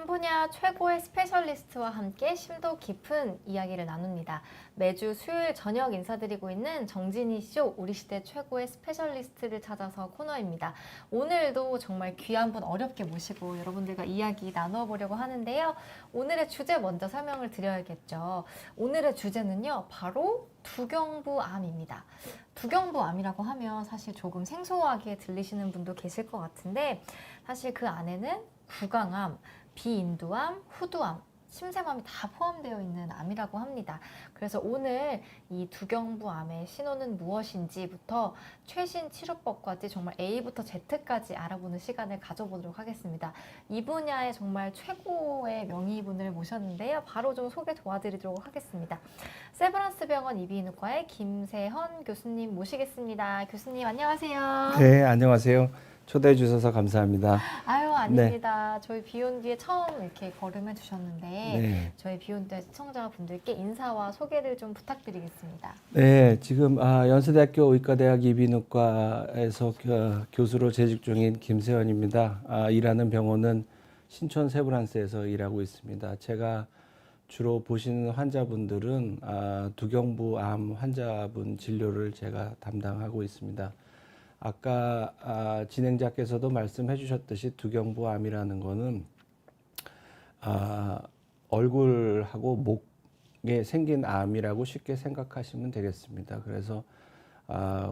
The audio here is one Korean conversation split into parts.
한 분야 최고의 스페셜리스트와 함께 심도 깊은 이야기를 나눕니다. 매주 수요일 저녁 인사드리고 있는 정진희 쇼 우리 시대 최고의 스페셜리스트를 찾아서 코너입니다. 오늘도 정말 귀한 분 어렵게 모시고 여러분들과 이야기 나누어 보려고 하는데요. 오늘의 주제 먼저 설명을 드려야겠죠. 오늘의 주제는요, 바로 두경부암입니다. 두경부암이라고 하면 사실 조금 생소하게 들리시는 분도 계실 것 같은데, 사실 그 안에는 구강암, 비인두암, 후두암, 침샘암이 다 포함되어 있는 암이라고 합니다. 그래서 오늘 이 두경부암의 신호는 무엇인지부터 최신 치료법까지 정말 A부터 Z까지 알아보는 시간을 가져보도록 하겠습니다. 이 분야의 정말 최고의 명의분을 모셨는데요. 바로 좀 소개 도와드리도록 하겠습니다. 세브란스 병원 이비인후과의 김세헌 교수님 모시겠습니다. 교수님 안녕하세요. 네, 안녕하세요. 초대해 주셔서 감사합니다. 아유, 아닙니다. 저희 비욘드에 처음 이렇게 걸음해 주셨는데, 네. 저희 비욘드 시청자분들께 인사와 소개를 좀 부탁드리겠습니다. 네, 지금 연세대학교 의과대학 이비인후과에서 교수로 재직 중인 김세현입니다. 일하는 병원은 신촌 세브란스에서 일하고 있습니다. 제가 주로 보시는 환자분들은 두경부암 환자분 진료를 제가 담당하고 있습니다. 아까 진행자께서도 말씀해 주셨듯이 두경부암이라는 거는 얼굴하고 목에 생긴 암이라고 쉽게 생각하시면 되겠습니다. 그래서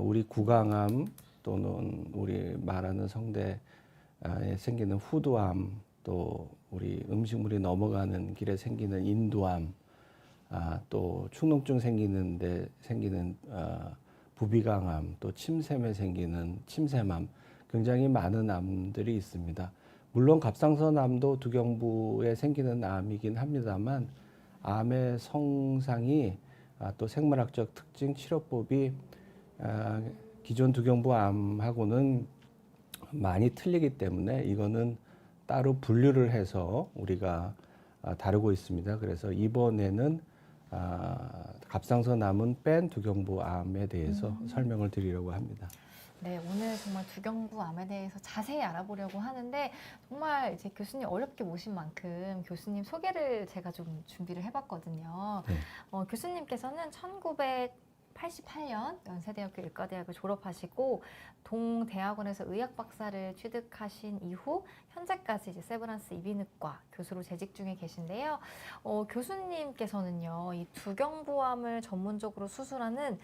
우리 구강암 또는 우리 말하는 성대에 생기는 후두암, 또 우리 음식물이 넘어가는 길에 생기는 인두암, 또 축농증 생기는데 생기는 부비강암, 또 침샘에 생기는 침샘암, 굉장히 많은 암들이 있습니다. 물론 갑상선암도 두경부에 생기는 암이긴 합니다만, 암의 성상이 또 생물학적 특징, 치료법이 기존 두경부암하고는 많이 틀리기 때문에 이거는 따로 분류를 해서 우리가 다루고 있습니다. 그래서 이번에는 갑상선암은 뺀 두경부암에 대해서 설명을 드리려고 합니다. 네, 오늘 정말 두경부암에 대해서 자세히 알아보려고 하는데, 정말 이제 교수님 어렵게 모신 만큼 교수님 소개를 제가 좀 준비를 해봤거든요. 네. 교수님께서는 1988년 연세대학교 의과대학을 졸업하시고 동대학원에서 의학 박사를 취득하신 이후 현재까지 이제 세브란스 이비인후과 교수로 재직 중에 계신데요. 교수님께서는요, 이 두경부암을 전문적으로 수술하는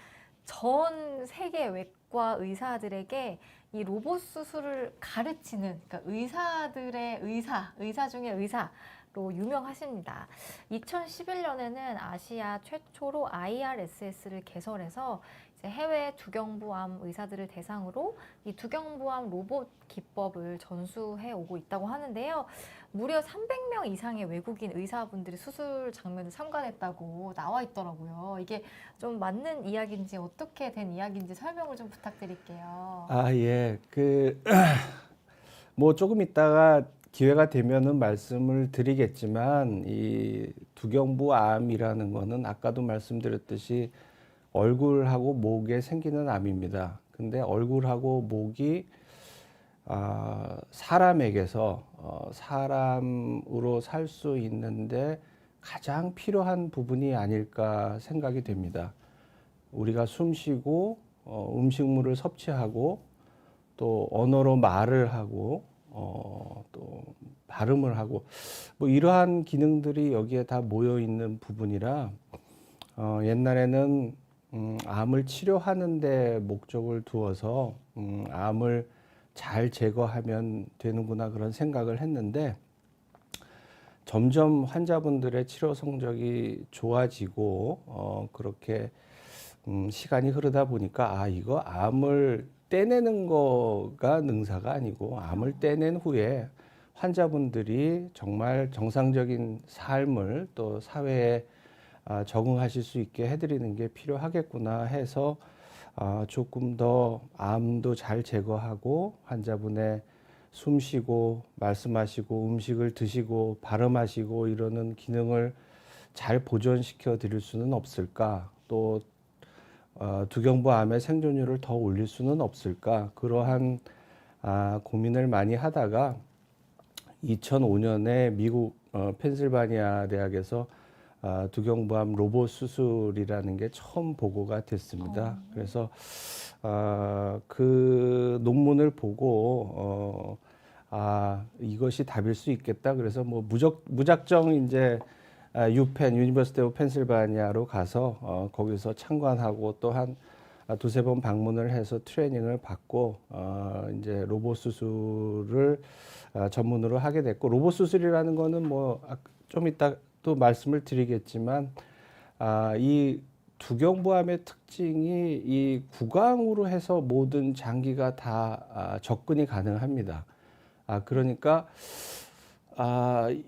전 세계 외과 의사들에게 이 로봇 수술을 가르치는, 그러니까 의사들의 의사 중에 의사로 유명하십니다. 2011년에는 아시아 최초로 IRSS를 개설해서 이제 해외 두경부암 의사들을 대상으로 이 두경부암 로봇 기법을 전수해 오고 있다고 하는데요. 무려 300명 이상의 외국인 의사분들이 수술 장면을 참관했다고 나와 있더라고요. 이게 좀 맞는 이야기인지 어떻게 된 이야기인지 설명을 좀 부탁드릴게요. 예. 뭐 조금 있다가 기회가 되면은 말씀을 드리겠지만, 이 두경부암이라는 거는 아까도 말씀드렸듯이 얼굴하고 목에 생기는 암입니다. 근데 얼굴하고 목이 사람에게서 사람으로 살 수 있는데 가장 필요한 부분이 아닐까 생각이 됩니다. 우리가 숨 쉬고 음식물을 섭취하고 또 언어로 말을 하고 또 발음을 하고, 뭐 이러한 기능들이 여기에 다 모여 있는 부분이라 옛날에는 암을 치료하는 데 목적을 두어서 암을 잘 제거하면 되는구나 그런 생각을 했는데, 점점 환자분들의 치료 성적이 좋아지고 그렇게 시간이 흐르다 보니까 이거 암을 떼내는 거가 능사가 아니고, 암을 떼낸 후에 환자분들이 정말 정상적인 삶을 또 사회에 적응하실 수 있게 해드리는 게 필요하겠구나 해서 조금 더 암도 잘 제거하고 환자분의 숨 쉬고 말씀하시고 음식을 드시고 발음하시고 이러는 기능을 잘 보존시켜 드릴 수는 없을까, 또 두경부암의 생존율을 더 올릴 수는 없을까, 그러한 고민을 많이 하다가 2005년에 미국 펜실바니아 대학에서 두경부암 로봇 수술이라는 게 처음 보고가 됐습니다. 그래서 그 논문을 보고 이것이 답일 수 있겠다. 그래서 뭐 무작정 이제 유펜 유니버시티 오브 펜실바니아로 가서 거기서 참관하고 또 한 두세 번 방문을 해서 트레이닝을 받고 이제 로봇 수술을 전문으로 하게 됐고, 로봇 수술이라는 거는 뭐 좀 이따 또 말씀을 드리겠지만 이 두경부암의 특징이 이 구강으로 해서 모든 장기가 다 접근이 가능합니다. 그러니까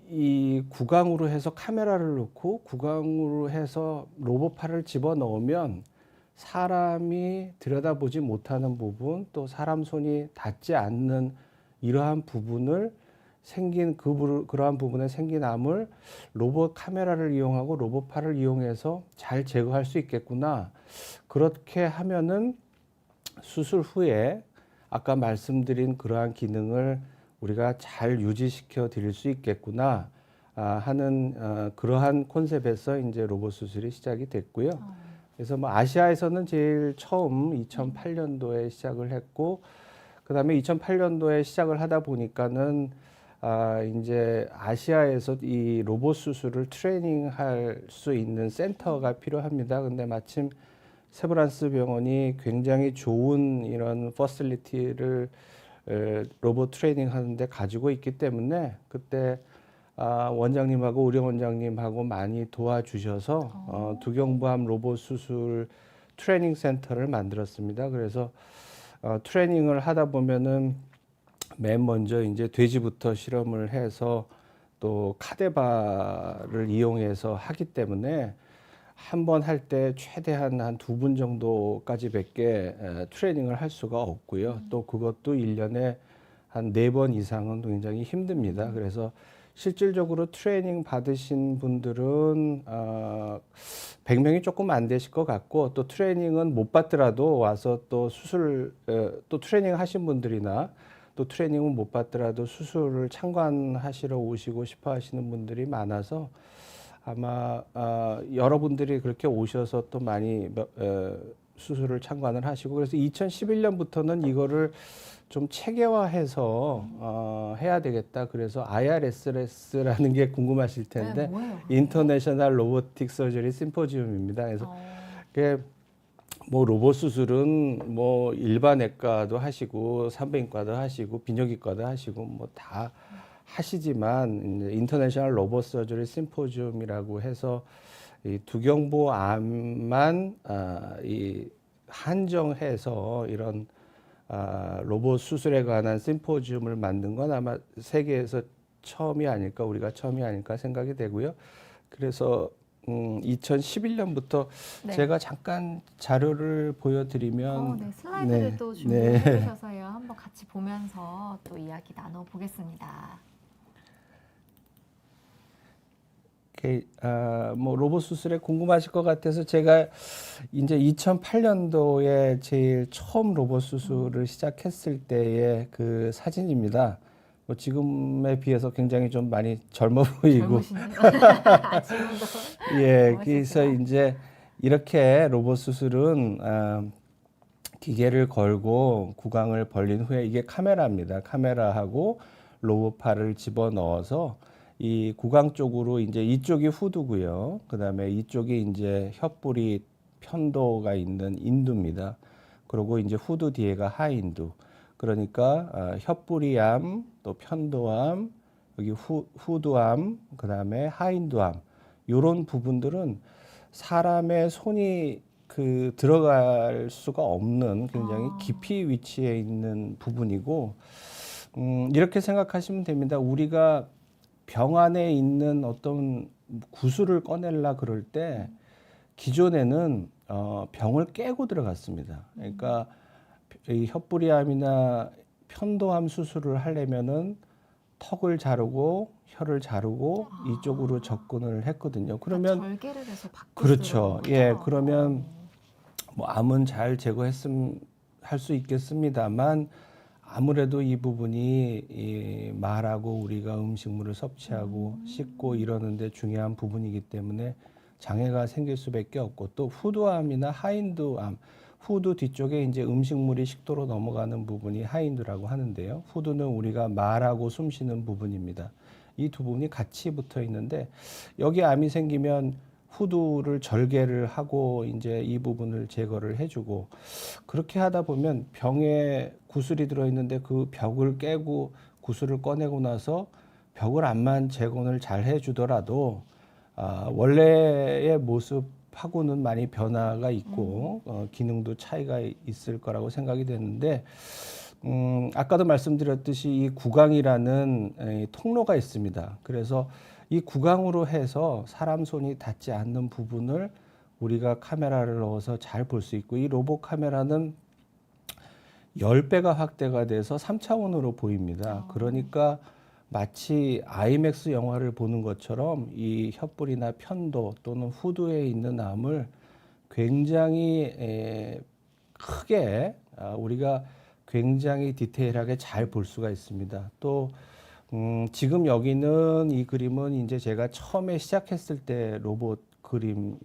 이 구강으로 해서 카메라를 넣고 구강으로 해서 로봇팔을 집어 넣으면 사람이 들여다보지 못하는 부분, 또 사람 손이 닿지 않는 이러한 부분을 그러한 부분에 생긴 암을 로봇 카메라를 이용하고 로봇팔을 이용해서 잘 제거할 수 있겠구나. 그렇게 하면은 수술 후에 아까 말씀드린 그러한 기능을 우리가 잘 유지시켜 드릴 수 있겠구나 하는 그러한 콘셉트에서 이제 로봇 수술이 시작이 됐고요. 그래서 뭐 아시아에서는 제일 처음 2008년도에 시작을 했고, 그다음에 2008년도에 시작을 하다 보니까는 이제 아시아에서 이 로봇 수술을 트레이닝할 수 있는 센터가 필요합니다. 근데 마침 세브란스 병원이 굉장히 좋은 이런 퍼실리티를 로봇 트레이닝 하는데 가지고 있기 때문에 그때 원장님하고 의료 원장님하고 많이 도와주셔서 두경부암 로봇 수술 트레이닝 센터를 만들었습니다. 그래서 트레이닝을 하다 보면은 맨 먼저 이제 돼지부터 실험을 해서 또 카데바를 이용해서 하기 때문에 한 번 할 때 최대한 한 2분 정도까지밖에 트레이닝을 할 수가 없고요. 또 그것도 1년에 한 4번 이상은 굉장히 힘듭니다. 그래서 실질적으로 트레이닝 받으신 분들은 100명이 조금 안 되실 것 같고, 또 트레이닝은 못 받더라도 와서 또 또 트레이닝 하신 분들이나 또 트레이닝은 못 받더라도 수술을 참관하시러 오시고 싶어 하시는 분들이 많아서 아마 여러분들이 그렇게 오셔서 또 많이 수술을 참관을 하시고, 그래서 2011년부터는 이거를 좀 체계화해서 해야 되겠다. 그래서 IRS라는 게 궁금하실 텐데, 뭐예요? 인터내셔널 로보틱 서저리 심포지움입니다. 그래서 그게 뭐 로봇 수술은 뭐 일반외과도 하시고 산부인과도 하시고 비뇨기과도 하시고 뭐 다 하시지만, 이제 인터내셔널 로봇 서저리 심포지움이라고 해서 이 두경부암만 이 한정해서 이런 로봇 수술에 관한 심포지움을 만든 건 아마 세계에서 처음이 아닐까, 우리가 처음이 아닐까 생각이 되고요. 그래서 2011년부터 네. 제가 잠깐 자료를 보여드리면 네, 슬라이드를 또 준비해 주셔서요. 한번 같이 보면서 또 이야기 나눠보겠습니다. 뭐 로봇 수술에 궁금하실 것 같아서 제가 이제 2008년도에 제일 처음 로봇 수술을 시작했을 때의 그 사진입니다. 뭐 지금에 비해서 굉장히 좀 많이 젊어 보이고. 지금도 예, 멋있으시다. 그래서 이제 이렇게 로봇 수술은 기계를 걸고 구강을 벌린 후에, 이게 카메라입니다. 카메라하고 로봇팔을 집어 넣어서 이 구강 쪽으로, 이제 이쪽이 후두고요. 그다음에 이쪽이 이제 혓뿌리 편도가 있는 인두입니다. 그리고 이제 후두 뒤에가 하인두. 그러니까 혓뿌리암, 또 편도암, 여기 후두암, 그다음에 하인두암. 요런 부분들은 사람의 손이 들어갈 수가 없는 굉장히 깊이 위치해 있는 부분이고, 이렇게 생각하시면 됩니다. 우리가 병 안에 있는 어떤 구슬을 꺼내려 그럴 때 기존에는 병을 깨고 들어갔습니다. 그러니까 이 혓뿌리암이나 편도암 수술을 하려면은 턱을 자르고 혀를 자르고 이쪽으로 접근을 했거든요. 그러면 절개를 해서 밖으로 그렇죠. 들어가는 예, 거죠? 그러면 뭐 암은 잘 할 수 있겠습니다만, 아무래도 이 부분이 이 말하고 우리가 음식물을 섭취하고 씻고 이러는데 중요한 부분이기 때문에 장애가 생길 수밖에 없고 또 후두암이나 하인두암, 후두 뒤쪽에 이제 음식물이 식도로 넘어가는 부분이 하인두라고 하는데요. 후두는 우리가 말하고 숨 쉬는 부분입니다. 이 두 부분이 같이 붙어 있는데 여기 암이 생기면 후두를 절개를 하고 이제 이 부분을 제거를 해주고 그렇게 하다 보면 병에 구슬이 들어있는데 그 벽을 깨고 구슬을 꺼내고 나서 벽을 암만 재건을 잘 해주더라도 원래의 모습하고는 많이 변화가 있고 기능도 차이가 있을 거라고 생각이 되는데 아까도 말씀드렸듯이 이 구강이라는 통로가 있습니다. 그래서 이 구강으로 해서 사람 손이 닿지 않는 부분을 우리가 카메라를 넣어서 잘 볼 수 있고 이 로봇 카메라는 10배가 확대가 돼서 3차원으로 보입니다. 그러니까 마치 아이맥스 영화를 보는 것처럼 이 혓불이나 편도 또는 후두에 있는 암을 굉장히 크게 우리가 굉장히 디테일하게 잘 볼 수가 있습니다. 또 지금 여기는 이 그림은 이제 제가 처음에 시작했을 때 로봇 그림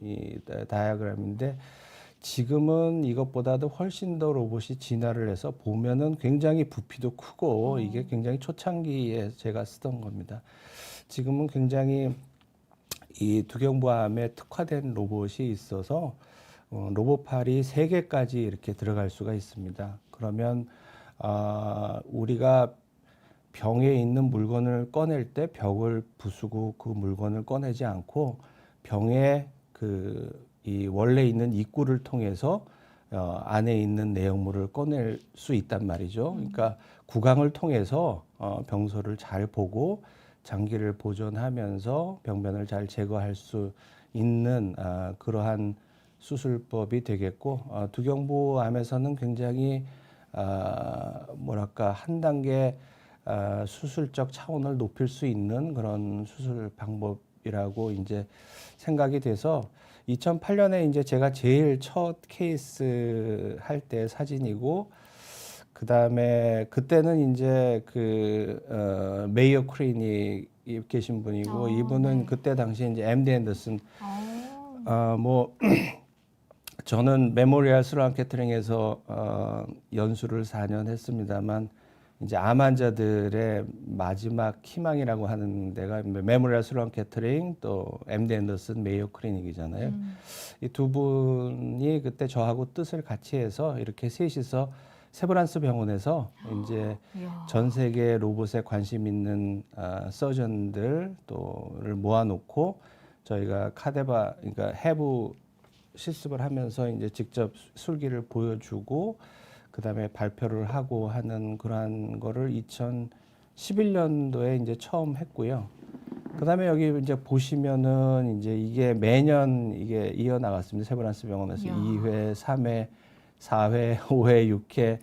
다이아그램인데 지금은 이것보다도 훨씬 더 로봇이 진화를 해서 보면은 굉장히 부피도 크고 이게 굉장히 초창기에 제가 쓰던 겁니다. 지금은 굉장히 이 두경부암에 특화된 로봇이 있어서 로봇팔이 3개까지 이렇게 들어갈 수가 있습니다. 그러면 우리가 병에 있는 물건을 꺼낼 때 벽을 부수고 그 물건을 꺼내지 않고 병에 이 원래 있는 입구를 통해서 안에 있는 내용물을 꺼낼 수 있단 말이죠. 그러니까 구강을 통해서 병소를 잘 보고 장기를 보존하면서 병변을 잘 제거할 수 있는 그러한 수술법이 되겠고 두경부암에서는 굉장히 뭐랄까 한 단계 수술적 차원을 높일 수 있는 그런 수술 방법이라고 이제 생각이 돼서 2008년에 이제 제가 제일 첫 케이스 할 때 사진이고 그 다음에 그때는 이제 메이어 클리닉 계신 분이고 이분은 네. 그때 당시 이제 MD 앤더슨 뭐 저는 메모리얼 슬로안 캐터링에서 연수를 4년 했습니다만 이제 암 환자들의 마지막 희망이라고 하는 데가 메모리얼 슬로안 캐터링 또 MD 앤더슨 메이오 클리닉이잖아요. 이 두 분이 그때 저하고 뜻을 같이 해서 이렇게 셋이서 세브란스 병원에서 이제 이야. 전 세계 로봇에 관심 있는 서전들 또를 모아놓고 저희가 그러니까 해부 실습을 하면서 이제 직접 술기를 보여주고 그다음에 발표를 하고 하는 그러한 거를 2011년도에 이제 처음 했고요. 그다음에 여기 이제 보시면은 이제 이게 매년 이게 이어 나갔습니다. 세브란스 병원에서 이야. 2회, 3회, 4회, 5회, 6회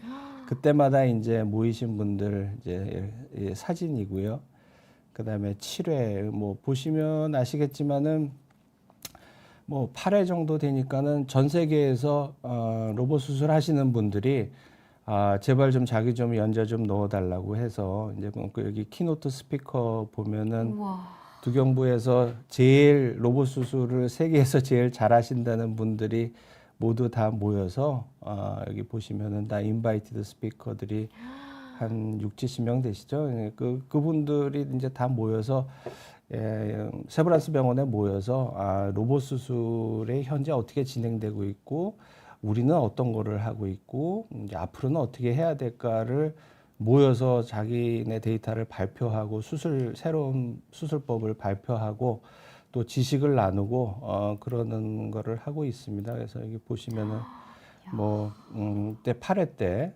그때마다 이제 모이신 분들 이제 사진이고요. 그다음에 7회 뭐 보시면 아시겠지만은 뭐 8회 정도 되니까는 전 세계에서 로봇 수술 하시는 분들이 제발 좀 자기 좀 연자 좀 넣어달라고 해서 이제 여기 키노트 스피커 보면은 우와. 두경부에서 제일 로봇 수술을 세계에서 제일 잘하신다는 분들이 모두 다 모여서 여기 보시면은 다 인바이티드 스피커들이 한 6, 70명 되시죠. 그분들이 이제 다 모여서 세브란스 병원에 모여서 로봇 수술이 현재 어떻게 진행되고 있고 우리는 어떤 거를 하고 있고 이제 앞으로는 어떻게 해야 될까를 모여서 자기네 데이터를 발표하고 새로운 수술법을 발표하고 또 지식을 나누고 그러는 거를 하고 있습니다. 그래서 여기 보시면은 그때 8회 때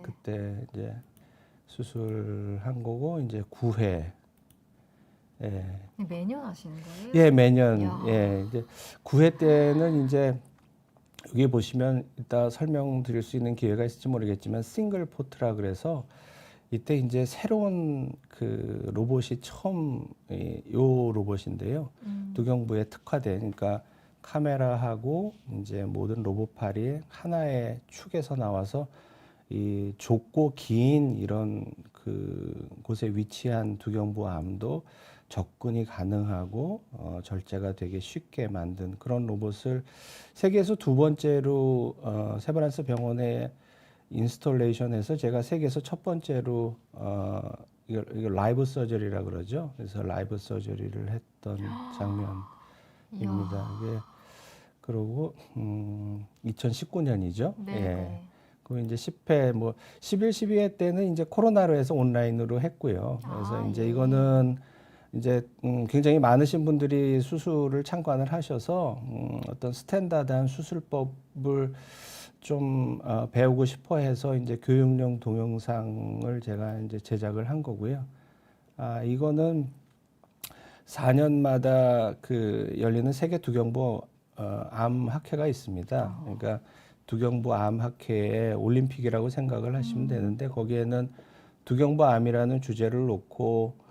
그때 이제 수술한 거고 이제 9회 매년 하시는 거예요? 예, 매년. 이야. 이제 9회 때는 이제 여기 보시면 이따 설명드릴 수 있는 기회가 있을지 모르겠지만 싱글 포트라 그래서 이때 이제 새로운 그 로봇이 처음 요 로봇인데요. 두경부에 특화된 그러니까 카메라하고 이제 모든 로봇팔이 하나의 축에서 나와서 이 좁고 긴 이런 그 곳에 위치한 두경부암도 접근이 가능하고 절제가 되게 쉽게 만든 그런 로봇을 세계에서 두 번째로 세브란스 병원에 인스톨레이션해서 제가 세계에서 첫 번째로 이걸 라이브 서저리라 그러죠. 그래서 라이브 서저리를 했던 장면입니다. 이야. 이게 그러고 2019년이죠. 네, 예. 네. 그 이제 10회 뭐 11, 12회 때는 이제 코로나로 해서 온라인으로 했고요. 그래서 아, 이제 예. 이거는 이제 굉장히 많으신 분들이 수술을 참관을 하셔서 어떤 스탠다드한 수술법을 좀 배우고 싶어 해서 이제 교육용 동영상을 제가 이제 제작을 한 거고요. 이거는 4년마다 그 열리는 세계 두경부 암 학회가 있습니다. 그러니까 두경부 암 학회의 올림픽이라고 생각을 하시면 되는데 거기에는 두경부 암이라는 주제를 놓고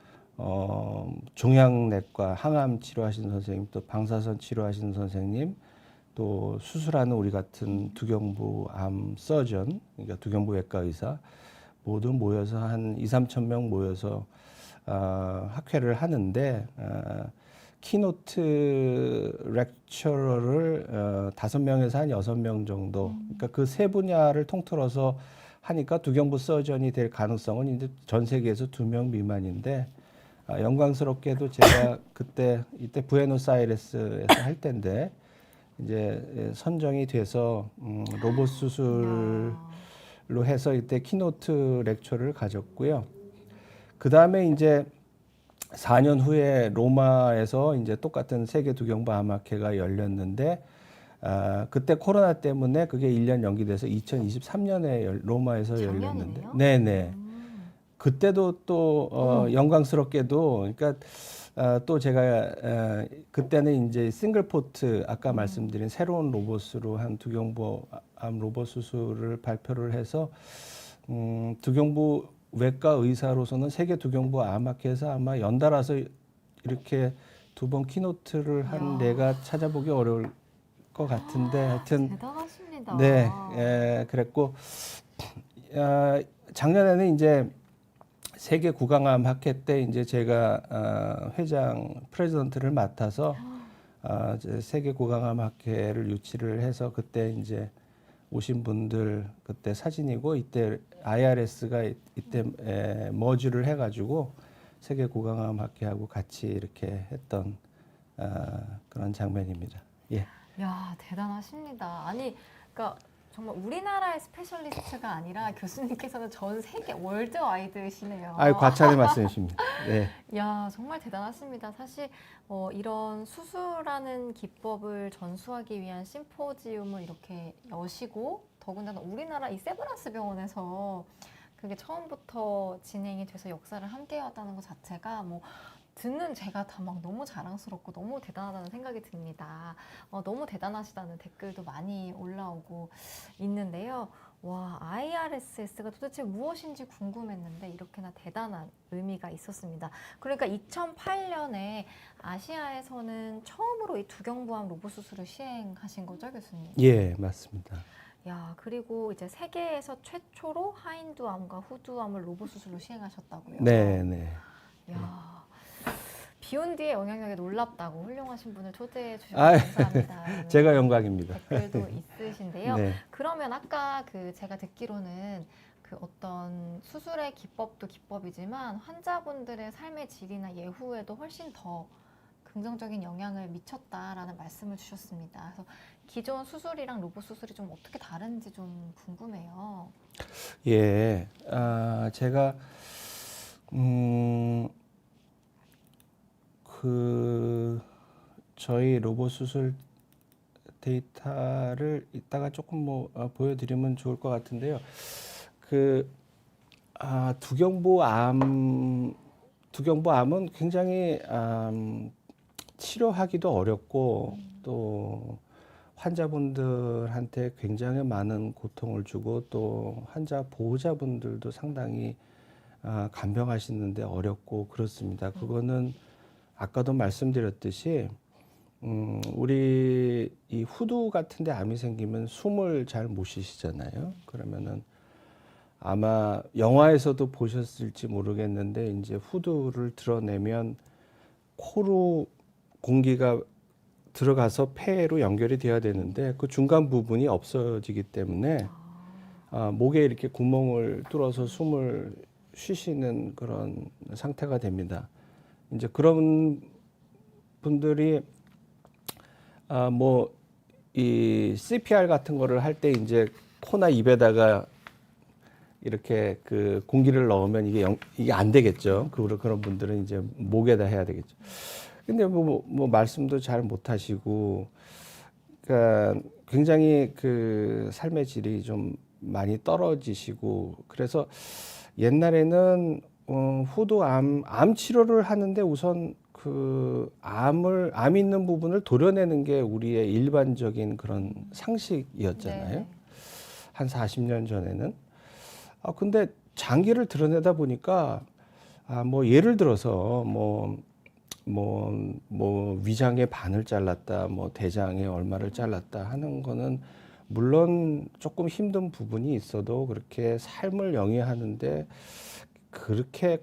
종양내과 항암 치료하시는 선생님, 또 방사선 치료하시는 선생님, 또 수술하는 우리 같은 두경부 암 서전, 그러니까 두경부 외과 의사 모두 모여서 한 2, 3천 명 모여서 학회를 하는데 키노트 렉처러를 5명에서 한 6명 정도, 그러니까 그 세 분야를 통틀어서 하니까 두경부 서전이 될 가능성은 이제 전 세계에서 2명 미만인데 영광스럽게도 제가 이때 부에노스아이레스에서 할 때인데 이제 선정이 돼서 로봇 수술로 이야. 해서 이때 키노트 렉처를 가졌고요. 그 다음에 이제 4년 후에 로마에서 이제 똑같은 세계 두경부 암학회가 열렸는데 그때 코로나 때문에 그게 1년 연기돼서 2023년에 로마에서 열렸는데, 작년이네요. 네네. 그때도 또 영광스럽게도 그러니까 또 제가 그때는 이제 싱글 포트 아까 말씀드린 새로운 로봇으로 한 두경부 암 로봇 수술을 발표를 해서 두경부 외과 의사로서는 세계 두경부 암학회에서 아마 연달아서 이렇게 2번 키노트를 한 이야. 내가 찾아보기 어려울 것 같은데 하여튼 대단하십니다. 네, 그랬고 작년에는 이제 세계 구강암 학회 때 이제 제가 회장 프레지던트를 맡아서 이제 세계 구강암 학회를 유치를 해서 그때 이제 오신 분들 그때 사진이고 이때 IRS가 이때 머지를 해가지고 세계 구강암 학회하고 같이 이렇게 했던 그런 장면입니다. 예. 야, 대단하십니다. 아니, 그러니까 정말 우리나라의 스페셜리스트가 아니라 교수님께서는 전 세계 월드와이드시네요. 아유 과찬의 말씀이십니다. 네. 야, 정말 대단하십니다. 사실 이런 수술하는 기법을 전수하기 위한 심포지움을 이렇게 여시고 더군다나 우리나라 이 세브란스 병원에서 그게 처음부터 진행이 돼서 역사를 함께 해왔다는 것 자체가 뭐 듣는 제가 다 막 너무 자랑스럽고 너무 대단하다는 생각이 듭니다. 너무 대단하시다는 댓글도 많이 올라오고 있는데요. 와, IRSS가 도대체 무엇인지 궁금했는데 이렇게나 대단한 의미가 있었습니다. 그러니까 2008년에 아시아에서는 처음으로 이 두경부암 로봇 수술을 시행하신 거죠, 교수님? 예, 맞습니다. 야, 그리고 이제 세계에서 최초로 하인두암과 후두암을 로봇 수술로 시행하셨다고요? 네, 네. 야, 비욘드의 영향력에 놀랍다고 훌륭하신 분을 초대해 주셔서 아, 감사합니다. 제가 영광입니다. 댓글도 있으신데요. 네. 그러면 아까 그 제가 듣기로는 그 어떤 수술의 기법도 기법이지만 환자분들의 삶의 질이나 예후에도 훨씬 더 긍정적인 영향을 미쳤다라는 말씀을 주셨습니다. 그래서 기존 수술이랑 로봇 수술이 좀 어떻게 다른지 좀 궁금해요. 예, 제가 저희 로봇 수술 데이터를 이따가 조금 뭐 보여드리면 좋을 것 같은데요. 두경부암은 굉장히 치료하기도 어렵고 또 환자분들한테 굉장히 많은 고통을 주고 또 환자 보호자분들도 상당히 간병하시는데 어렵고 그렇습니다. 그거는 아까도 말씀드렸듯이 우리 이 후두 같은데 암이 생기면 숨을 잘 못 쉬시잖아요. 그러면은 아마 영화에서도 보셨을지 모르겠는데 이제 후두를 드러내면 코로 공기가 들어가서 폐로 연결이 돼야 되는데 그 중간 부분이 없어지기 때문에 목에 이렇게 구멍을 뚫어서 숨을 쉬시는 그런 상태가 됩니다. 이제 그런 분들이 뭐 이 CPR 같은 거를 할 때 이제 코나 입에다가 이렇게 그 공기를 넣으면 이게 안 되겠죠. 그런 분들은 이제 목에다 해야 되겠죠. 근데 뭐 말씀도 잘 못 하시고, 그러니까 굉장히 그 삶의 질이 좀 많이 떨어지시고, 그래서 옛날에는 후두암 치료를 하는데 우선 그 암 있는 부분을 도려내는 게 우리의 일반적인 그런 상식이었잖아요. 네. 한 40년 전에는. 근데 장기를 드러내다 보니까 뭐 예를 들어서 뭐 위장의 반을 잘랐다, 뭐 대장의 얼마를 잘랐다 하는 거는 물론 조금 힘든 부분이 있어도 그렇게 삶을 영위하는데 그렇게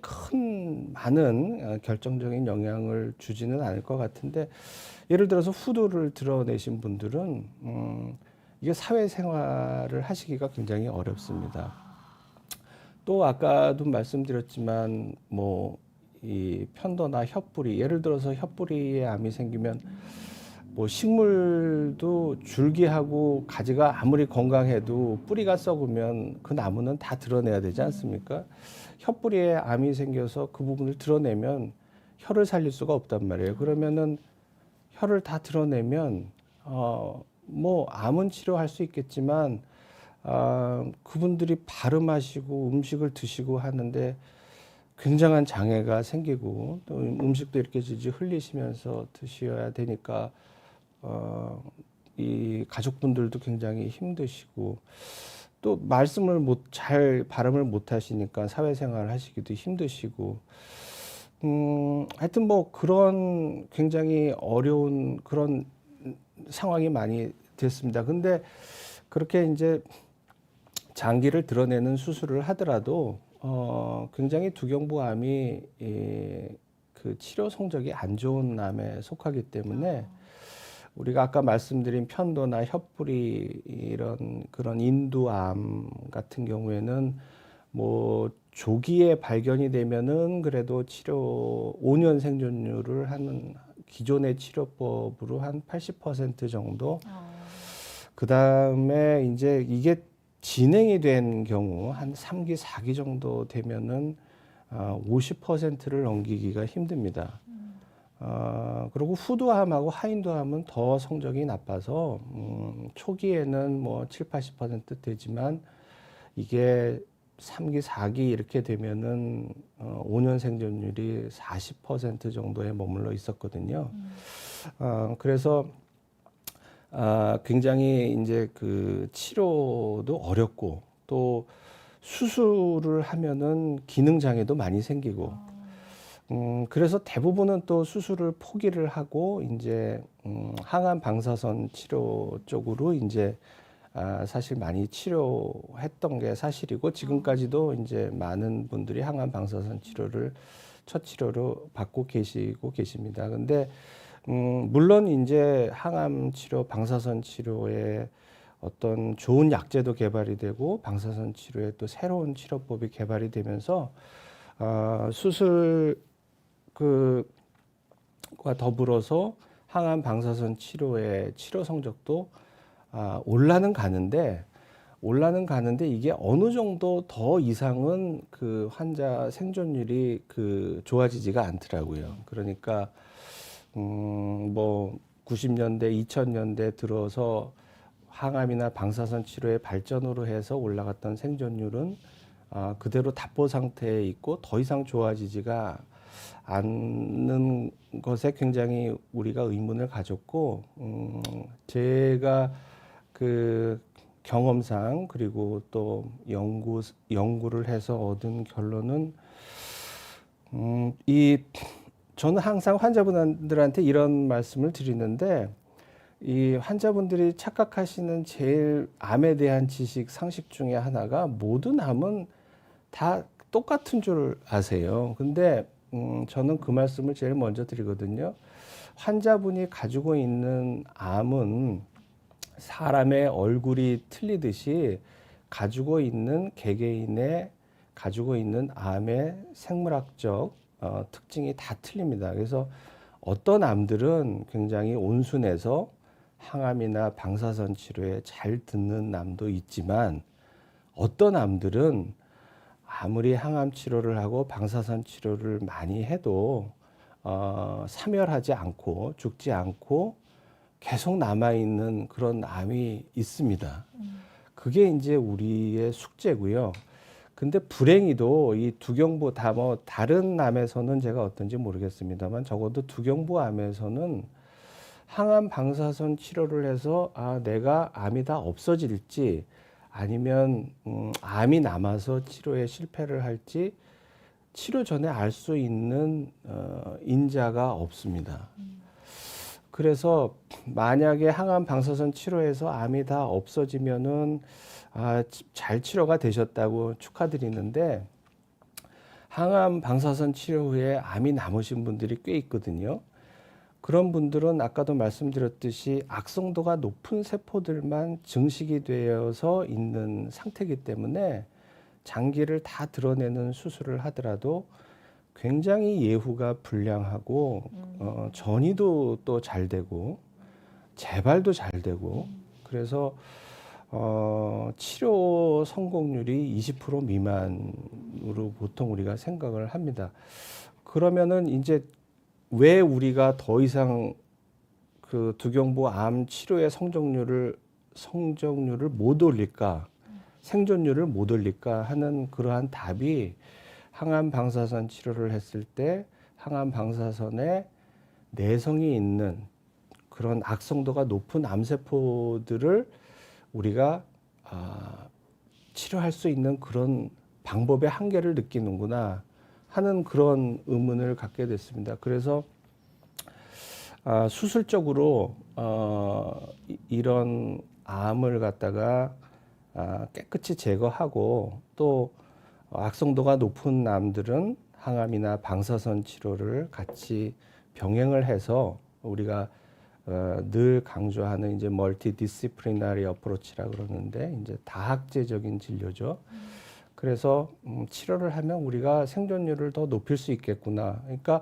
많은 결정적인 영향을 주지는 않을 것 같은데, 예를 들어서 후두를 드러내신 분들은 이게 사회생활을 하시기가 굉장히 어렵습니다. 또 아까도 말씀드렸지만 뭐 이 편도나 혀뿌리, 예를 들어서 혀뿌리에 암이 생기면 뭐 식물도 줄기하고 가지가 아무리 건강해도 뿌리가 썩으면 그 나무는 다 드러내야 되지 않습니까? 혀뿌리에 암이 생겨서 그 부분을 드러내면 혀를 살릴 수가 없단 말이에요. 그러면은 혀를 다 드러내면 뭐 암은 치료할 수 있겠지만 그분들이 발음하시고 음식을 드시고 하는데 굉장한 장애가 생기고, 또 음식도 이렇게 질질 흘리시면서 드셔야 되니까 이 가족분들도 굉장히 힘드시고, 또 말씀을 잘 발음을 못 하시니까 사회생활 하시기도 힘드시고, 하여튼 뭐 그런 굉장히 어려운 그런 상황이 많이 됐습니다. 근데 그렇게 이제 장기를 드러내는 수술을 하더라도 굉장히 두경부암이 그 치료 성적이 안 좋은 암에 속하기 때문에 우리가 아까 말씀드린 편도나 혀뿌리 이런 그런 인두암 같은 경우에는 뭐 조기에 발견이 되면은 그래도 치료 5년 생존율을 하는 기존의 치료법으로 한 80% 정도. 그 다음에 이제 이게 진행이 된 경우 한 3기, 4기 정도 되면은 50%를 넘기기가 힘듭니다. 그리고 후두암하고 하인두암은 더 성적이 나빠서 초기에는 뭐 7, 80% 되지만 이게 3기, 4기 이렇게 되면은 5년 생존율이 40% 정도에 머물러 있었거든요. 그래서 굉장히 이제 그 치료도 어렵고, 또 수술을 하면은 기능 장애도 많이 생기고, 그래서 대부분은 또 수술을 포기를 하고 이제 항암 방사선 치료 쪽으로 이제 사실 많이 치료했던 게 사실이고, 지금까지도 이제 많은 분들이 항암 방사선 치료를 첫 치료로 받고 계십니다. 근데 물론 이제 항암 치료, 방사선 치료에 어떤 좋은 약제도 개발이 되고 방사선 치료에 또 새로운 치료법이 개발이 되면서 수술 과 더불어서 항암 방사선 치료의 치료 성적도 올라는 가는데 이게 어느 정도 더 이상은 그 환자 생존율이 그 좋아지지가 않더라고요. 그러니까 뭐 90년대, 2000년대 들어서 항암이나 방사선 치료의 발전으로 해서 올라갔던 생존율은 그대로 답보 상태에 있고 더 이상 좋아지지가 않는 것에 굉장히 우리가 의문을 가졌고, 제가 그 경험상 그리고 또 연구를 해서 얻은 결론은 저는 항상 환자분들한테 이런 말씀을 드리는데, 이 환자분들이 착각하시는 제일 암에 대한 지식, 상식 중에 하나가 모든 암은 다 똑같은 줄 아세요. 근데 저는 그 말씀을 제일 먼저 드리거든요. 환자분이 가지고 있는 암은 사람의 얼굴이 틀리듯이 가지고 있는 개개인의 가지고 있는 암의 생물학적 특징이 다 틀립니다. 그래서 어떤 암들은 굉장히 온순해서 항암이나 방사선 치료에 잘 듣는 암도 있지만 어떤 암들은 아무리 항암 치료를 하고 방사선 치료를 많이 해도 사멸하지 않고 죽지 않고 계속 남아있는 그런 암이 있습니다. 그게 이제 우리의 숙제고요. 근데 불행히도 이 두경부 다 뭐 다른 암에서는 제가 어떤지 모르겠습니다만 적어도 두경부 암에서는 항암 방사선 치료를 해서 내가 암이 다 없어질지 아니면 암이 남아서 치료에 실패를 할지 치료 전에 알 수 있는 인자가 없습니다. 그래서 만약에 항암 방사선 치료에서 암이 다 없어지면은 잘 치료가 되셨다고 축하드리는데 항암 방사선 치료 후에 암이 남으신 분들이 꽤 있거든요. 그런 분들은 아까도 말씀드렸듯이 악성도가 높은 세포들만 증식이 되어서 있는 상태이기 때문에 장기를 다 드러내는 수술을 하더라도 굉장히 예후가 불량하고 전이도 또 잘 되고 재발도 잘 되고 그래서 치료 성공률이 20% 미만으로 보통 우리가 생각을 합니다. 그러면은 이제 왜 우리가 더 이상 그 두경부 암 치료의 성공률을 못 올릴까, 생존율을 못 올릴까 하는 그러한 답이 항암 방사선 치료를 했을 때 항암 방사선에 내성이 있는 그런 악성도가 높은 암세포들을 우리가 치료할 수 있는 그런 방법의 한계를 느끼는구나 하는 그런 의문을 갖게 됐습니다. 그래서 수술적으로 이런 암을 갖다가 깨끗이 제거하고 또 악성도가 높은 암들은 항암이나 방사선 치료를 같이 병행을 해서 우리가 늘 강조하는 이제 멀티 디시플리너리 어프로치라 그러는데 이제 다학제적인 진료죠. 그래서 치료를 하면 우리가 생존율을 더 높일 수 있겠구나. 그러니까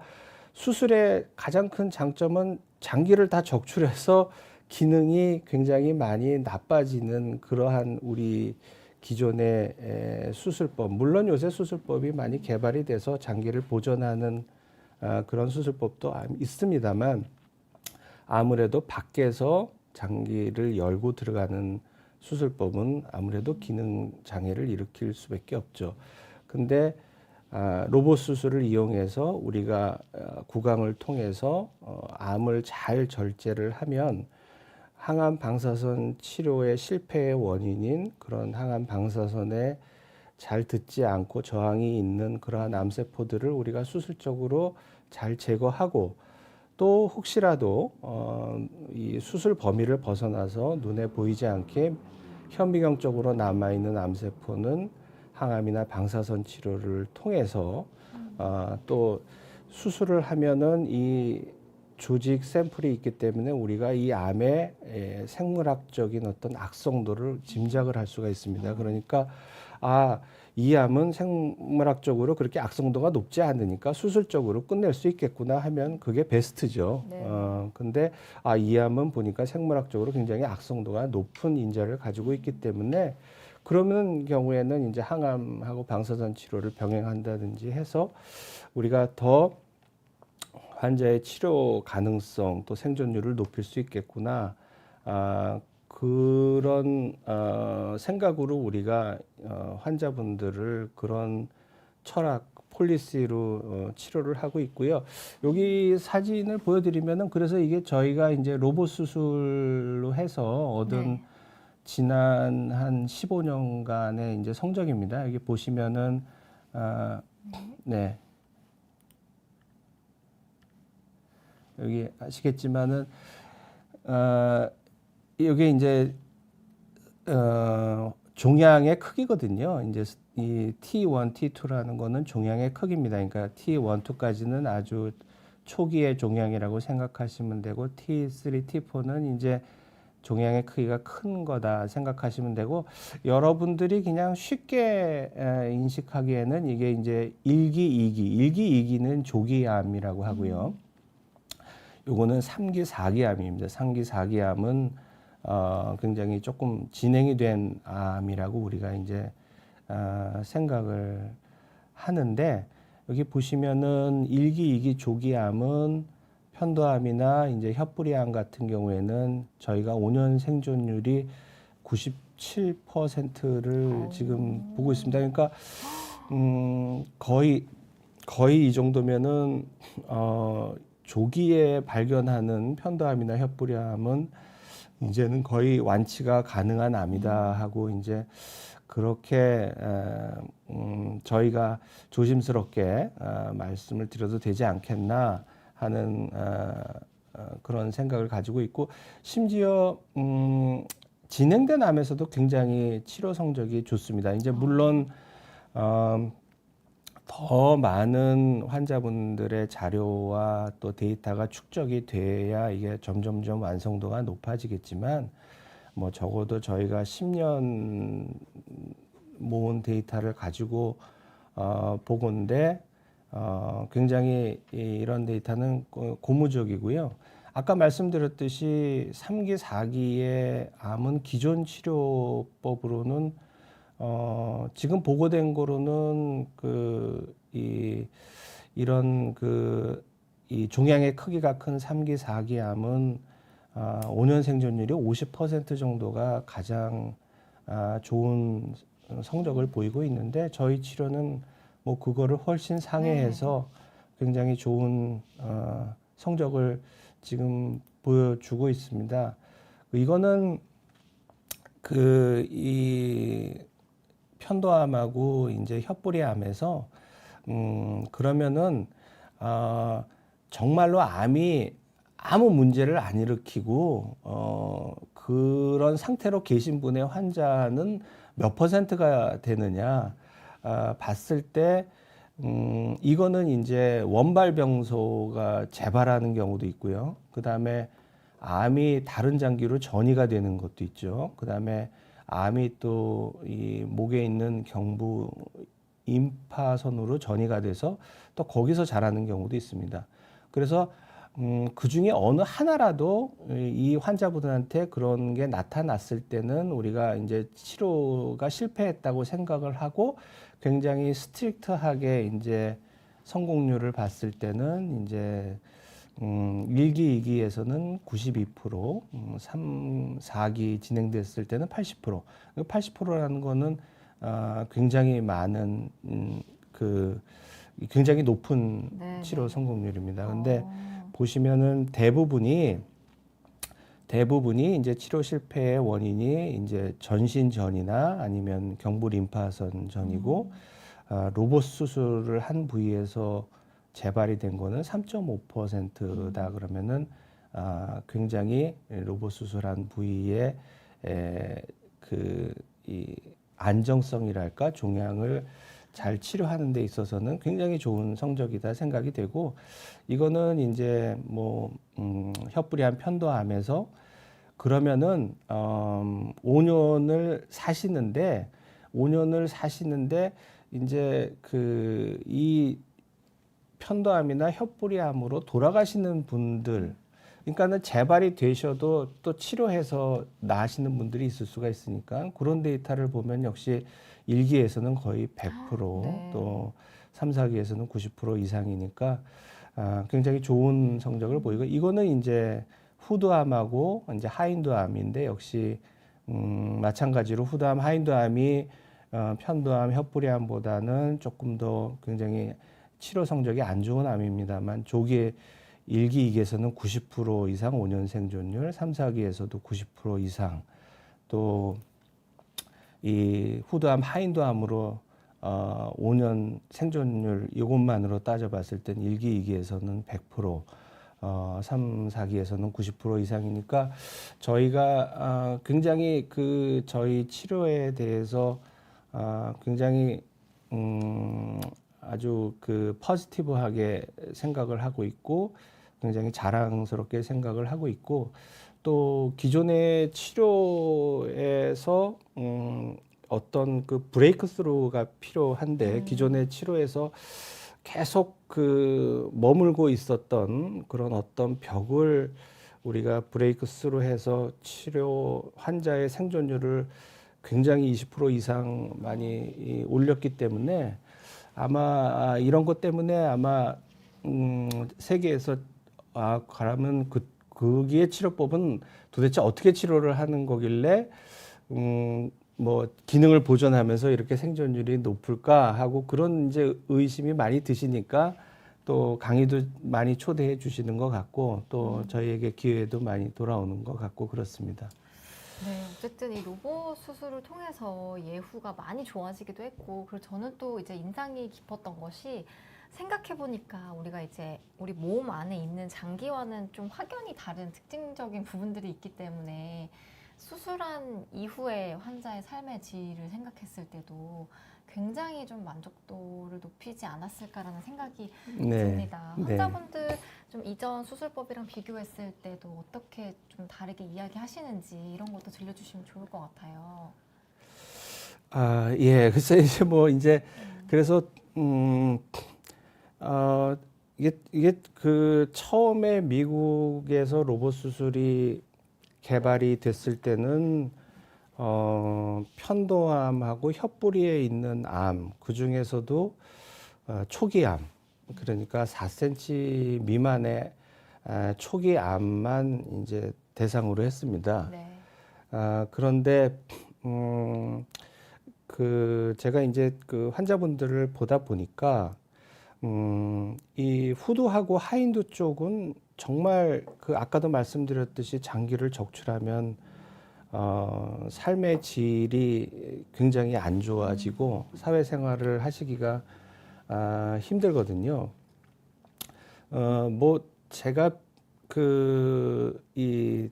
수술의 가장 큰 장점은 장기를 다 적출해서 기능이 굉장히 많이 나빠지는 그러한 우리 기존의 수술법, 물론 요새 수술법이 많이 개발이 돼서 장기를 보존하는 그런 수술법도 있습니다만 아무래도 밖에서 장기를 열고 들어가는 수술법은 아무래도 기능 장애를 일으킬 수밖에 없죠. 근데 로봇 수술을 이용해서 우리가 구강을 통해서 암을 잘 절제를 하면 항암 방사선 치료의 실패의 원인인 그런 항암 방사선에 잘 듣지 않고 저항이 있는 그러한 암세포들을 우리가 수술적으로 잘 제거하고 또 혹시라도 이 수술 범위를 벗어나서 눈에 보이지 않게 현미경적으로 남아있는 암세포는 항암이나 방사선 치료를 통해서 또 수술을 하면은 이 조직 샘플이 있기 때문에 우리가 이 암의 생물학적인 어떤 악성도를 짐작을 할 수가 있습니다. 그러니까 이 암은 생물학적으로 그렇게 악성도가 높지 않으니까 수술적으로 끝낼 수 있겠구나 하면 그게 베스트죠. 네. 근데 이 암은 보니까 생물학적으로 굉장히 악성도가 높은 인자를 가지고 있기 때문에 그러는 경우에는 이제 항암하고 방사선 치료를 병행한다든지 해서 우리가 더 환자의 치료 가능성 또 생존율을 높일 수 있겠구나. 그런 생각으로 우리가 환자분들을 그런 철학 폴리시로 치료를 하고 있고요. 여기 사진을 보여드리면은 그래서 이게 저희가 이제 로봇 수술로 해서 얻은 네. 지난 한 15년간의 이제 성적입니다. 여기 보시면은 네. 여기 아시겠지만은 이게 이제 종양의 크기거든요. 이제 이 T1, T2라는 거는 종양의 크기입니다. 그러니까 T1, 2까지는 아주 초기의 종양이라고 생각하시면 되고 T3, T4는 이제 종양의 크기가 큰 거다 생각하시면 되고 여러분들이 그냥 쉽게 인식하기에는 이게 이제 1기, 2기, 1기, 2기는 조기암이라고 하고요. 요거는 3기, 4기 암입니다. 3기, 4기 암은 굉장히 조금 진행이 된 암이라고 우리가 이제 생각을 하는데 여기 보시면은 1기, 2기 조기암은 편도암이나 이제 혀뿌리암 같은 경우에는 저희가 5년 생존율이 97%를 지금 보고 있습니다. 그러니까 거의 이 정도면은 조기에 발견하는 편도암이나 혀뿌리암은 이제는 거의 완치가 가능한 암이다 하고 이제 그렇게 저희가 조심스럽게 말씀을 드려도 되지 않겠나 하는 그런 생각을 가지고 있고 심지어 진행된 암에서도 굉장히 치료 성적이 좋습니다. 이제 물론 더 많은 환자분들의 자료와 또 데이터가 축적이 돼야 이게 점점점 완성도가 높아지겠지만 뭐 적어도 저희가 10년 모은 데이터를 가지고 보건데 굉장히 이런 데이터는 고무적이고요. 아까 말씀드렸듯이 3기, 4기의 암은 기존 치료법으로는 지금 보고된 거로는 이런 이 종양의 크기가 큰 3기, 4기 암은 5년 생존율이 50% 정도가 가장 좋은 성적을 보이고 있는데 저희 치료는 뭐 그거를 훨씬 상회해서 굉장히 좋은 성적을 지금 보여주고 있습니다. 이거는 이 편도암하고 이제 혀뿌리암에서 그러면은 정말로 암이 아무 문제를 안 일으키고 그런 상태로 계신 분의 환자는 몇 %가 되느냐 봤을 때 이거는 이제 원발병소가 재발하는 경우도 있고요. 그 다음에 암이 다른 장기로 전이가 되는 것도 있죠. 그 다음에 암이 또 이 목에 있는 경부 임파선으로 전이가 돼서 또 거기서 자라는 경우도 있습니다. 그래서 그 중에 어느 하나라도 이 환자분한테 그런 게 나타났을 때는 우리가 이제 치료가 실패했다고 생각을 하고 굉장히 스트릭트하게 이제 성공률을 봤을 때는 이제 1기, 2기에서는 92%, 3, 4기 진행됐을 때는 80%. 80%라는 거는 굉장히 많은 굉장히 높은 네, 치료 네. 성공률입니다. 근데 보시면은 대부분이 이제 치료 실패의 원인이 이제 전신전이나 아니면 경부 림파선 전이고 로봇 수술을 한 부위에서 재발이 된 거는 3.5%다 그러면은 굉장히 로봇 수술한 부위에 이 안정성이랄까 종양을 잘 치료하는 데 있어서는 굉장히 좋은 성적이다 생각이 되고 이거는 이제 뭐 혀뿌리암 편도암에서 그러면은 5년을 사시는데 이제 이 편도암이나 혀뿌리암으로 돌아가시는 분들 그러니까는 재발이 되셔도 또 치료해서 나으시는 분들이 있을 수가 있으니까 그런 데이터를 보면 역시 1기에서는 거의 100%, 네. 또 3, 4기에서는 90% 이상이니까 굉장히 좋은 성적을 보이고 이거는 이제 후두암하고 이제 하인두암인데 역시 마찬가지로 후두암, 하인두암이 편도암, 혀뿌리암보다는 조금 더 굉장히 치료 성적이 안 좋은 암입니다만 조기에 1기, 2기에서는 90% 이상 5년 생존율, 3, 4기에서도 90% 이상 또 이 후두암, 하인두암으로 5년 생존율 이것만으로 따져봤을 땐 1기, 2기에서는 100% 3, 4기에서는 90% 이상이니까 저희가 굉장히 그 저희 치료에 대해서 굉장히 아주 그 포지티브하게 생각을 하고 있고 굉장히 자랑스럽게 생각을 하고 있고 또 기존의 치료에서 어떤 그 브레이크 스루가 필요한데 기존의 치료에서 계속 그 머물고 있었던 그런 어떤 벽을 우리가 브레이크 스루 해서 치료 환자의 생존율을 굉장히 20% 이상 많이 올렸기 때문에 아마 이런 것 때문에 아마 세계에서 그러면 거기에 치료법은 도대체 어떻게 치료를 하는 거길래 뭐 기능을 보존하면서 이렇게 생존율이 높을까 하고 그런 이제 의심이 많이 드시니까 또 강의도 많이 초대해 주시는 것 같고 또 저희에게 기회도 많이 돌아오는 것 같고 그렇습니다. 네, 어쨌든 이 로봇 수술을 통해서 예후가 많이 좋아지기도 했고, 그리고 저는 또 이제 인상이 깊었던 것이 생각해보니까 우리가 이제 우리 몸 안에 있는 장기와는 좀 확연히 다른 특징적인 부분들이 있기 때문에 수술한 이후에 환자의 삶의 질을 생각했을 때도 굉장히 좀 만족도를 높이지 않았을까라는 생각이 듭니다. 네. 환자분들 좀 이전 수술법이랑 비교했을 때도 어떻게 좀 다르게 이야기하시는지 이런 것도 들려주시면 좋을 것 같아요. 예. 글쎄 이제 뭐 이제 그래서 이게 그 처음에 미국에서 로봇 수술이 개발이 됐을 때는 편도암하고 혀뿌리에 있는 암, 그 중에서도 초기암, 그러니까 4cm 미만의 초기 암만 이제 대상으로 했습니다. 네. 그런데 그 제가 이제 그 환자분들을 보다 보니까 이 후두하고 하인두 쪽은 정말 그 아까도 말씀드렸듯이 장기를 적출하면 삶의 질이 굉장히 안 좋아지고 사회생활을 하시기가 힘들거든요. 뭐 제가 그 이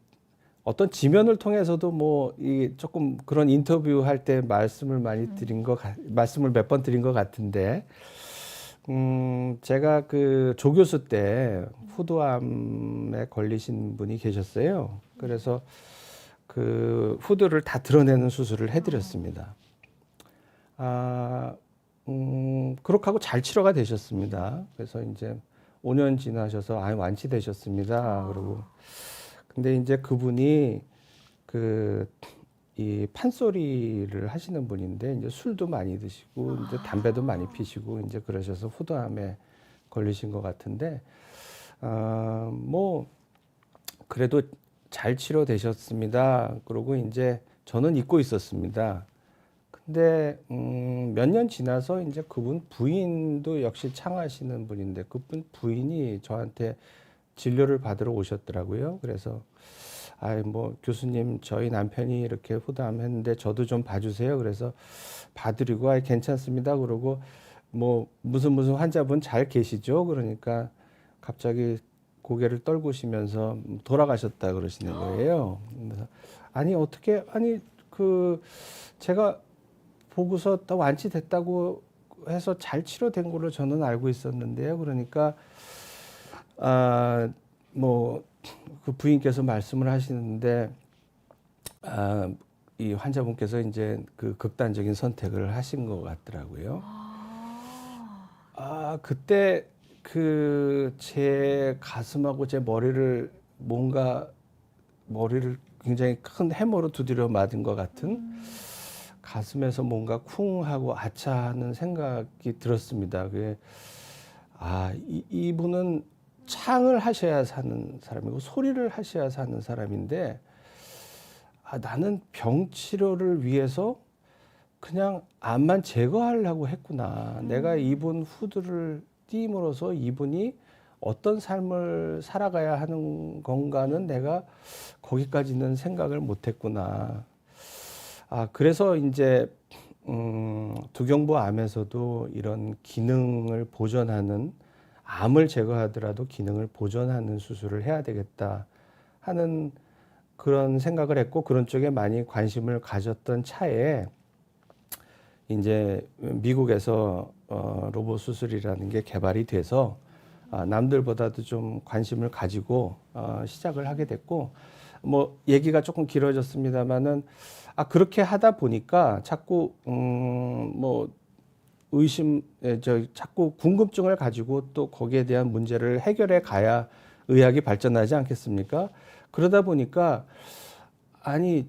어떤 지면을 통해서도 뭐 이 조금 그런 인터뷰 할 때 말씀을 많이 드린 말씀을 몇 번 드린 것 같은데 제가 그 조교수 때 후두암에 걸리신 분이 계셨어요. 그래서 그 후두를 다 드러내는 수술을 해드렸습니다. 그렇게 하고 잘 치료가 되셨습니다. 그래서 이제 5년 지나셔서 완치되셨습니다. 그리고 근데 이제 그분이 그 이 판소리를 하시는 분인데 이제 술도 많이 드시고 이제 담배도 많이 피시고 이제 그러셔서 후두암에 걸리신 것 같은데 뭐 그래도 잘 치료되셨습니다. 그리고 이제 저는 잊고 있었습니다. 근데 몇 년 지나서 이제 그분 부인도 역시 창하시는 분인데 그분 부인이 저한테 진료를 받으러 오셨더라고요. 그래서 뭐 교수님 저희 남편이 이렇게 후두암 했는데 저도 좀 봐주세요. 그래서 봐드리고 괜찮습니다. 그러고 뭐 무슨 환자분 잘 계시죠? 그러니까 갑자기 고개를 떨구시면서 돌아가셨다 그러시는 거예요. 그래서 어떻게 그 제가 보고서 또 완치됐다고 해서 잘 치료된 걸로 저는 알고 있었는데요. 그러니까 뭐 그 부인께서 말씀을 하시는데 이 환자분께서 이제 그 극단적인 선택을 하신 것 같더라고요. 그때 그 제 가슴하고 제 머리를 굉장히 큰 해머로 두드려 맞은 것 같은 가슴에서 뭔가 쿵 하고 아차 하는 생각이 들었습니다. 그게 이분은 창을 하셔야 사는 사람이고 소리를 하셔야 사는 사람인데 나는 병 치료를 위해서 그냥 암만 제거하려고 했구나. 내가 이분 후두를 띄임으로써 이분이 어떤 삶을 살아가야 하는 건가는 내가 거기까지는 생각을 못했구나. 그래서 이제 두경부 암에서도 이런 기능을 보존하는 암을 제거하더라도 기능을 보존하는 수술을 해야 되겠다 하는 그런 생각을 했고 그런 쪽에 많이 관심을 가졌던 차에 이제 미국에서 로봇 수술이라는 게 개발이 돼서 남들보다도 좀 관심을 가지고 시작을 하게 됐고 뭐 얘기가 조금 길어졌습니다만은 그렇게 하다 보니까 자꾸 뭐 자꾸 궁금증을 가지고 또 거기에 대한 문제를 해결해 가야 의학이 발전하지 않겠습니까? 그러다 보니까 아니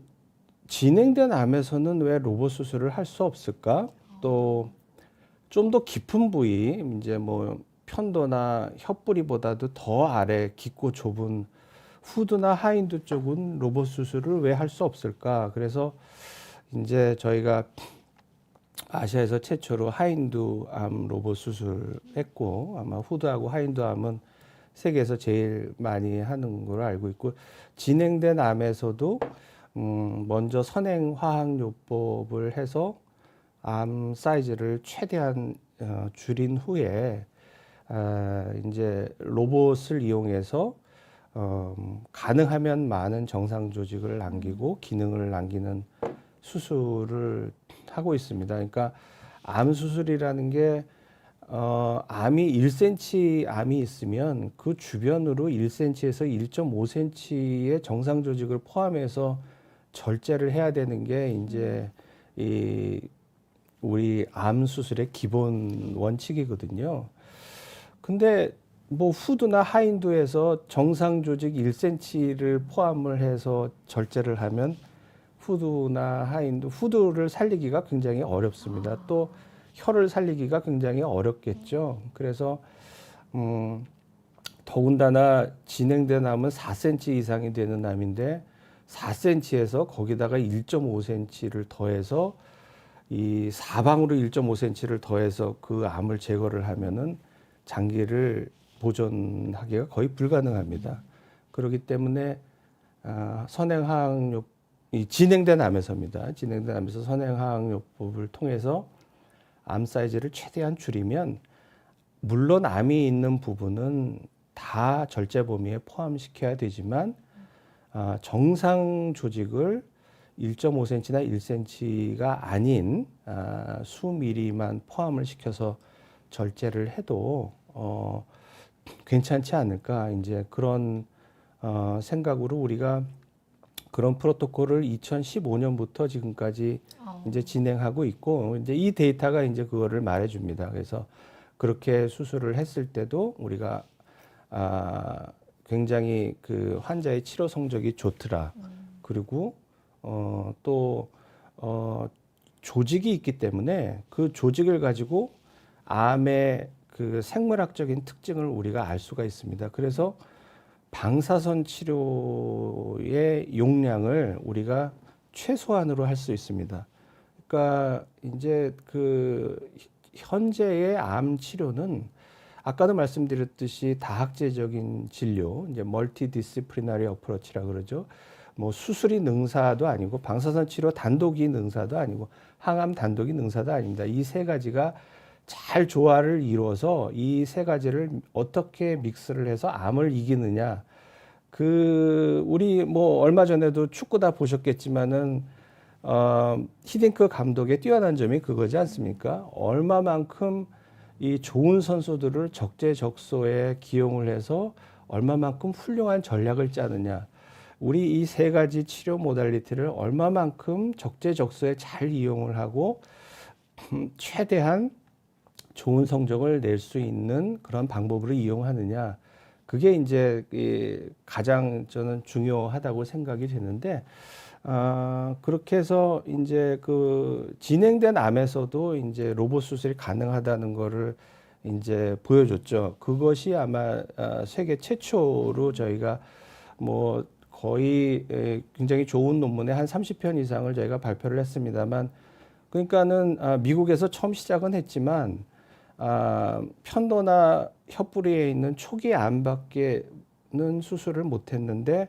진행된 암에서는 왜 로봇 수술을 할 수 없을까? 또 좀 더 깊은 부위, 이제 뭐 편도나 혀뿌리보다도 더 아래 깊고 좁은 후두나 하인두 쪽은 로봇 수술을 왜 할 수 없을까? 그래서 이제 저희가 아시아에서 최초로 하인두 암 로봇 수술했고 아마 후두하고 하인두 암은 세계에서 제일 많이 하는 걸로 알고 있고 진행된 암에서도 먼저 선행화학요법을 해서 암 사이즈를 최대한 줄인 후에 이제 로봇을 이용해서 가능하면 많은 정상 조직을 남기고 기능을 남기는 수술을 하고 있습니다. 그러니까 암 수술이라는 게 암이 1cm 암이 있으면 그 주변으로 1cm에서 1.5cm의 정상 조직을 포함해서 절제를 해야 되는 게 이제 이 우리 암 수술의 기본 원칙이거든요. 근데 뭐 후두나 하인두에서 정상 조직 1cm를 포함을 해서 절제를 하면 후두나 하인두, 후두를 살리기가 굉장히 어렵습니다. 또 혀를 살리기가 굉장히 어렵겠죠. 그래서 더군다나 진행된 암은 4cm 이상이 되는 암인데 4cm에서 거기다가 1.5cm를 더해서 이 사방으로 1.5cm를 더해서 그 암을 제거를 하면은 장기를 보존하기가 거의 불가능합니다. 그렇기 때문에 선행화학요법 이 진행된 암에서입니다. 진행된 암에서 선행화학요법을 통해서 암 사이즈를 최대한 줄이면 물론 암이 있는 부분은 다 절제 범위에 포함시켜야 되지만 정상 조직을 1.5cm나 1cm가 아닌 수미리만 포함을 시켜서 절제를 해도 괜찮지 않을까 이제 그런 생각으로 우리가 그런 프로토콜을 2015년부터 지금까지 이제 진행하고 있고 이제 이 데이터가 이제 그거를 말해줍니다. 그래서 그렇게 수술을 했을 때도 우리가 굉장히 그 환자의 치료 성적이 좋더라. 그리고 조직이 있기 때문에 그 조직을 가지고 암의 그 생물학적인 특징을 우리가 알 수가 있습니다. 그래서 방사선 치료의 용량을 우리가 최소한으로 할 수 있습니다. 그러니까 이제 그 현재의 암 치료는 아까도 말씀드렸듯이 다학제적인 진료, 이제 멀티디시플리너리 어프로치라 그러죠. 뭐 수술이 능사도 아니고 방사선 치료 단독이 능사도 아니고 항암 단독이 능사도 아닙니다. 이 세 가지가 잘 조화를 이루어서 이 세 가지를 어떻게 믹스를 해서 암을 이기느냐. 우리 뭐 얼마 전에도 축구 다 보셨겠지만은 히딩크 감독의 뛰어난 점이 그거지 않습니까? 얼마만큼 이 좋은 선수들을 적재적소에 기용을 해서 얼마만큼 훌륭한 전략을 짜느냐. 우리 이 세 가지 치료 모달리티를 얼마만큼 적재적소에 잘 이용을 하고 최대한 좋은 성적을 낼 수 있는 그런 방법으로 이용하느냐. 그게 이제 가장 저는 중요하다고 생각이 되는데, 그렇게 해서 이제 그 진행된 암에서도 이제 로봇 수술이 가능하다는 거를 이제 보여줬죠. 그것이 아마 세계 최초로 저희가 뭐 거의 굉장히 좋은 논문에 한 30편 이상을 저희가 발표를 했습니다만, 그러니까는 미국에서 처음 시작은 했지만 편도나 혀뿌리에 있는 초기 암밖에는 수술을 못했는데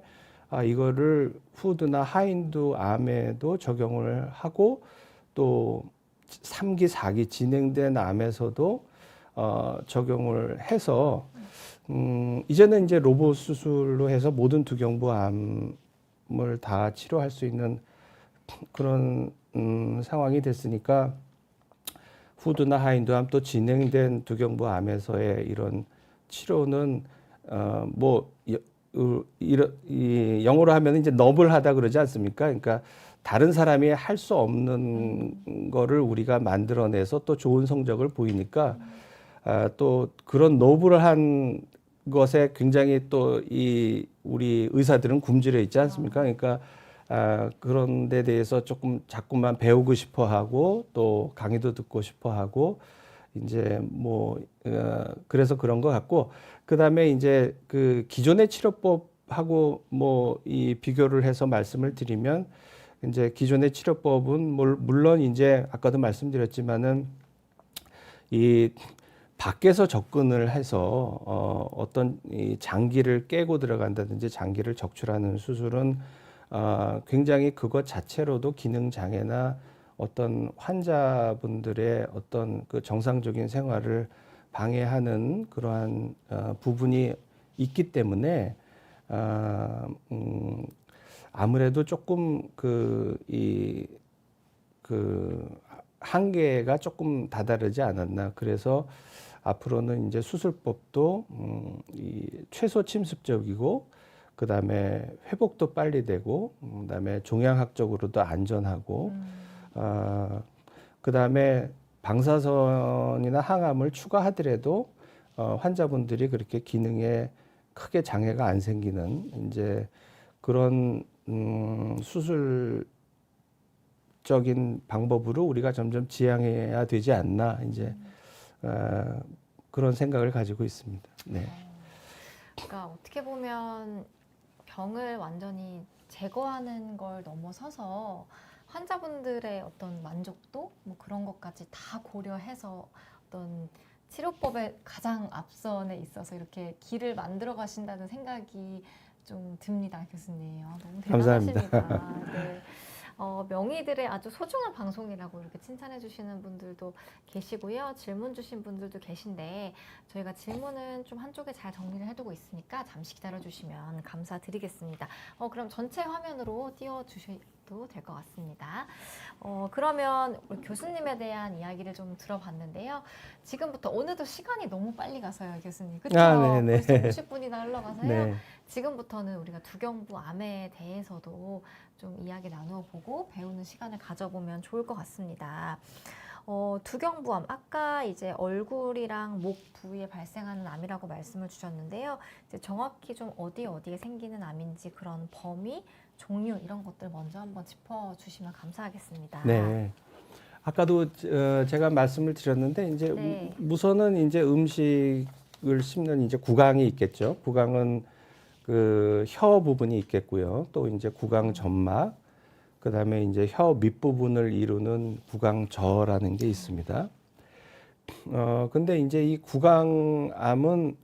이거를 후두나 하인두 암에도 적용을 하고 또 3기, 4기 진행된 암에서도 적용을 해서 이제는 이제 로봇 수술로 해서 모든 두경부암을 다 치료할 수 있는 그런 상황이 됐으니까 후두나 하인두암 또 진행된 두경부암에서의 이런 치료는 이 영어로 하면 이제 너블하다 그러지 않습니까? 그러니까 다른 사람이 할 수 없는 거를 우리가 만들어내서 또 좋은 성적을 보이니까 또 그런 노블한 것에 굉장히 또 이 우리 의사들은 굶주려 있지 않습니까? 그러니까 그런 데 대해서 조금 자꾸만 배우고 싶어 하고 또 강의도 듣고 싶어 하고 이제 그래서 그런 것 같고 그다음에 이제 그 기존의 치료법하고 이 비교를 해서 말씀을 드리면 이제 기존의 치료법은 물론 이제 아까도 말씀드렸지만은 이 밖에서 접근을 해서 어떤 이 장기를 깨고 들어간다든지 장기를 적출하는 수술은 굉장히 그것 자체로도 기능 장애나 어떤 환자분들의 어떤 그 정상적인 생활을 방해하는 그러한 부분이 있기 때문에 아무래도 조금 한계가 조금 다다르지 않았나. 그래서 앞으로는 이제 수술법도 이 최소 침습적이고 그다음에 회복도 빨리 되고 그다음에 종양학적으로도 안전하고 그다음에 방사선이나 항암을 추가하더라도 환자분들이 그렇게 기능에 크게 장애가 안 생기는 이제 그런 수술적인 방법으로 우리가 점점 지향해야 되지 않나 이제 그런 생각을 가지고 있습니다. 네. 그러니까 어떻게 보면 병을 완전히 제거하는 걸 넘어서서 환자분들의 어떤 만족도 뭐 그런 것까지 다 고려해서 어떤 치료법의 가장 앞선에 있어서 이렇게 길을 만들어 가신다는 생각이 좀 듭니다, 교수님. 너무 대단하십니다. 감사합니다. 네. 명의들의 아주 소중한 방송이라고 이렇게 칭찬해 주시는 분들도 계시고요. 질문 주신 분들도 계신데 저희가 질문은 좀 한쪽에 잘 정리를 해두고 있으니까 잠시 기다려주시면 감사드리겠습니다. 그럼 전체 화면으로 띄워주셔도 될 것 같습니다. 그러면 우리 교수님에 대한 이야기를 좀 들어봤는데요. 지금부터 오늘도 시간이 너무 빨리 가서요, 교수님. 그렇죠? 네네. 벌써 50분이나 흘러가서요. 네. 지금부터는 우리가 두경부암에 대해서도 좀 이야기 나누어 보고 배우는 시간을 가져보면 좋을 것 같습니다. 두경부암, 아까 이제 얼굴이랑 목 부위에 발생하는 암이라고 말씀을 주셨는데요. 이제 정확히 좀 어디에 생기는 암인지 그런 범위, 종류 이런 것들 먼저 한번 짚어주시면 감사하겠습니다. 네. 아까도 제가 말씀을 드렸는데 이제 네. 우선은 이제 음식을 씹는 이제 구강이 있겠죠. 구강은 그 혀 부분이 있겠고요. 또 이제 구강 점막, 그다음에 이제 혀 밑부분을 이루는 구강저라는 게 있습니다. 근데 이제 이 구강암은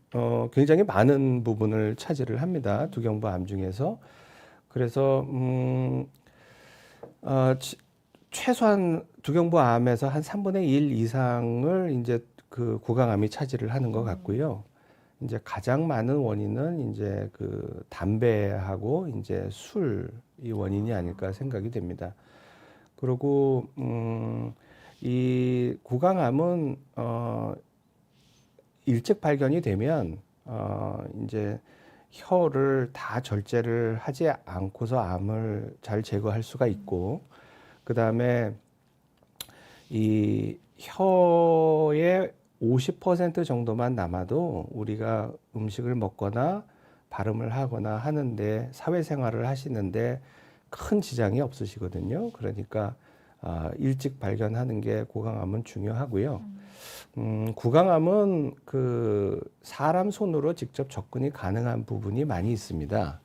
굉장히 많은 부분을 차지를 합니다. 두경부암 중에서. 그래서 최소한 두경부암에서 한 3분의 1 이상을 이제 그 구강암이 차지를 하는 것 같고요. 이제 가장 많은 원인은 이제 그 담배하고 이제 술이 원인이 아닐까 생각이 됩니다. 그리고 이 구강암은 일찍 발견이 되면 이제 혀를 다 절제를 하지 않고서 암을 잘 제거할 수가 있고 그다음에 이 혀의 50% 정도만 남아도 우리가 음식을 먹거나 발음을 하거나 하는데 사회생활을 하시는데 큰 지장이 없으시거든요. 그러니까 일찍 발견하는 게 구강암은 중요하고요. 구강암은 그 사람 손으로 직접 접근이 가능한 부분이 많이 있습니다.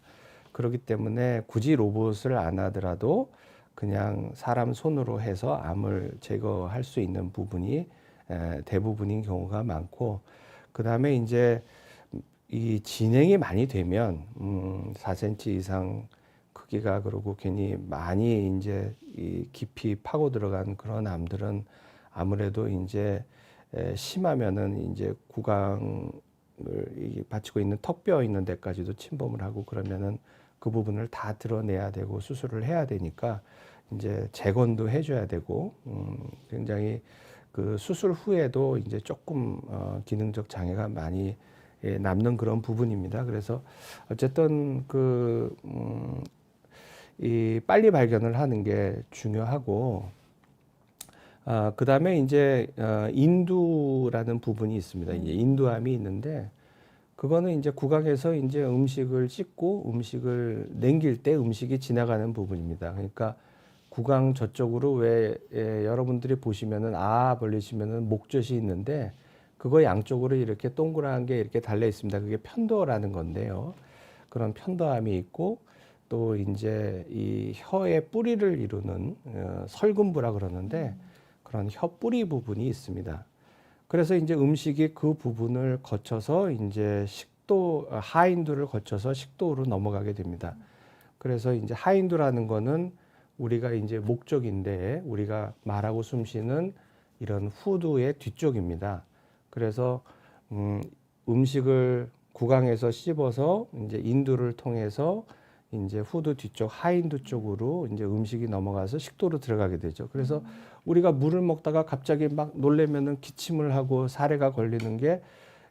그렇기 때문에 굳이 로봇을 안 하더라도 그냥 사람 손으로 해서 암을 제거할 수 있는 부분이 대부분인 경우가 많고, 그 다음에 이제 이 진행이 많이 되면 4cm 이상 크기가 그러고 괜히 많이 이제 이 깊이 파고 들어간 그런 암들은 아무래도 이제 심하면은 이제 구강을 이게 받치고 있는 턱뼈 있는 데까지도 침범을 하고 그러면은 그 부분을 다 드러내야 되고 수술을 해야 되니까 이제 재건도 해줘야 되고 굉장히 그 수술 후에도 이제 조금 기능적 장애가 많이 남는 그런 부분입니다. 그래서 어쨌든 이 빨리 발견을 하는 게 중요하고 그다음에 이제 인두라는 부분이 있습니다. 이제 인두암이 있는데 그거는 이제 구강에서 이제 음식을 씹고 음식을 남길 때 음식이 지나가는 부분입니다. 그러니까 구강 저쪽으로 왜 여러분들이 보시면은 벌리시면은 목젖이 있는데 그거 양쪽으로 이렇게 동그란 게 이렇게 달려 있습니다. 그게 편도라는 건데요. 그런 편도암이 있고 또 이제 이 혀의 뿌리를 이루는 설근부라 그러는데 그런 혀 뿌리 부분이 있습니다. 그래서 이제 음식이 그 부분을 거쳐서 이제 하인두를 거쳐서 식도로 넘어가게 됩니다. 그래서 이제 하인두라는 거는 우리가 이제 목적인데 우리가 말하고 숨쉬는 이런 후두의 뒤쪽입니다. 그래서 음식을 구강에서 씹어서 이제 인두를 통해서 이제 후두 뒤쪽 하인두 쪽으로 이제 음식이 넘어가서 식도로 들어가게 되죠. 그래서 우리가 물을 먹다가 갑자기 막 놀래면은 기침을 하고 사례가 걸리는 게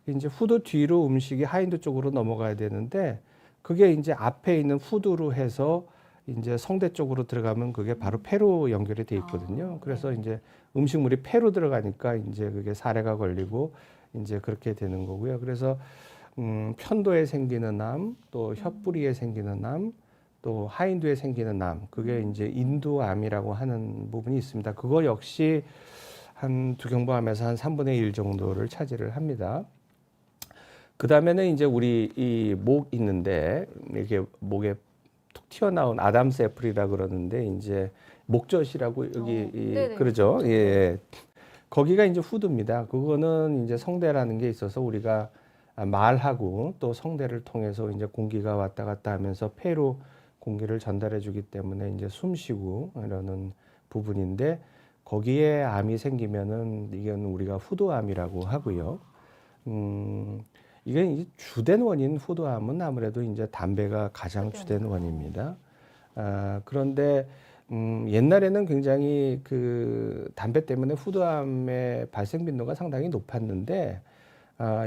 이제 후두 뒤로 음식이 하인두 쪽으로 넘어가야 되는데 그게 이제 앞에 있는 후두로 해서 이제 성대 쪽으로 들어가면 그게 바로 폐로 연결이 돼 있거든요. 그래서 이제 음식물이 폐로 들어가니까 이제 그게 사례가 걸리고 이제 그렇게 되는 거고요. 그래서 편도에 생기는 암, 또 혀뿌리에 생기는 암, 또 하인두에 생기는 암, 그게 이제 인두암이라고 하는 부분이 있습니다. 그거 역시 한 두경부암에서 한 3분의 1 정도를 차지를 합니다. 그 다음에는 이제 우리 이 목 있는데 이렇게 목에 툭 튀어나온 아담스 애플이라 그러는데 이제 목젖이라고 여기 그러죠. 예. 거기가 이제 후두입니다. 그거는 이제 성대라는 게 있어서 우리가 말하고 또 성대를 통해서 이제 공기가 왔다 갔다 하면서 폐로 공기를 전달해 주기 때문에 이제 숨 쉬고 이러는 부분인데 거기에 암이 생기면은 이건 우리가 후두암이라고 하고요. 이게 이제 주된 원인 후두암은 아무래도 이제 담배가 가장 주된 원인입니다. 그런데 옛날에는 굉장히 그 담배 때문에 후두암의 발생 빈도가 상당히 높았는데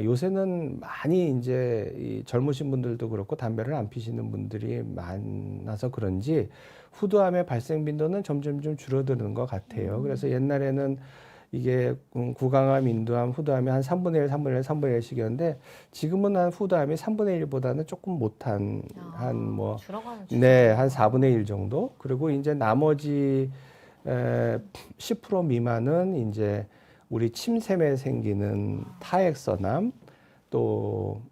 요새는 많이 이제 이 젊으신 분들도 그렇고 담배를 안 피시는 분들이 많아서 그런지 후두암의 발생 빈도는 점점 좀 줄어드는 것 같아요. 그래서 옛날에는 이게 구강암, 인두암, 후두암이 한 3분의 1, 3분의 1, 3분의 1씩이었는데 지금은 한 후두암이 3분의 1보다는 조금 못한 한 한 4분의 1 정도. 그리고 이제 나머지 10% 미만은 이제 우리 침샘에 생기는 타액선암, 또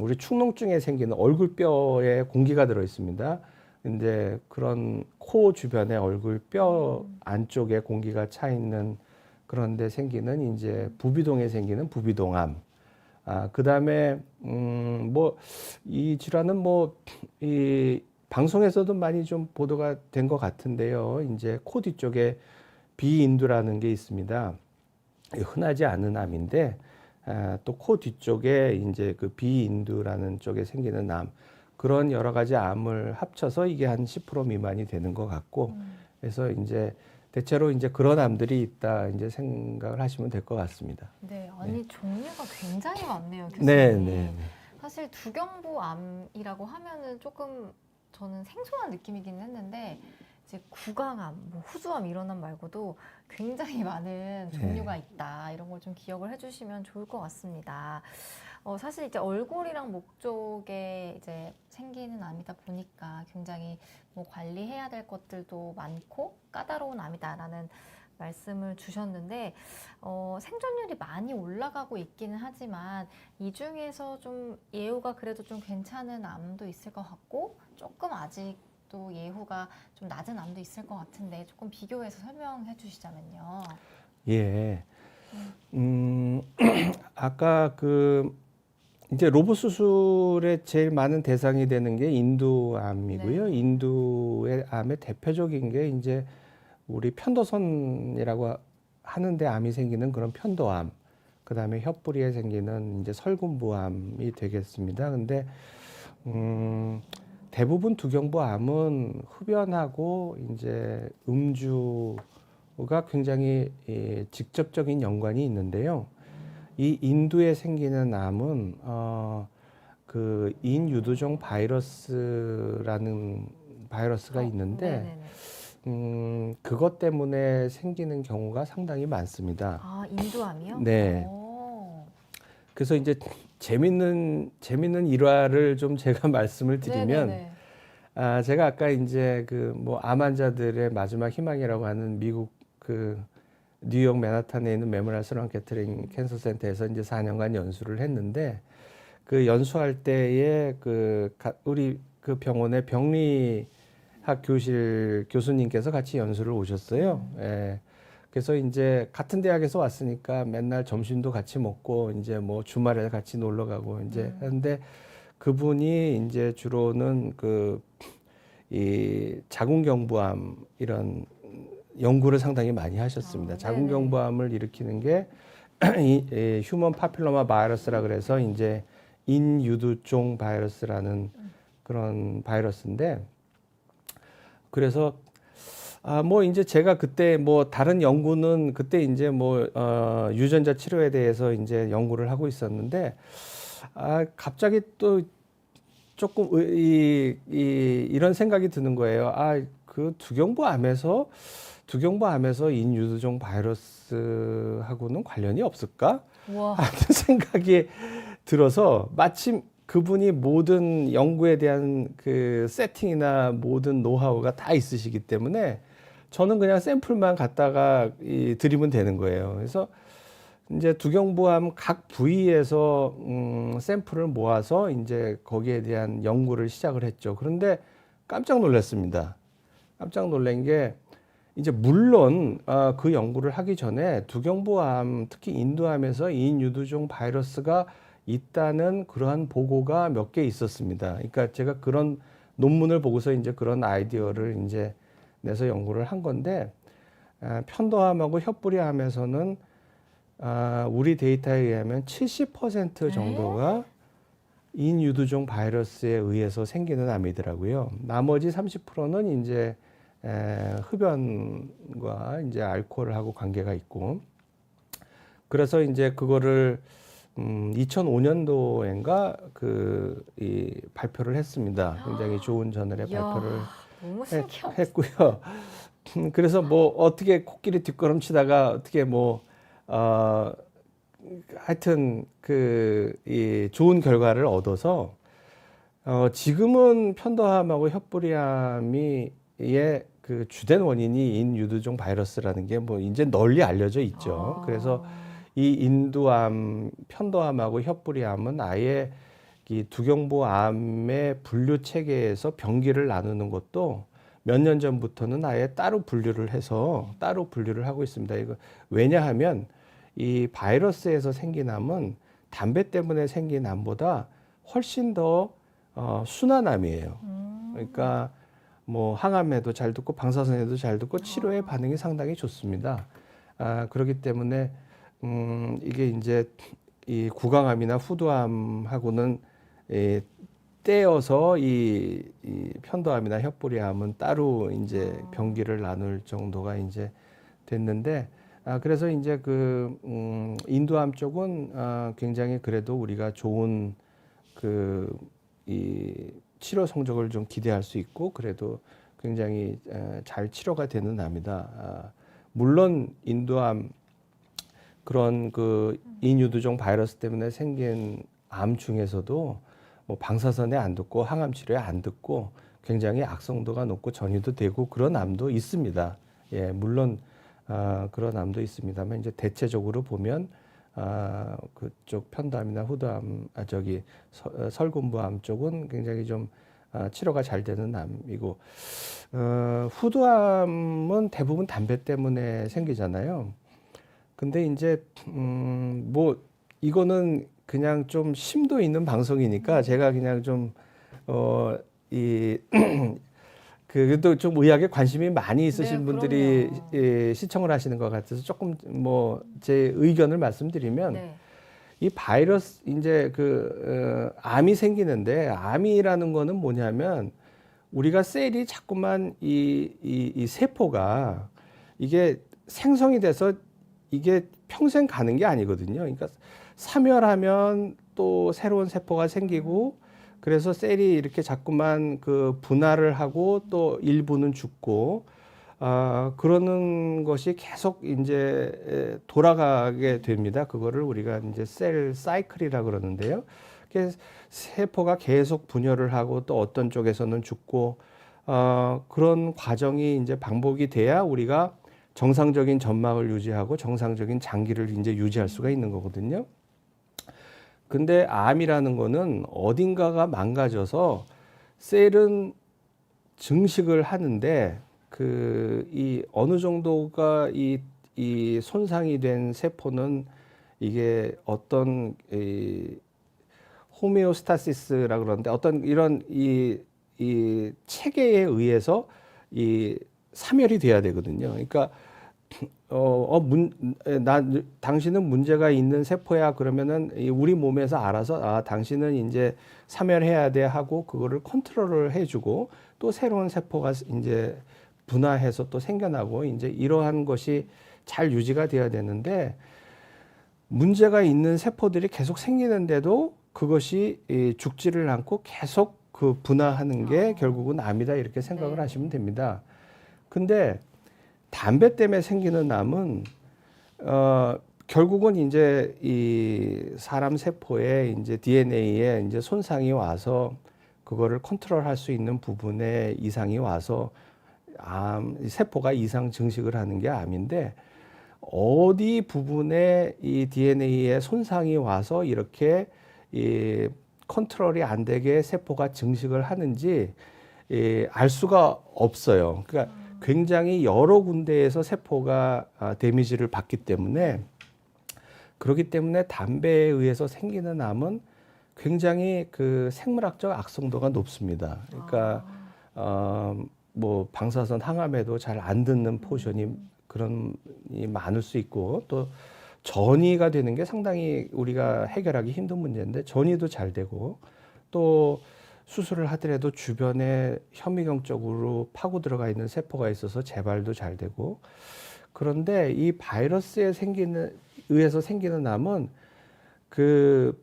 우리 축농증에 생기는 얼굴뼈에 공기가 들어 있습니다. 근데 그런 코 주변에 얼굴뼈 안쪽에 공기가 차 있는 그런데 생기는 이제 부비동에 생기는 부비동암. 그다음에 이 질환은 이 방송에서도 많이 좀 보도가 된 것 같은데요. 이제 코 뒤쪽에 비인두라는 게 있습니다. 흔하지 않은 암인데 또 코 뒤쪽에 이제 그 비인두라는 쪽에 생기는 암, 그런 여러 가지 암을 합쳐서 이게 한 10% 미만이 되는 것 같고 그래서 이제 대체로 이제 그런 암들이 있다 이제 생각을 하시면 될 것 같습니다. 네, 아니 종류가 굉장히 많네요, 교수님. 네. 사실 두경부암이라고 하면은 조금 저는 생소한 느낌이긴 했는데 이제 구강암, 후두암 이런 암 말고도 굉장히 많은 종류가 있다. 이런 걸 좀 기억을 해주시면 좋을 것 같습니다. 사실 이제 얼굴이랑 목 쪽에 이제 생기는 암이다 보니까 굉장히 관리해야 될 것들도 많고 까다로운 암이다라는 말씀을 주셨는데 생존율이 많이 올라가고 있기는 하지만 이 중에서 좀 예후가 그래도 좀 괜찮은 암도 있을 것 같고 조금 아직도 예후가 좀 낮은 암도 있을 것 같은데 조금 비교해서 설명해 주시자면요. 예. 아까 이제 로봇 수술에 제일 많은 대상이 되는 게 인두암이고요. 네. 인두의 암의 대표적인 게 이제 우리 편도선이라고 하는데 암이 생기는 그런 편도암. 그다음에 혀뿌리에 생기는 이제 설군부암이 되겠습니다. 근데 대부분 두경부암은 흡연하고 이제 음주가 굉장히 직접적인 연관이 있는데요. 이 인두에 생기는 암은 그 인유두종 바이러스라는 바이러스가 있는데 그것 때문에 생기는 경우가 상당히 많습니다. 아, 인두암이요? 네. 오. 그래서 이제 재밌는 일화를 좀 제가 말씀을 드리면, 네네네. 제가 아까 이제 그 뭐 암 환자들의 마지막 희망이라고 하는 미국 그 뉴욕 맨하탄에 있는 메모리얼 슬런 계터링 캔서 센터에서 이제 4년간 연수를 했는데, 그 연수할 때에 우리 그 병원의 병리학 교실 교수님께서 같이 연수를 오셨어요. 예. 그래서 이제 같은 대학에서 왔으니까 맨날 점심도 같이 먹고 이제 뭐 주말에 같이 놀러 가고 이제 하는데, 그분이 이제 주로는 이 자궁경부암 이런 연구를 상당히 많이 하셨습니다. 네네. 자궁경부암을 일으키는 게 이 휴먼 파필로마 바이러스라 그래서 이제 인유두종 바이러스라는 그런 바이러스인데, 그래서 뭐 이제 제가 그때 뭐 다른 연구는 그때 이제 뭐 유전자 치료에 대해서 이제 연구를 하고 있었는데, 갑자기 또 조금 이런 생각이 드는 거예요. 그 두경부암에서 인유두종 바이러스하고는 관련이 없을까? 와. 하는 생각이 들어서, 마침 그분이 모든 연구에 대한 그 세팅이나 모든 노하우가 다 있으시기 때문에 저는 그냥 샘플만 갖다가 드리면 되는 거예요. 그래서 이제 두경부암 각 부위에서 샘플을 모아서 이제 거기에 대한 연구를 시작을 했죠. 그런데 깜짝 놀랐습니다. 깜짝 놀란 게, 이제 물론 그 연구를 하기 전에 두경부암, 특히 인두암에서 인유두종 바이러스가 있다는 그러한 보고가 몇 개 있었습니다. 그러니까 제가 그런 논문을 보고서 이제 그런 아이디어를 이제 내서 연구를 한 건데, 편도암하고 혀뿌리암에서는 우리 데이터에 의하면 70% 정도가 인유두종 바이러스에 의해서 생기는 암이더라고요. 나머지 30%는 이제 흡연과 이제 알코올하고 관계가 있고, 그래서 이제 그거를 2005년도인가 이 발표를 했습니다. 굉장히 좋은 저널에 이야, 발표를 너무 신기하다. 했고요. 그래서 뭐 어떻게 코끼리 뒷걸음치다가 어떻게 하여튼 이 좋은 결과를 얻어서 지금은 편도암하고 혀뿌리암이 그 주된 원인이 인유두종 바이러스라는 게 뭐 이제 널리 알려져 있죠. 그래서 이 인두암, 편도암하고 혀뿌리암은 아예 이 두경부암의 분류 체계에서 병기를 나누는 것도 몇 년 전부터는 아예 따로 분류를 하고 있습니다. 이거 왜냐하면 이 바이러스에서 생긴 암은 담배 때문에 생긴 암보다 훨씬 더 순한 암이에요. 그러니까 뭐 항암에도 잘 듣고 방사선에도 잘 듣고 치료의 반응이 상당히 좋습니다. 그렇기 때문에 이게 이제 이 구강암이나 후두암하고는 떼어서 이 편도암이나 혀뿌리암은 따로 이제 병기를 나눌 정도가 이제 됐는데, 그래서 이제 인두암 쪽은 굉장히 그래도 우리가 좋은 이 치료 성적을 좀 기대할 수 있고, 그래도 굉장히 잘 치료가 되는 암이다. 물론 인두암 그런 인유두종 바이러스 때문에 생긴 암 중에서도 뭐 방사선에 안 듣고 항암 치료에 안 듣고 굉장히 악성도가 높고 전이도 되고 그런 암도 있습니다. 예, 물론 그런 암도 있습니다만, 이제 대체적으로 보면 그쪽 편도암이나 후두암, 설군부암 쪽은 굉장히 좀 치료가 잘 되는 암이고, 후두암은 대부분 담배 때문에 생기잖아요. 근데 이제 뭐 이거는 그냥 좀 심도 있는 방송이니까 제가 그냥 좀 그래도 좀 의학에 관심이 많이 있으신 네, 분들이 그럼요. 예, 시청을 하시는 것 같아서 조금 뭐 제 의견을 말씀드리면 네. 이 바이러스 이제 암이 생기는데 암이라는 거는 뭐냐면 우리가 셀이 자꾸만 이 세포가 이게 생성이 돼서 이게 평생 가는 게 아니거든요. 그러니까 사멸하면 또 새로운 세포가 생기고 그래서 셀이 이렇게 자꾸만 그 분할을 하고 또 일부는 죽고 그러는 것이 계속 이제 돌아가게 됩니다. 그거를 우리가 이제 셀 사이클이라 그러는데요. 세포가 계속 분열을 하고 또 어떤 쪽에서는 죽고 그런 과정이 이제 반복이 돼야 우리가 정상적인 점막을 유지하고 정상적인 장기를 이제 유지할 수가 있는 거거든요. 근데 암이라는 거는 어딘가가 망가져서 셀은 증식을 하는데 이 어느 정도가 이 손상이 된 세포는 이게 어떤 호메오스타시스라 그러는데 어떤 이런 이 체계에 의해서 이 사멸이 돼야 되거든요. 그러니까 당신은 문제가 있는 세포야 그러면은 우리 몸에서 알아서 당신은 이제 사멸해야 돼 하고 그거를 컨트롤을 해주고 또 새로운 세포가 이제 분화해서 또 생겨나고 이제 이러한 것이 잘 유지가 돼야 되는데 문제가 있는 세포들이 계속 생기는데도 그것이 죽지를 않고 계속 그 분화하는 게 결국은 암이다 이렇게 생각을 네. 하시면 됩니다. 근데 담배 때문에 생기는 암은 결국은 이제 이 사람 세포에 이제 DNA에 이제 손상이 와서 그거를 컨트롤할 수 있는 부분에 이상이 와서 세포가 이상 증식을 하는 게 암인데 어디 부분에 이 DNA에 손상이 와서 이렇게 이 컨트롤이 안 되게 세포가 증식을 하는지 알 수가 없어요. 그러니까 굉장히 여러 군데에서 세포가 데미지를 받기 때문에 그렇기 때문에 담배에 의해서 생기는 암은 굉장히 그 생물학적 악성도가 높습니다. 그러니까 뭐 방사선 항암에도 잘 안 듣는 포션이 그런 이 많을 수 있고 또 전이가 되는 게 상당히 우리가 해결하기 힘든 문제인데 전이도 잘 되고 또 수술을 하더라도 주변에 현미경적으로 파고 들어가 있는 세포가 있어서 재발도 잘 되고 그런데 이 바이러스에 의해서 생기는 암은 그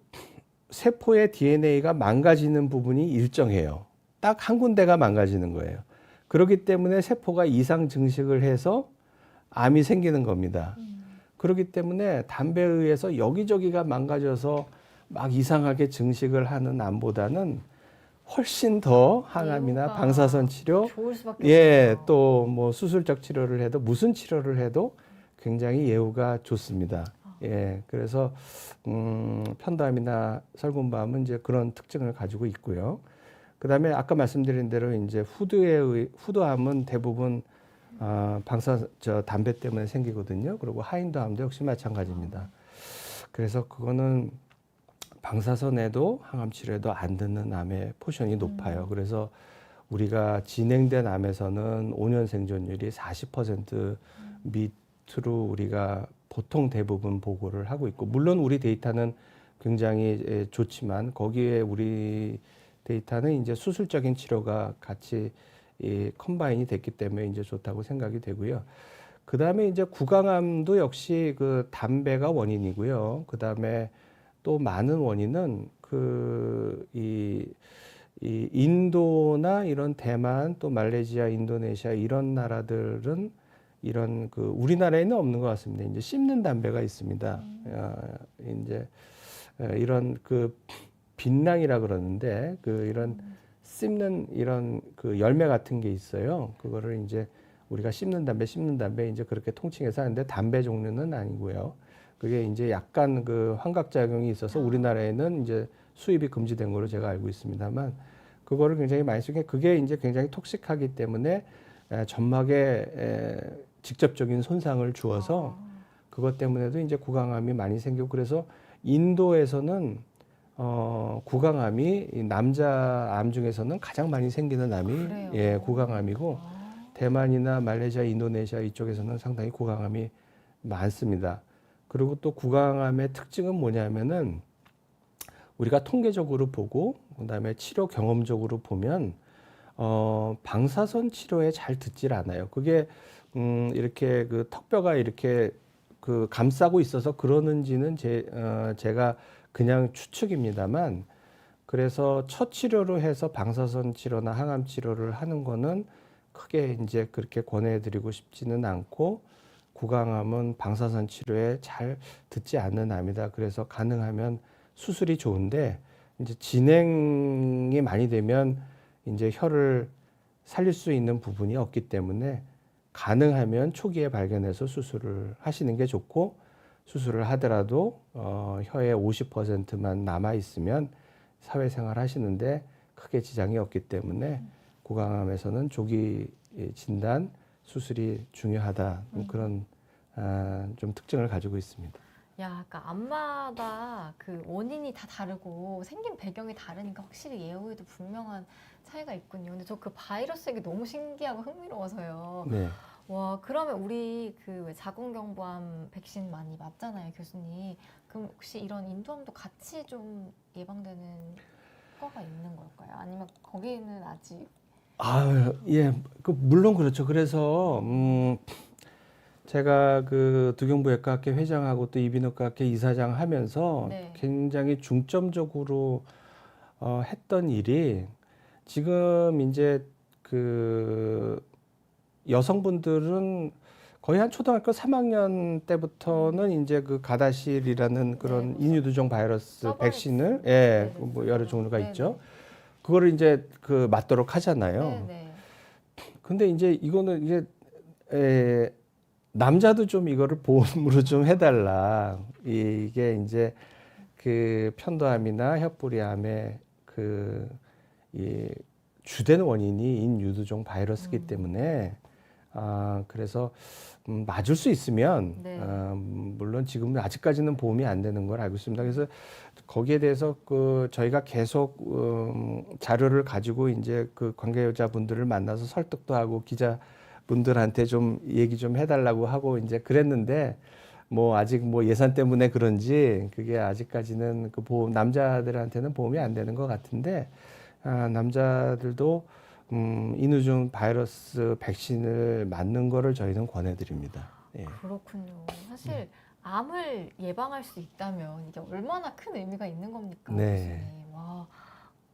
세포의 DNA가 망가지는 부분이 일정해요. 딱 한 군데가 망가지는 거예요. 그렇기 때문에 세포가 이상 증식을 해서 암이 생기는 겁니다. 그렇기 때문에 담배에 의해서 여기저기가 망가져서 막 이상하게 증식을 하는 암보다는 훨씬 더 항암이나 예후가 방사선 치료, 좋을 수밖에 예, 없네요. 또 뭐 수술적 치료를 해도 무슨 치료를 해도 굉장히 예후가 좋습니다. 예, 그래서 편도암이나 설군밤은 이제 그런 특징을 가지고 있고요. 그다음에 아까 말씀드린 대로 이제 후두암은 대부분 담배 때문에 생기거든요. 그리고 하인도암도 역시 마찬가지입니다. 그래서 그거는 방사선에도 항암 치료에도 안 듣는 암의 포션이 높아요. 그래서 우리가 진행된 암에서는 5년 생존율이 40% 밑으로 우리가 보통 대부분 보고를 하고 있고 물론 우리 데이터는 굉장히 좋지만 거기에 우리 데이터는 이제 수술적인 치료가 같이 컴바인이 됐기 때문에 이제 좋다고 생각이 되고요. 그 다음에 이제 구강암도 역시 그 담배가 원인이고요. 그 다음에 또 많은 원인은 이 인도나 이런 대만 또 말레이시아, 인도네시아 이런 나라들은 이런 우리나라에는 없는 것 같습니다. 이제 씹는 담배가 있습니다. 이제 이런 빛낭이라 그러는데 이런 씹는 이런 열매 같은 게 있어요. 그거를 이제 우리가 씹는 담배 이제 그렇게 통칭해서 하는데 담배 종류는 아니고요. 그게 이제 약간 환각작용이 있어서 우리나라에는 이제 수입이 금지된 걸로 제가 알고 있습니다만 그거를 굉장히 많이 쓰게 그게 이제 굉장히 톡식하기 때문에 점막에 직접적인 손상을 주어서 그것 때문에도 이제 구강암이 많이 생기고 그래서 인도에서는 구강암이 이 남자 암 중에서는 가장 많이 생기는 암이 그래요? 예, 구강암이고 아, 대만이나 말레이시아, 인도네시아 이쪽에서는 상당히 구강암이 많습니다. 그리고 또 구강암의 특징은 뭐냐면은 우리가 통계적으로 보고 그다음에 치료 경험적으로 보면 방사선 치료에 잘 듣질 않아요. 그게 이렇게 그 턱뼈가 이렇게 그 감싸고 있어서 그러는지는 제가 그냥 추측입니다만 그래서 첫 치료로 해서 방사선 치료나 항암 치료를 하는 거는 크게 이제 그렇게 권해드리고 싶지는 않고 구강암은 방사선 치료에 잘 듣지 않는 암이다. 그래서 가능하면 수술이 좋은데 이제 진행이 많이 되면 이제 혀를 살릴 수 있는 부분이 없기 때문에 가능하면 초기에 발견해서 수술을 하시는 게 좋고 수술을 하더라도 혀의 50%만 남아 있으면 사회생활 하시는데 크게 지장이 없기 때문에 구강암에서는 조기 진단 수술이 중요하다 그런 좀 특징을 가지고 있습니다. 야, 그러니까 암마다 그 원인이 다 다르고 생긴 배경이 다르니까 확실히 예후에도 분명한 차이가 있군요. 근데 저 그 바이러스 얘기 너무 신기하고 흥미로워서요. 네. 와, 그러면 우리 그 왜 자궁경부암 백신 많이 맞잖아요, 교수님. 그럼 혹시 이런 인두암도 같이 좀 예방되는 효과가 있는 걸까요? 아니면 거기는 아직 예, 물론 그렇죠. 그래서 제가 그 두경부외과학회 회장하고 또 이비인후과학회 이사장 하면서 네. 굉장히 중점적으로 했던 일이 지금 이제 그 여성분들은 거의 한 초등학교 3학년 때부터는 이제 그 가다실이라는 그런 뭐 인유두종 바이러스 서바이러스. 백신을 네, 네, 뭐 여러 종류가 네, 있죠. 그거를 이제 그 맞도록 하잖아요. 네, 네. 근데 이제 이거는 이제 남자도 좀 이거를 보험으로 좀 해달라. 이게 이제 그 편도암이나 혀뿌리암의 그 이 주된 원인이 인유두종 바이러스이기 때문에 그래서 맞을 수 있으면 네. 물론 지금은 아직까지는 보험이 안 되는 걸 알고 있습니다. 그래서 거기에 대해서 그 저희가 계속 자료를 가지고 이제 그 관계자분들을 만나서 설득도 하고 기자분들한테 좀 얘기 좀 해달라고 하고 이제 그랬는데 뭐 아직 뭐 예산 때문에 그런지 그게 아직까지는 그 보험 남자들한테는 보험이 안 되는 것 같은데 남자들도 인후종 바이러스 백신을 맞는 거를 저희는 권해드립니다. 예. 그렇군요. 사실 암을 예방할 수 있다면 이게 얼마나 큰 의미가 있는 겁니까, 네. 교수님? 와,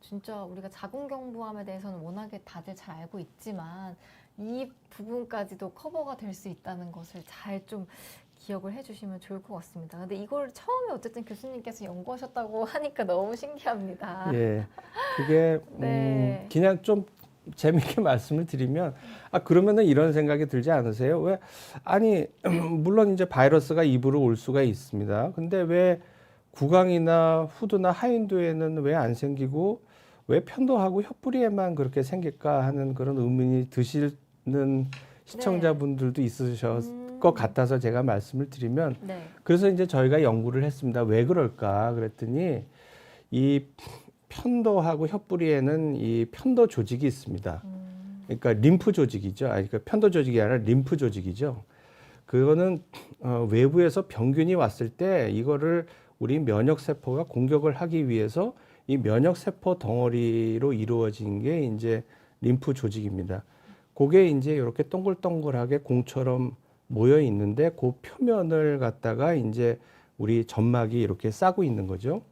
진짜 우리가 자궁경부암에 대해서는 워낙에 다들 잘 알고 있지만 이 부분까지도 커버가 될 수 있다는 것을 잘 좀 기억을 해주시면 좋을 것 같습니다. 근데 이걸 처음에 어쨌든 교수님께서 연구하셨다고 하니까 너무 신기합니다. 예. 그게 네. 그냥 좀 재밌게 말씀을 드리면 그러면은 이런 생각이 들지 않으세요? 왜 아니 물론 이제 바이러스가 입으로 올 수가 있습니다. 근데 왜 구강이나 후두나 하인두에는 왜 안 생기고 왜 편도하고 혀뿌리에만 그렇게 생길까 하는 그런 의문이 드시는 시청자분들도 있으셨을 것 같아서 제가 말씀을 드리면 네. 그래서 이제 저희가 연구를 했습니다. 왜 그럴까? 그랬더니 이 편도하고 혀뿌리에는 이 편도 조직이 있습니다. 그러니까 림프 조직이죠. 그러니까 편도 조직이 아니라 림프 조직이죠. 그거는 외부에서 병균이 왔을 때 이거를 우리 면역 세포가 공격을 하기 위해서 이 면역 세포 덩어리로 이루어진 게 이제 림프 조직입니다. 그게 이제 이렇게 동글동글하게 공처럼 모여 있는데 그 표면을 갖다가 이제 우리 점막이 이렇게 싸고 있는 거죠.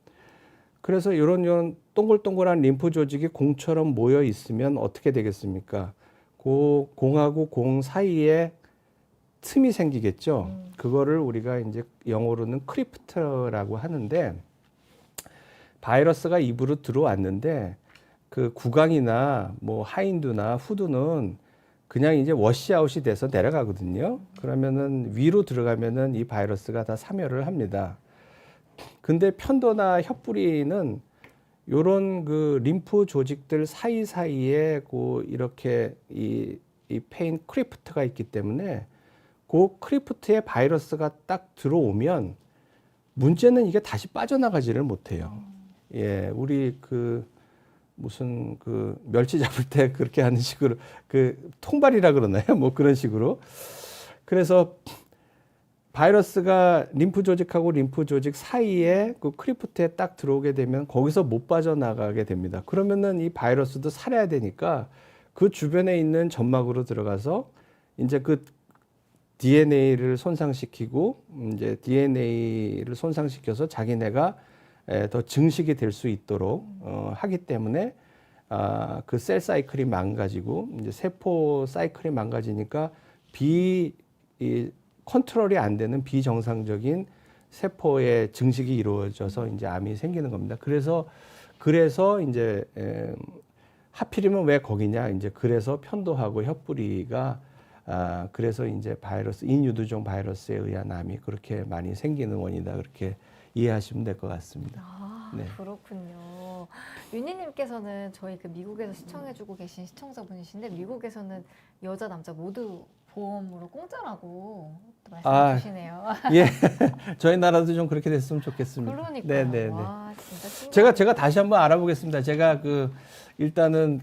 그래서 이런 동글동글한 림프 조직이 공처럼 모여 있으면 어떻게 되겠습니까? 그 공하고 공 사이에 틈이 생기겠죠. 그거를 우리가 이제 영어로는 크리프트라고 하는데 바이러스가 입으로 들어왔는데 그 구강이나 뭐 하인두나 후두는 그냥 이제 워시아웃이 돼서 내려가거든요. 그러면은 위로 들어가면은 이 바이러스가 다 사멸을 합니다. 근데 편도나 혀뿌리는 요런 그 림프 조직들 사이사이에 그 이렇게 이 페인 크리프트가 있기 때문에 그 크리프트에 바이러스가 딱 들어오면 문제는 이게 다시 빠져나가지를 못해요. 예, 우리 무슨 멸치 잡을 때 그렇게 하는 식으로 통발이라 그러나요? 뭐 그런 식으로. 그래서 바이러스가 림프 조직하고 림프 조직 사이에 그 크리프트에 딱 들어오게 되면 거기서 못 빠져나가게 됩니다. 그러면은 이 바이러스도 살아야 되니까 그 주변에 있는 점막으로 들어가서 이제 그 DNA를 손상시키고 이제 DNA를 손상시켜서 자기네가 더 증식이 될 수 있도록 하기 때문에 그 셀 사이클이 망가지고 이제 세포 사이클이 망가지니까 이 컨트롤이 안 되는 비정상적인 세포의 증식이 이루어져서 이제 암이 생기는 겁니다. 그래서 이제 하필이면 왜 거기냐 이제 그래서 편도하고 혀뿌리가 그래서 이제 바이러스 인유두종 바이러스에 의한 암이 그렇게 많이 생기는 원이다 그렇게 이해하시면 될 것 같습니다. 네. 그렇군요. 윤희님께서는 저희 미국에서 시청해주고 계신 시청자분이신데 미국에서는 여자 남자 모두 보험으로 공짜라고 또 말씀해 주시네요. 예, 저희 나라도 좀 그렇게 됐으면 좋겠습니다. 그러니까요. 네네네. 와, 진짜 신기하네요. 제가 다시 한번 알아보겠습니다. 제가 일단은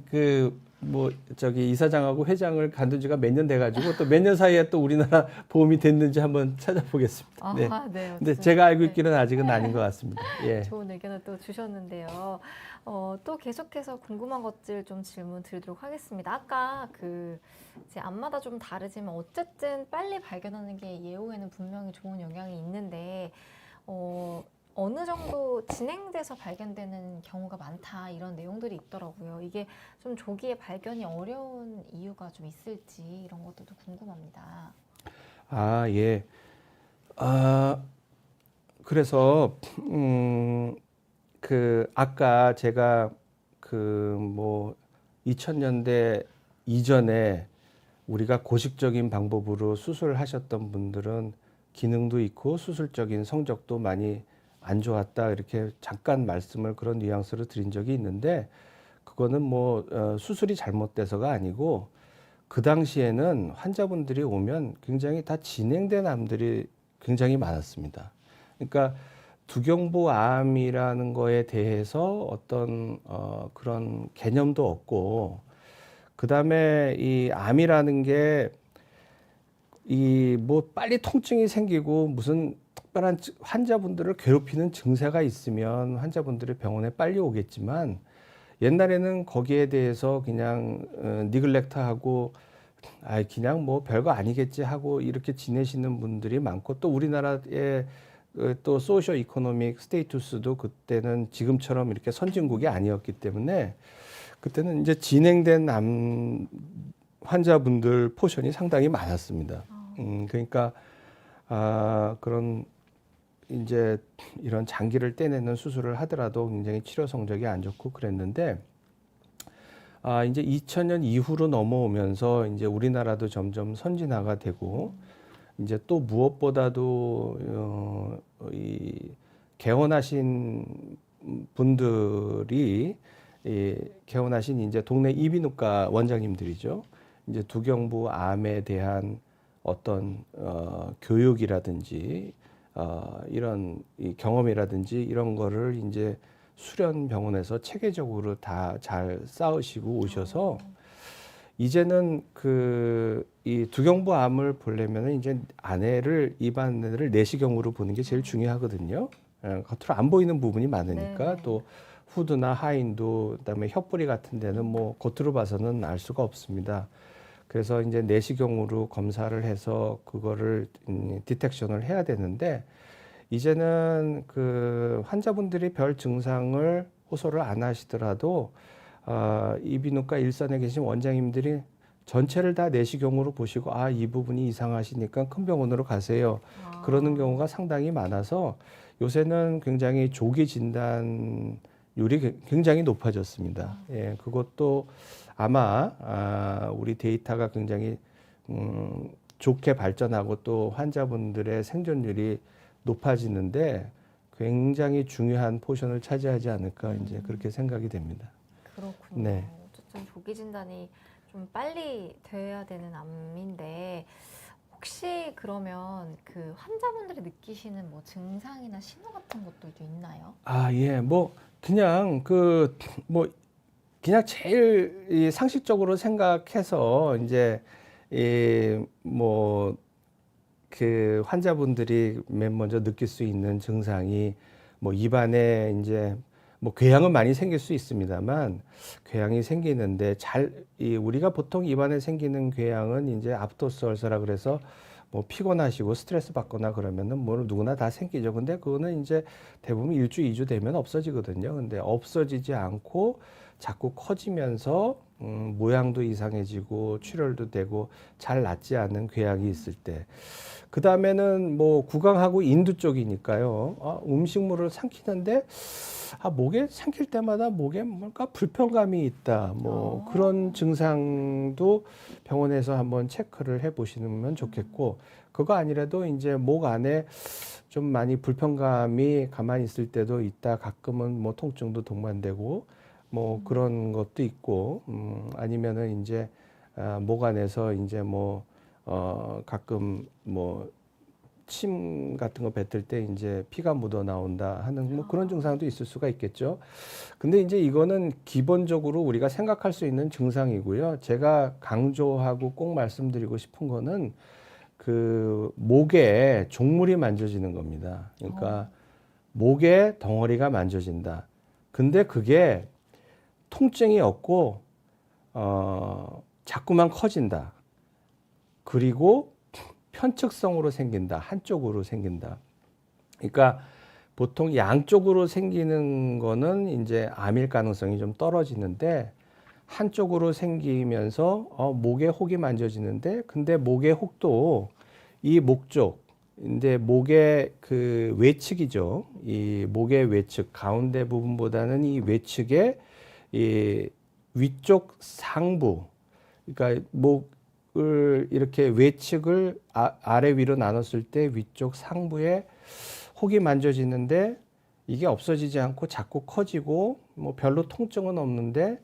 이사장하고 회장을 간둔 지가 몇 년 돼가지고 또 몇 년 사이에 또 우리나라 보험이 됐는지 한번 찾아보겠습니다. 네. 네. 근데 제가 알고 있기는 아직은 아닌 것 같습니다. 예. 좋은 의견을 또 주셨는데요. 또 계속해서 궁금한 것들 좀 질문 드리도록 하겠습니다. 아까 이제 암마다 좀 다르지만 어쨌든 빨리 발견하는 게 예후에는 분명히 좋은 영향이 있는데 어느 정도 진행돼서 발견되는 경우가 많다 이런 내용들이 있더라고요. 이게 좀 조기에 발견이 어려운 이유가 좀 있을지 이런 것들도 궁금합니다. 예. 그래서 아까 제가 2000년대 이전에 우리가 고식적인 방법으로 수술을 하셨던 분들은 기능도 있고 수술적인 성적도 많이 안 좋았다 이렇게 잠깐 말씀을 그런 뉘앙스로 드린 적이 있는데 그거는 수술이 잘못돼서가 아니고 그 당시에는 환자분들이 오면 굉장히 다 진행된 암들이 굉장히 많았습니다. 그러니까 두경부암이라는 거에 대해서 어떤 그런 개념도 없고 그다음에 이 암이라는 게 빨리 통증이 생기고 무슨 특별한 환자분들을 괴롭히는 증세가 있으면 환자분들이 병원에 빨리 오겠지만 옛날에는 거기에 대해서 그냥 니글렉트하고 그냥 별거 아니겠지 하고 이렇게 지내시는 분들이 많고 또 우리나라의 또 소시오 이코노믹 스테이투스도 그때는 지금처럼 이렇게 선진국이 아니었기 때문에 그때는 이제 진행된 암 환자분들 포션이 상당히 많았습니다. 그러니까 그런 이제 이런 장기를 떼내는 수술을 하더라도 굉장히 치료 성적이 안 좋고 그랬는데 이제 2000년 이후로 넘어오면서 이제 우리나라도 점점 선진화가 되고 이제 또 무엇보다도 이 개원하신 분들이 개원하신 이제 동네 이비인후과 원장님들이죠. 이제 두경부 암에 대한 어떤 교육이라든지 이런 경험이라든지 이런 거를 이제 수련 병원에서 체계적으로 다 잘 쌓으시고 오셔서 이제는 이 두경부암을 보려면은 이제 입안 안을 내시경으로 보는 게 제일 중요하거든요. 겉으로 안 보이는 부분이 많으니까 네. 또 후두나 하인두 그다음에 혀뿌리 같은 데는 겉으로 봐서는 알 수가 없습니다. 그래서 이제 내시경으로 검사를 해서 그거를 디텍션을 해야 되는데 이제는 환자분들이 별 증상을 호소를 안 하시더라도 이비인후과 일선에 계신 원장님들이 전체를 다 내시경으로 보시고 이 부분이 이상하시니까 큰 병원으로 가세요. 그러는 경우가 상당히 많아서 요새는 굉장히 조기 진단율이 굉장히 높아졌습니다. 예, 그것도 아마 우리 데이터가 굉장히 좋게 발전하고 또 환자분들의 생존율이 높아지는데 굉장히 중요한 포션을 차지하지 않을까 이제 그렇게 생각이 됩니다. 그렇군요. 네. 어쨌든 조기 진단이 좀 빨리 돼야 되는 암인데 혹시 그러면 그 환자분들이 느끼시는 뭐 증상이나 신호 같은 것들도 있나요? 아, 예. 뭐 그냥 뭐 그냥 제일 이 상식적으로 생각해서 이제 이뭐 그 환자분들이 맨 먼저 느낄 수 있는 증상이 뭐 입안에 이제 뭐 궤양은 많이 생길 수 있습니다만 궤양이 생기는데 우리가 보통 입안에 생기는 궤양은 이제 아프토스 얼서라 그래서 뭐 피곤하시고 스트레스 받거나 그러면은 뭐 누구나 다 생기죠. 근데 그거는 이제 대부분 1주, 2주 되면 없어지거든요. 근데 없어지지 않고 자꾸 커지면서 모양도 이상해지고 출혈도 되고 잘 낫지 않는 궤양이 있을 때 그 다음에는 뭐 구강하고 인두 쪽이니까요. 음식물을 삼키는데 목에 삼킬 때마다 목에 뭔가 불편감이 있다. 뭐 그런 증상도 병원에서 한번 체크를 해 보시면 좋겠고 그거 아니라도 이제 목 안에 좀 많이 불편감이 가만히 있을 때도 있다. 가끔은 뭐 통증도 동반되고 뭐 그런 것도 있고 아니면은 이제 목 안에서 이제 뭐 가끔 뭐 침 같은 거 뱉을 때 이제 피가 묻어 나온다 하는 뭐 그런 증상도 있을 수가 있겠죠. 근데 이제 이거는 기본적으로 우리가 생각할 수 있는 증상이고요. 제가 강조하고 꼭 말씀드리고 싶은 거는 그 목에 종물이 만져지는 겁니다. 그러니까 목에 덩어리가 만져진다. 근데 그게 통증이 없고 자꾸만 커진다. 그리고 편측성으로 생긴다. 한쪽으로 생긴다. 그러니까 보통 양쪽으로 생기는 거는 이제 암일 가능성이 좀 떨어지는데 한쪽으로 생기면서 목에 혹이 만져지는데 근데 목의 혹도 이 목 쪽, 근데 목의 그 외측이죠. 이 목의 외측 가운데 부분보다는 이 외측의 이 위쪽 상부, 그러니까 목을 이렇게 외측을 아래 위로 나눴을 때 위쪽 상부에 혹이 만져지는데 이게 없어지지 않고 자꾸 커지고 뭐 별로 통증은 없는데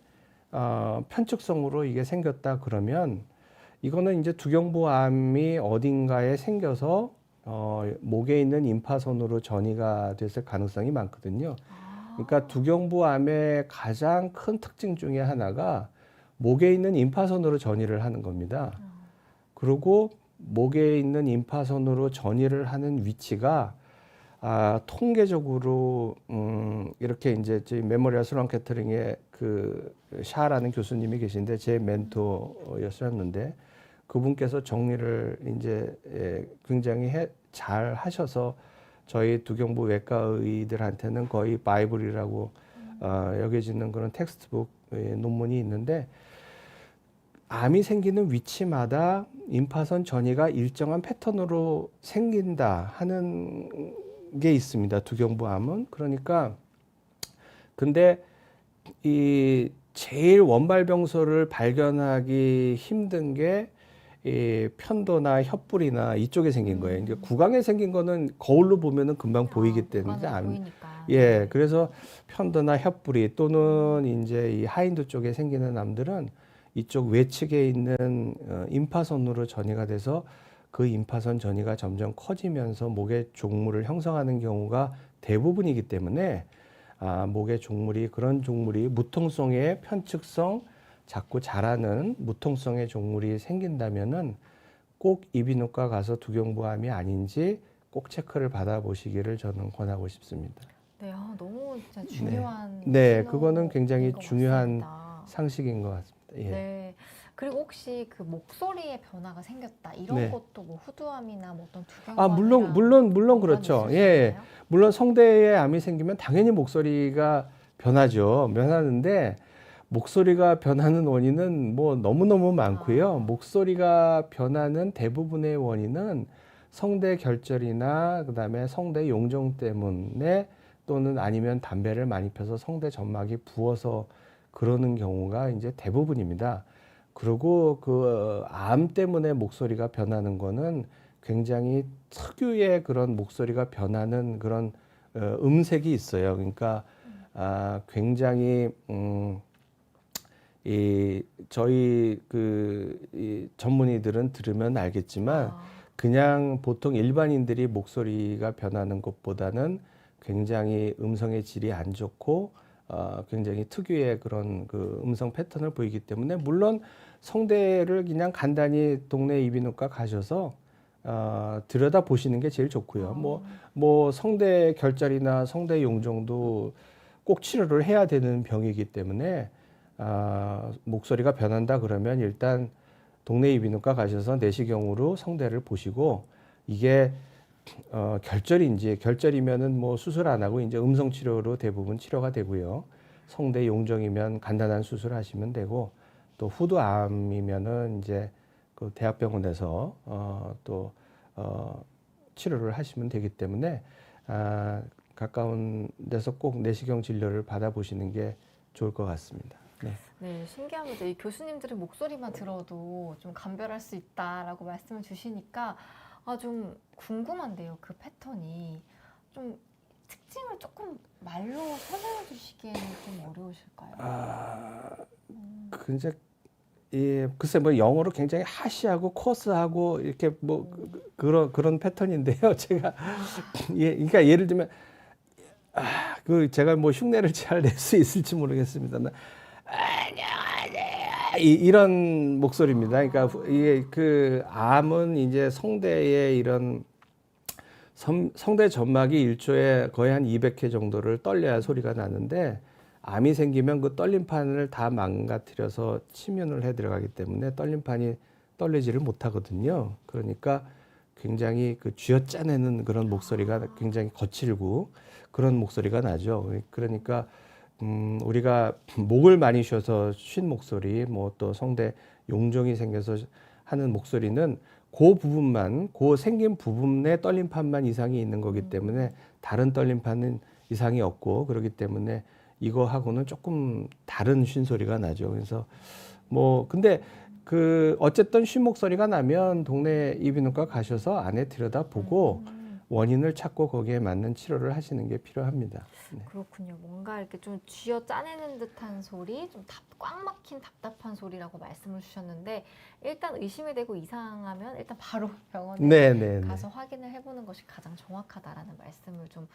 편측성으로 이게 생겼다 그러면 이거는 이제 두경부암이 어딘가에 생겨서 목에 있는 임파선으로 전이가 됐을 가능성이 많거든요. 그러니까 두경부암의 가장 큰 특징 중에 하나가 목에 있는 임파선으로 전이를 하는 겁니다. 그리고 목에 있는 임파선으로 전이를 하는 위치가 통계적으로 이렇게 이제 저희 메모리얼 슬런 캐터링의 그 샤라는 교수님이 계신데 제 멘토였었는데 그분께서 정리를 이제 굉장히 잘 하셔서 저희 두경부 외과의들한테는 거의 바이블이라고 여겨지는 그런 텍스트북 논문이 있는데 암이 생기는 위치마다 임파선 전이가 일정한 패턴으로 생긴다 하는 게 있습니다. 두경부암은. 그러니까 근데 이 제일 원발병소를 발견하기 힘든 게 이 편도나 혀뿔이나 이쪽에 생긴 거예요. 그러니까 구강에 생긴 거는 거울로 보면은 금방 보이기 때문에 보이니까. 예, 그래서 편도나 혀뿔이 또는 이제 이 하인두 쪽에 생기는 암들은 이쪽 외측에 있는 임파선으로 전이가 돼서 그 임파선 전이가 점점 커지면서 목에 종물을 형성하는 경우가 대부분이기 때문에 목에 종물이 그런 종물이 무통성의 편측성 자꾸 자라는 무통성의 종물이 생긴다면은 꼭 이비인후과 가서 두경부암이 아닌지 꼭 체크를 받아보시기를 저는 권하고 싶습니다. 네, 너무 진짜 중요한 네, 그거는 굉장히 신호인 것 중요한 같습니다. 상식인 것 같습니다. 예. 네. 그리고 혹시 그 목소리에 변화가 생겼다 이런 네. 것도 뭐 후두암이나 뭐 어떤 두경부암이랑 물론 연관이 그렇죠. 있을 수 예. 있나요? 물론 성대에 암이 생기면 당연히 목소리가 변하죠. 변하는데 목소리가 변하는 원인은 뭐 너무너무 많고요. 목소리가 변하는 대부분의 원인은 성대 결절이나 그다음에 성대 용종 때문에 또는 아니면 담배를 많이 펴서 성대 점막이 부어서 그러는 경우가 이제 대부분입니다. 그리고 그 암 때문에 목소리가 변하는 거는 굉장히 특유의 그런 목소리가 변하는 그런 음색이 있어요. 그러니까 굉장히 이 저희 이 전문의들은 들으면 알겠지만 그냥 보통 일반인들이 목소리가 변하는 것보다는 굉장히 음성의 질이 안 좋고 굉장히 특유의 그런 그 음성 패턴을 보이기 때문에 물론 성대를 그냥 간단히 동네 이비인후과 가셔서 들여다 보시는 게 제일 좋고요. 뭐 성대 결절이나 성대 용종도 꼭 치료를 해야 되는 병이기 때문에 목소리가 변한다 그러면 일단 동네 이비인후과 가셔서 내시경으로 성대를 보시고 이게 결절이면은 뭐 수술 안 하고 이제 음성 치료로 대부분 치료가 되고요. 성대 용종이면 간단한 수술 하시면 되고 또 후두암이면은 이제 그 대학병원에서 치료를 하시면 되기 때문에 가까운 데서 꼭 내시경 진료를 받아보시는 게 좋을 것 같습니다. 네. 네, 신기합니다. 이 교수님들의 목소리만 들어도 좀 감별할 수 있다라고 말씀을 주시니까 좀 궁금한데요. 그 패턴이 좀 특징을 조금 말로 설명해 주시기에는 좀 어려우실까요? 근데 글쎄 뭐 영어로 굉장히 하시하고 코스하고 이렇게 뭐 그런 패턴인데요. 제가 그러니까 예를 들면 제가 뭐 흉내를 잘 낼 수 있을지 모르겠습니다만 이런 목소리입니다. 그러니까 이게 그 암은 이제 성대의 이런 성대 점막이 1초에 거의 한 200회 정도를 떨려야 소리가 나는데 암이 생기면 그 떨림판을 다 망가뜨려서 침윤을 해 들어가기 때문에 떨림판이 떨리지를 못하거든요. 그러니까 굉장히 그 쥐어짜내는 그런 목소리가 굉장히 거칠고 그런 목소리가 나죠. 그러니까 우리가 목을 많이 쉬어서 쉰 목소리, 뭐 또 성대 용종이 생겨서 하는 목소리는 그 부분만, 그 생긴 부분에 떨림판만 이상이 있는 거기 때문에 다른 떨림판은 이상이 없고 그렇기 때문에 이거하고는 조금 다른 쉰 소리가 나죠. 그래서 뭐 근데 그 어쨌든 쉰 목소리가 나면 동네 이비인후과 가셔서 안에 들여다보고 원인을 찾고 거기에 맞는 치료를 하시는 게 필요합니다. 네. 그렇군요. 뭔가 이렇게 좀 쥐어 짜내는 듯한 소리, 좀 꽉 막힌 답답한 소리라고 말씀을 주셨는데 일단 의심이 되고 이상하면 일단 바로 병원에 가서 확인을 해보는 것이 가장 정확하다라는 말씀을 좀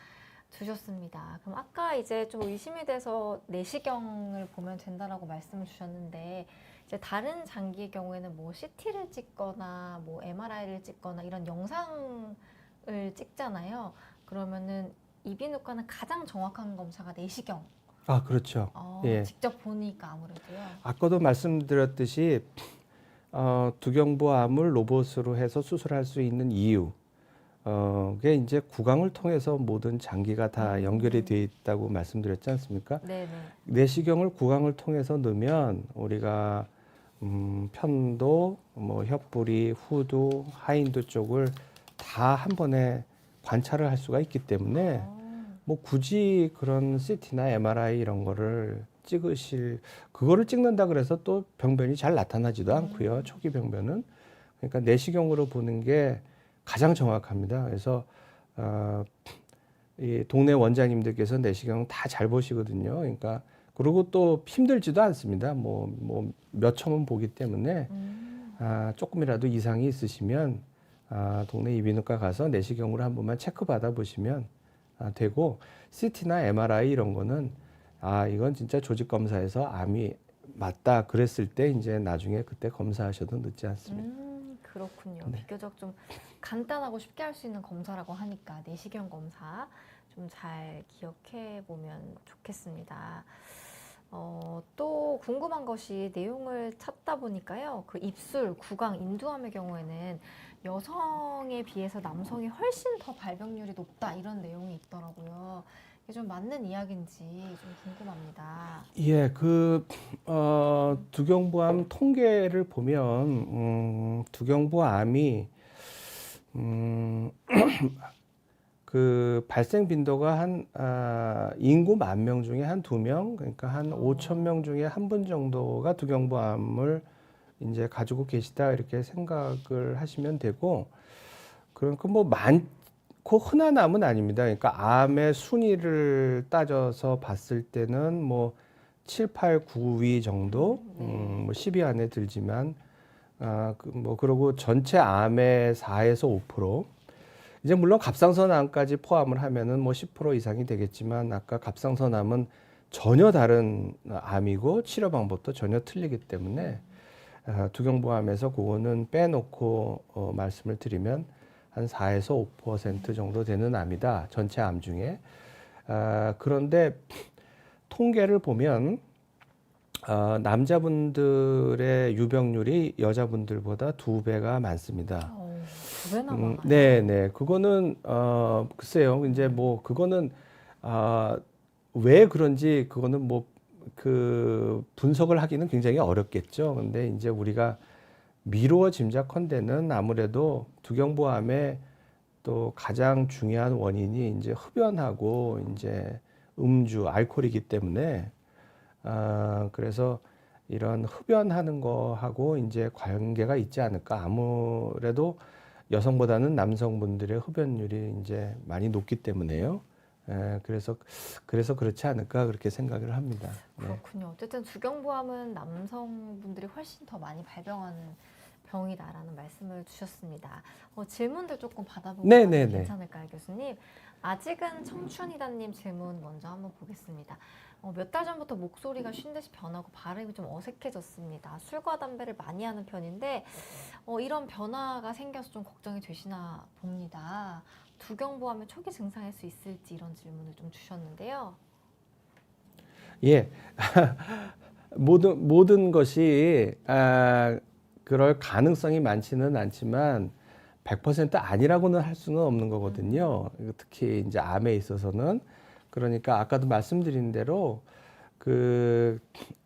주셨습니다. 그럼 아까 이제 좀 의심이 돼서 내시경을 보면 된다라고 말씀을 주셨는데 이제 다른 장기의 경우에는 뭐 CT를 찍거나 뭐 MRI를 찍거나 이런 영상을 찍잖아요. 그러면은 이비인후과는 가장 정확한 검사가 내시경. 그렇죠. 예. 직접 보니까 아무래도요. 아까도 말씀드렸듯이 두경부암을 로봇으로 해서 수술할 수 있는 이유. 그게 이제 구강을 통해서 모든 장기가 다 연결이 되어 있다고 말씀드렸지 않습니까? 네네. 내시경을 구강을 통해서 넣으면 우리가 편도, 뭐 혀뿌리, 후두, 하인두 쪽을 다 한 번에 관찰을 할 수가 있기 때문에 뭐 굳이 그런 CT나 MRI 이런 거를 그거를 찍는다 그래서 또 병변이 잘 나타나지도 않고요. 초기 병변은. 그러니까 내시경으로 보는 게 가장 정확합니다. 그래서 이 동네 원장님들께서 내시경 다 잘 보시거든요. 그러니까 그리고 또 힘들지도 않습니다. 뭐 몇 초만 보기 때문에 조금이라도 이상이 있으시면 동네 이비인후과 가서 내시경으로 한 번만 체크 받아 보시면 되고 CT나 MRI 이런 거는 이건 진짜 조직 검사에서 암이 맞다 그랬을 때 이제 나중에 그때 검사하셔도 늦지 않습니다. 그렇군요. 네. 비교적 좀 간단하고 쉽게 할 수 있는 검사라고 하니까 내시경 검사 좀 잘 기억해 보면 좋겠습니다. 또 궁금한 것이 내용을 찾다 보니까요. 그 입술, 구강, 인두암의 경우에는 여성에 비해서 남성이 훨씬 더 발병률이 높다 이런 내용이 있더라고요. 이게 좀 맞는 이야기인지 좀 궁금합니다. 예, 두경부암 통계를 보면 두경부암이 그 발생 빈도가 한 인구 10,000명 중에 한 2명, 그러니까 한 5,000명 중에 한 분 정도가 두경부암을 이제 가지고 계시다 이렇게 생각을 하시면 되고, 그러니까 뭐 많고 흔한 암은 아닙니다. 그러니까 암의 순위를 따져서 봤을 때는 뭐 7, 8, 9위 정도, 뭐 10위 안에 들지만 그리고 전체 암의 4에서 5%. 이제 물론 갑상선암까지 포함을 하면은 뭐 10% 이상이 되겠지만 아까 갑상선암은 전혀 다른 암이고 치료 방법도 전혀 틀리기 때문에 두경부암에서 그거는 빼놓고 말씀을 드리면 한 4에서 5% 정도 되는 암이다. 전체 암 중에. 그런데 통계를 보면 남자분들의 유병률이 여자분들보다 2배가 많습니다. 2배나 많아요? 네. 그거는 글쎄요. 이제 뭐 그거는 왜 그런지 그거는 뭐 그 분석을 하기는 굉장히 어렵겠죠. 근데 이제 우리가 미루어 짐작컨대는 아무래도 두경부암의 또 가장 중요한 원인이 이제 흡연하고 이제 음주, 알코올이기 때문에 그래서 이런 흡연하는 거하고 이제 관계가 있지 않을까. 아무래도 여성보다는 남성분들의 흡연율이 이제 많이 높기 때문에요. 그래서 그렇지 않을까 그렇게 생각을 합니다. 네. 그렇군요. 어쨌든 두경부암은 남성분들이 훨씬 더 많이 발병하는 병이다라는 말씀을 주셨습니다. 질문들 조금 받아보면 네네네. 괜찮을까요, 교수님? 아직은 청춘이다님 질문 먼저 한번 보겠습니다. 몇 달 전부터 목소리가 쉰 듯이 변하고 발음이 좀 어색해졌습니다. 술과 담배를 많이 하는 편인데 이런 변화가 생겨서 좀 걱정이 되시나 봅니다. 두경부암의 초기 증상일 수 있을지 이런 질문을 좀 주셨는데요. 예. 모든 것이 그럴 가능성이 많지는 않지만 100% 아니라고는 할 수는 없는 거거든요. 특히 이제 암에 있어서는. 그러니까 아까도 말씀드린 대로 그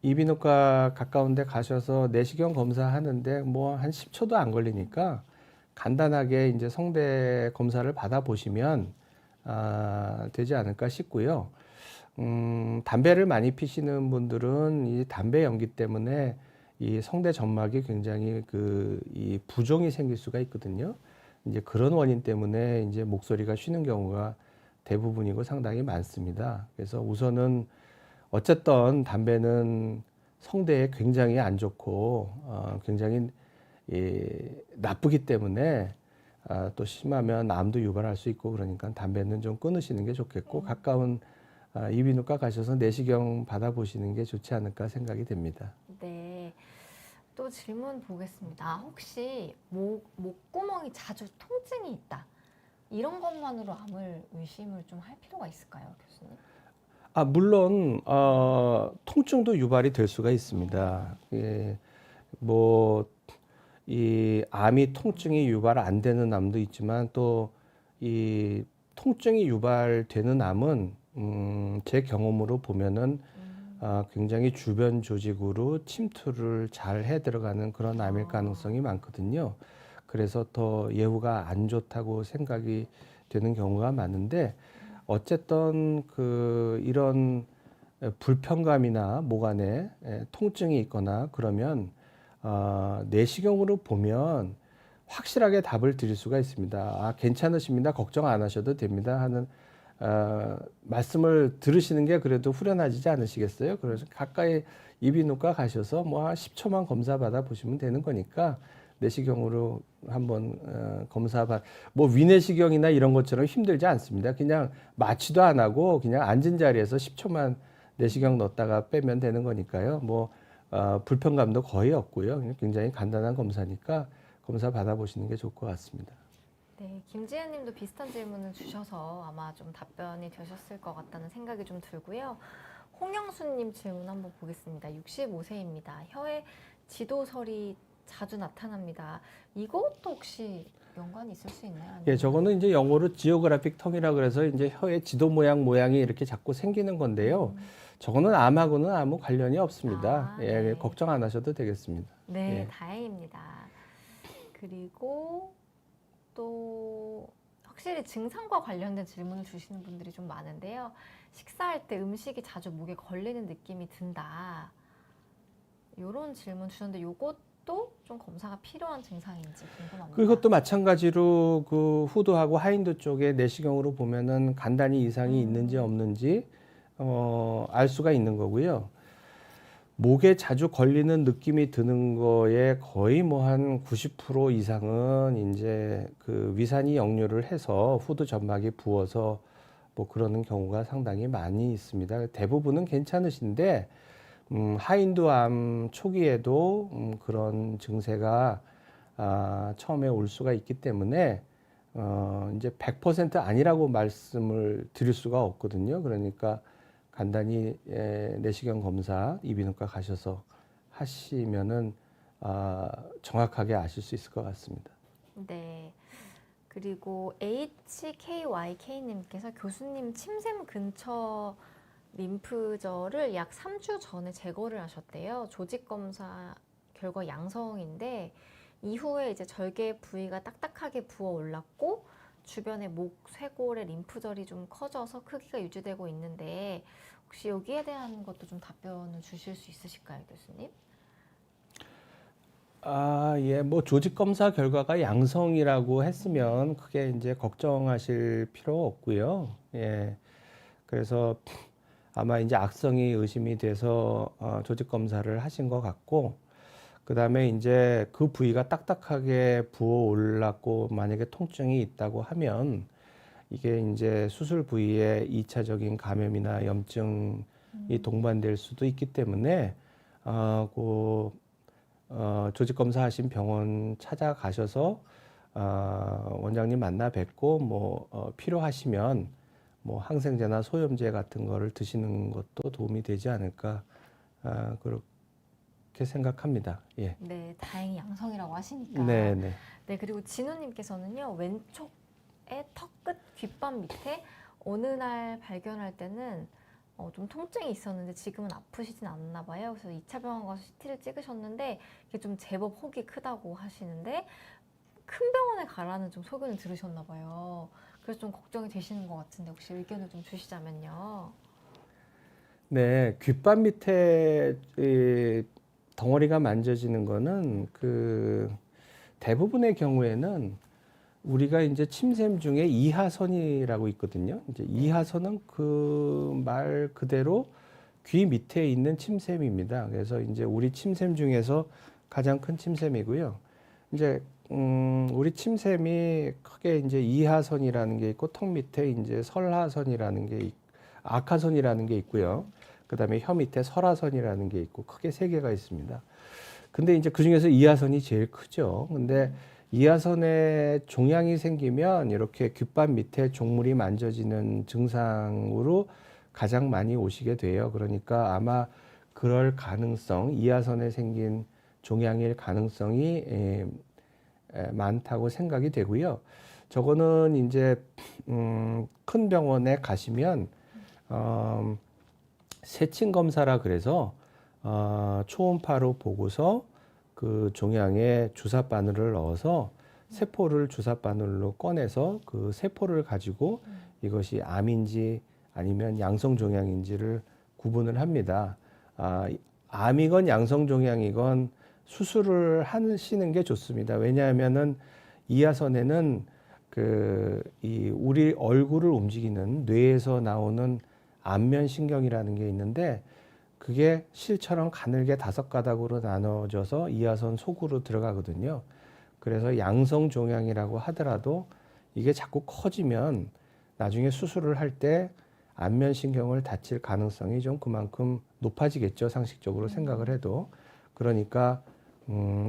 이비인후과 가까운 데 가셔서 내시경 검사하는데 뭐 한 10초도 안 걸리니까 간단하게 이제 성대 검사를 받아 보시면 되지 않을까 싶고요. 담배를 많이 피시는 분들은 이 담배 연기 때문에 이 성대 점막이 굉장히 이 부종이 생길 수가 있거든요. 이제 그런 원인 때문에 이제 목소리가 쉬는 경우가 대부분이고 상당히 많습니다. 그래서 우선은 어쨌든 담배는 성대에 굉장히 안 좋고 굉장히 나쁘기 때문에 또 심하면 암도 유발할 수 있고 그러니까 담배는 좀 끊으시는 게 좋겠고 가까운 이비인후과 가셔서 내시경 받아보시는 게 좋지 않을까 생각이 됩니다. 네. 또 질문 보겠습니다. 혹시 목구멍이 자주 통증이 있다. 이런 것만으로 암을 의심을 좀 할 필요가 있을까요, 교수님? 물론 통증도 유발이 될 수가 있습니다. 예, 이 암이 통증이 유발 안 되는 암도 있지만 또 이 통증이 유발되는 암은 제 경험으로 보면은 굉장히 주변 조직으로 침투를 잘 해 들어가는 그런 암일 가능성이 많거든요. 그래서 더 예후가 안 좋다고 생각이 되는 경우가 많은데 어쨌든 이런 불편감이나 목 안에 통증이 있거나 그러면 내시경으로 보면 확실하게 답을 드릴 수가 있습니다. 괜찮으십니다. 걱정 안 하셔도 됩니다. 하는 말씀을 들으시는 게 그래도 후련하지 않으시겠어요? 그래서 가까이 이비인후과 가셔서 뭐 한 10초만 검사 받아 보시면 되는 거니까 내시경으로 한번 뭐 위내시경이나 이런 것처럼 힘들지 않습니다. 그냥 마취도 안 하고 그냥 앉은 자리에서 10초만 내시경 넣었다가 빼면 되는 거니까요. 뭐 불편감도 거의 없고요. 굉장히 간단한 검사니까 검사 받아보시는 게 좋을 것 같습니다. 네, 김지혜 님도 비슷한 질문을 주셔서 아마 좀 답변이 되셨을 것 같다는 생각이 좀 들고요. 홍영수 님 질문 한번 보겠습니다. 65세입니다. 혀에 지도설이 자주 나타납니다. 이것도 혹시 연관이 있을 수 있나요? 아니면... 예, 저거는 이제 영어로 지오그래픽 텀이라 그래서 이제 혀의 지도 모양이 이렇게 자꾸 생기는 건데요. 저거는 암하고는 아무 관련이 없습니다. 예, 네. 걱정 안 하셔도 되겠습니다. 네, 예. 다행입니다. 그리고 또 확실히 증상과 관련된 질문을 주시는 분들이 좀 많은데요. 식사할 때 음식이 자주 목에 걸리는 느낌이 든다. 이런 질문 주셨는데 이것도 좀 검사가 필요한 증상인지 궁금합니다. 그것도 마찬가지로 그 후두하고 하인두 쪽에 내시경으로 보면은 간단히 이상이 있는지 없는지 알 수가 있는 거고요. 목에 자주 걸리는 느낌이 드는 거에 거의 뭐 한 90% 이상은 이제 그 위산이 역류를 해서 후두 점막이 부어서 뭐 그러는 경우가 상당히 많이 있습니다. 대부분은 괜찮으신데 하인두암 초기에도 그런 증세가 처음에 올 수가 있기 때문에 이제 100% 아니라고 말씀을 드릴 수가 없거든요. 그러니까 간단히 내시경 검사 이비인후과 가셔서 하시면은 정확하게 아실 수 있을 것 같습니다. 네. 그리고 HKYK님께서 교수님 침샘 근처 림프절을 약 3주 전에 제거를 하셨대요. 조직 검사 결과 양성인데 이후에 이제 절개 부위가 딱딱하게 부어 올랐고 주변에 목, 쇄골에 림프절이 좀 커져서 크기가 유지되고 있는데 혹시 여기에 대한 것도 좀 답변을 주실 수 있으실까요, 교수님? 예, 뭐 조직 검사 결과가 양성이라고 했으면 크게 이제 걱정하실 필요 없고요. 예, 그래서 아마 이제 악성이 의심이 돼서 조직 검사를 하신 것 같고, 그 다음에 이제 그 부위가 딱딱하게 부어 올랐고 만약에 통증이 있다고 하면 이게 이제 수술 부위에 2차적인 감염이나 염증이 동반될 수도 있기 때문에 조직 검사하신 병원 찾아가셔서 원장님 만나 뵙고 뭐 필요하시면 뭐 항생제나 소염제 같은 거를 드시는 것도 도움이 되지 않을까 그렇게 생각합니다. 예. 네, 다행히 양성이라고 하시니까. 네, 네. 네, 그리고 진우님께서는요, 왼쪽에 턱끝 귓밤 밑에 어느 날 발견할 때는 좀 통증이 있었는데 지금은 아프시진 않나 봐요. 그래서 2차 병원 가서 CT를 찍으셨는데 이게 좀 제법 혹이 크다고 하시는데 큰 병원에 가라는 좀 소견을 들으셨나 봐요. 그래서 좀 걱정이 되시는 것 같은데 혹시 의견을 좀 주시자면요. 네, 귓밤 밑에 이 덩어리가 만져지는 거는 그 대부분의 경우에는 우리가 이제 침샘 중에 이하선이라고 있거든요. 이제 이하선은 그 말 그대로 귀 밑에 있는 침샘입니다. 그래서 이제 우리 침샘 중에서 가장 큰 침샘이고요. 이제 우리 침샘이 크게 이제 이하선이라는 게 있고 턱 밑에 이제 설하선이라는 게 악하선이라는 게 있고요. 그다음에 혀 밑에 설하선이라는 게 있고 크게 세 개가 있습니다. 근데 이제 그 중에서 이하선이 제일 크죠. 근데 이하선에 종양이 생기면 이렇게 귓밤 밑에 종물이 만져지는 증상으로 가장 많이 오시게 돼요. 그러니까 아마 그럴 가능성, 이하선에 생긴 종양일 가능성이 많다고 생각이 되고요. 저거는 이제 큰 병원에 가시면 세친 검사라 그래서 초음파로 보고서 그 종양에 주사 바늘을 넣어서 세포를 주사 바늘로 꺼내서 그 세포를 가지고 이것이 암인지 아니면 양성 종양인지를 구분을 합니다. 암이건 양성 종양이건 수술을 하시는 게 좋습니다. 왜냐하면은 이하선에는 이 우리 얼굴을 움직이는 뇌에서 나오는 안면신경이라는 게 있는데 그게 실처럼 가늘게 5가닥으로 나눠져서 이하선 속으로 들어가거든요. 그래서 양성 종양이라고 하더라도 이게 자꾸 커지면 나중에 수술을 할 때 안면신경을 다칠 가능성이 좀 그만큼 높아지겠죠. 상식적으로 생각을 해도. 그러니까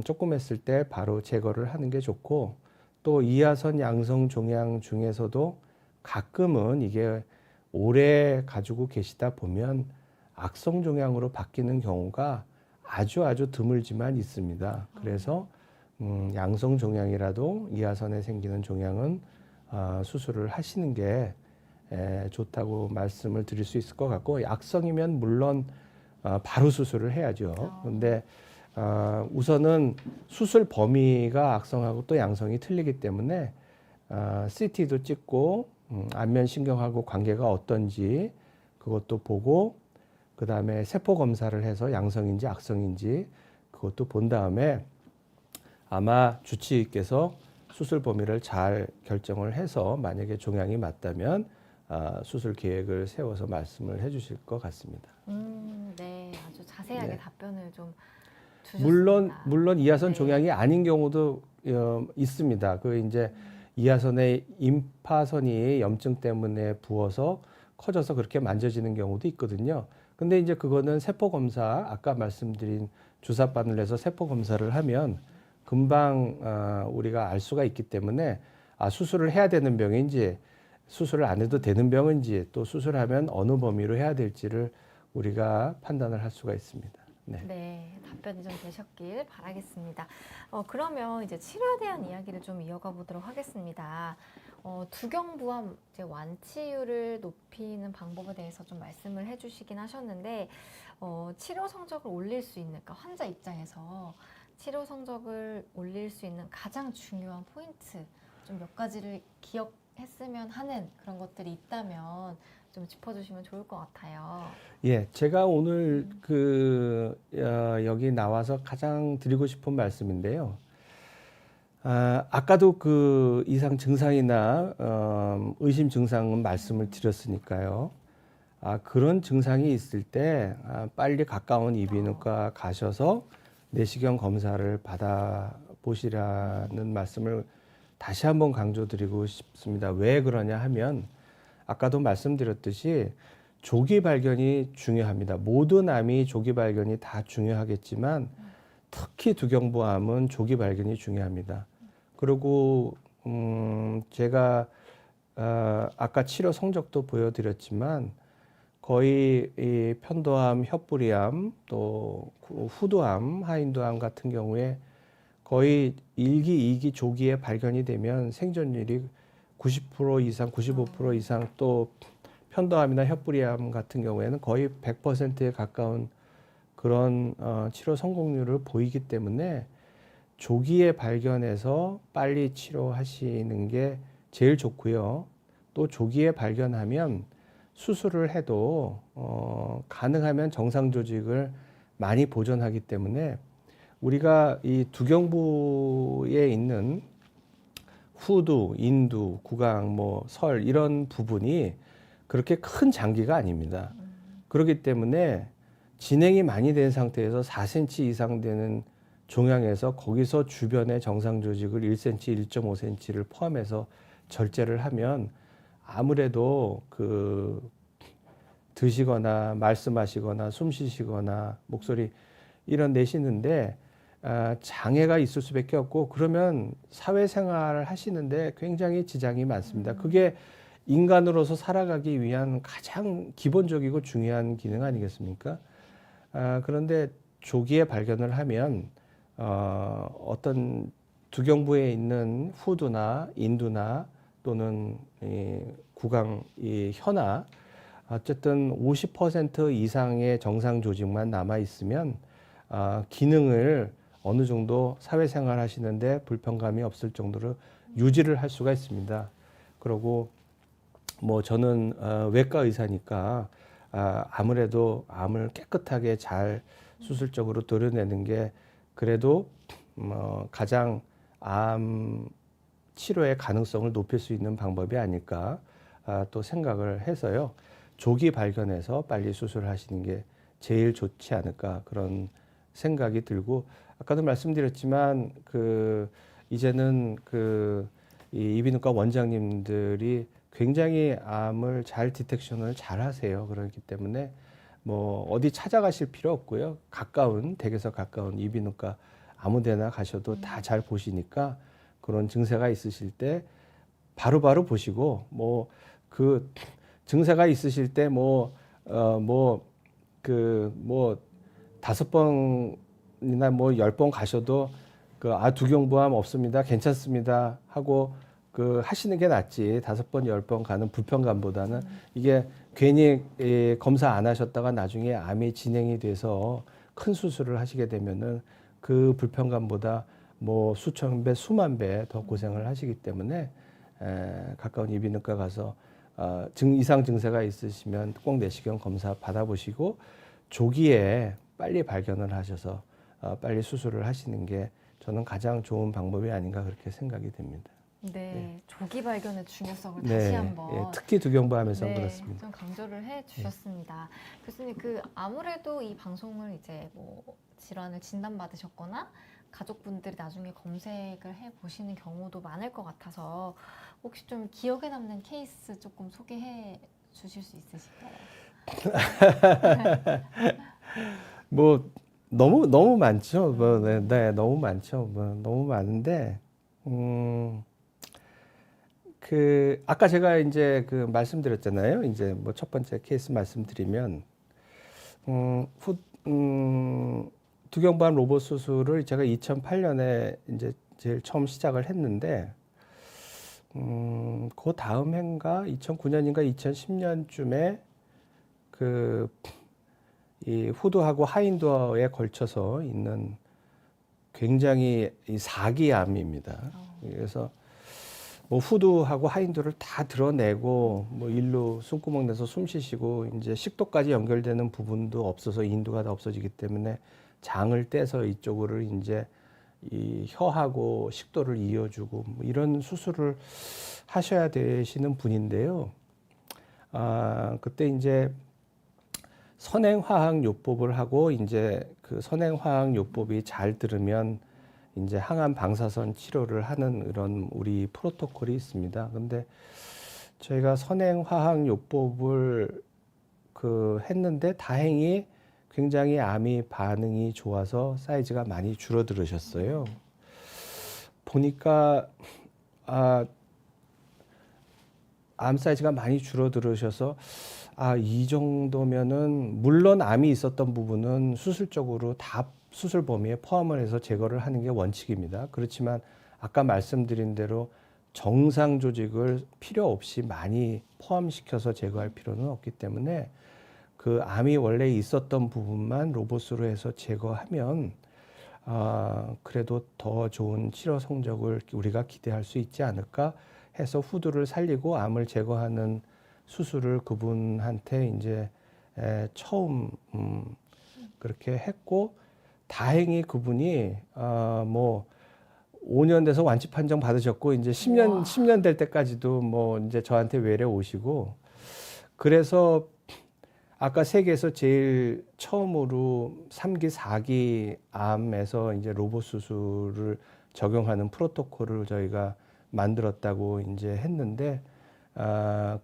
조금 했을 때 바로 제거를 하는 게 좋고 또 이하선 양성 종양 중에서도 가끔은 이게 오래 가지고 계시다 보면 악성 종양으로 바뀌는 경우가 아주 드물지만 있습니다. 그래서 양성 종양이라도 이하선에 생기는 종양은 수술을 하시는 게 좋다고 말씀을 드릴 수 있을 것 같고 악성이면 물론 바로 수술을 해야죠. 근데 우선은 수술 범위가 악성하고 또 양성이 틀리기 때문에 CT도 찍고 안면신경하고 관계가 어떤지 그것도 보고 그 다음에 세포 검사를 해서 양성인지 악성인지 그것도 본 다음에 아마 주치의께서 수술 범위를 잘 결정을 해서 만약에 종양이 맞다면 수술 계획을 세워서 말씀을 해주실 것 같습니다. 네, 아주 자세한 상세하게 네. 답변을 좀 주셨습니다. 물론 이하선 네. 종양이 아닌 경우도 있습니다. 그 이제 이하선의 임파선이 염증 때문에 부어서 커져서 그렇게 만져지는 경우도 있거든요. 근데 이제 그거는 세포 검사, 아까 말씀드린 주사 바늘에서 세포 검사를 하면 금방 우리가 알 수가 있기 때문에 수술을 해야 되는 병인지 수술을 안 해도 되는 병인지 또 수술하면 어느 범위로 해야 될지를 우리가 판단을 할 수가 있습니다. 네. 네, 답변이 좀 되셨길 바라겠습니다. 그러면 이제 치료에 대한 이야기를 좀 이어가 보도록 하겠습니다. 두경부암 이제 완치율을 높이는 방법에 대해서 좀 말씀을 해주시긴 하셨는데 치료 성적을 올릴 수 있는, 그러니까 환자 입장에서 치료 성적을 올릴 수 있는 가장 중요한 포인트 좀 몇 가지를 기억했으면 하는 그런 것들이 있다면 좀 짚어주시면 좋을 것 같아요. 예, 제가 오늘 여기 나와서 가장 드리고 싶은 말씀인데요. 아까도 그 이상 증상이나 의심 증상은 말씀을 드렸으니까요. 그런 증상이 있을 때 빨리 가까운 이비인후과 가셔서 내시경 검사를 받아 보시라는 말씀을 다시 한번 강조드리고 싶습니다. 왜 그러냐 하면 아까도 말씀드렸듯이 조기 발견이 중요합니다. 모든 암이 조기 발견이 다 중요하겠지만 특히 두경부암은 조기 발견이 중요합니다. 그리고 제가 아까 치료 성적도 보여드렸지만 거의 이 편도암, 혀뿌리암, 또 후두암, 하인두암 같은 경우에 거의 1기, 2기 조기에 발견이 되면 생존율이 90% 이상, 95% 이상, 또 편도암이나 혀뿌리암 같은 경우에는 거의 100%에 가까운 그런 치료 성공률을 보이기 때문에 조기에 발견해서 빨리 치료하시는 게 제일 좋고요. 또 조기에 발견하면 수술을 해도 가능하면 정상 조직을 많이 보존하기 때문에 우리가 이 두경부에 있는 후두, 인두, 구강, 설 이런 부분이 그렇게 큰 장기가 아닙니다. 그렇기 때문에 진행이 많이 된 상태에서 4cm 이상 되는 종양에서 거기서 주변의 정상 조직을 1cm, 1.5cm를 포함해서 절제를 하면 아무래도 드시거나 말씀하시거나 숨 쉬시거나 목소리 이런 내시는데 장애가 있을 수밖에 없고 그러면 사회생활을 하시는데 굉장히 지장이 많습니다. 그게 인간으로서 살아가기 위한 가장 기본적이고 중요한 기능 아니겠습니까? 그런데 조기에 발견을 하면 어떤 두경부에 있는 후두나 인두나 또는 구강, 혀나 어쨌든 50% 이상의 정상 조직만 남아 있으면 기능을 어느 정도 사회생활 하시는데 불편감이 없을 정도로 유지를 할 수가 있습니다. 그리고 저는 외과 의사니까 아무래도 암을 깨끗하게 잘 수술적으로 도려내는 게 그래도 가장 암 치료의 가능성을 높일 수 있는 방법이 아닐까 또 생각을 해서요. 조기 발견해서 빨리 수술하시는 게 제일 좋지 않을까 그런 생각이 들고 아까도 말씀드렸지만 이제는 이 이비인후과 원장님들이 굉장히 암을 잘 디텍션을 잘 하세요. 그렇기 때문에 어디 찾아가실 필요 없고요. 댁에서 가까운 이비인후과 아무데나 가셔도 다 잘 보시니까 그런 증세가 있으실 때 바로바로 보시고 증세가 있으실 때 5번이나 10번 가셔도 두경부암 없습니다. 괜찮습니다. 하고 하시는 게 낫지. 5번, 10번 가는 불편감보다는 이게 괜히 검사 안 하셨다가 나중에 암이 진행이 돼서 큰 수술을 하시게 되면은 그 불편감보다 수천 배, 수만 배 더 고생을 하시기 때문에 가까운 이비인후과 가서 이상 증세가 있으시면 꼭 내시경 검사 받아보시고 조기에 빨리 발견을 하셔서 빨리 수술을 하시는 게 저는 가장 좋은 방법이 아닌가 그렇게 생각이 됩니다. 네, 조기 발견의 중요성을 네, 다시 한번 예, 특히 두경부암에서는 네, 그렇습니다. 좀 강조를 해주셨습니다. 교수님, 아무래도 이 방송을 이제 뭐 질환을 진단받으셨거나 가족분들이 나중에 검색을 해 보시는 경우도 많을 것 같아서 혹시 좀 기억에 남는 케이스 조금 소개해 주실 수 있으실까요? 뭐 너무 많죠. 뭐, 네, 너무 많죠. 뭐, 너무 많은데 아까 제가 이제 말씀드렸잖아요. 이제 뭐 첫 번째 케이스 말씀드리면 후 두경부암 로봇 수술을 제가 2008년에 이제 제일 처음 시작을 했는데 그 다음 해인가 2009년인가 2010년쯤에 이 후두하고 하인두어에 걸쳐서 있는 굉장히 이 사기암입니다. 그래서 뭐 후두하고 하인두를 다 드러내고 뭐 일로 숨구멍 내서 숨 쉬시고 이제 식도까지 연결되는 부분도 없어서 인두가 다 없어지기 때문에 장을 떼서 이쪽으로 이제 이 혀하고 식도를 이어주고 뭐 이런 수술을 하셔야 되시는 분인데요. 그때 이제 선행화학요법을 하고 이제 그 선행화학요법이 잘 들으면 이제 항암 방사선 치료를 하는 이런 우리 프로토콜이 있습니다. 근데 저희가 선행화학요법을 했는데 다행히 굉장히 암이 반응이 좋아서 사이즈가 많이 줄어들으셨어요. 보니까 암 사이즈가 많이 줄어들으셔서 이 정도면은 물론 암이 있었던 부분은 수술적으로 다 수술 범위에 포함을 해서 제거를 하는 게 원칙입니다. 그렇지만 아까 말씀드린 대로 정상 조직을 필요 없이 많이 포함시켜서 제거할 필요는 없기 때문에 그 암이 원래 있었던 부분만 로봇으로 해서 제거하면 그래도 더 좋은 치료 성적을 우리가 기대할 수 있지 않을까 해서 후두를 살리고 암을 제거하는 수술을 그분한테 이제 처음 그렇게 했고 다행히 그분이 뭐 5년 돼서 완치 판정 받으셨고 이제 10년 될 때까지도 뭐 이제 저한테 외래 오시고 그래서 아까 세계에서 제일 처음으로 3기, 4기 암에서 이제 로봇 수술을 적용하는 프로토콜을 저희가 만들었다고 이제 했는데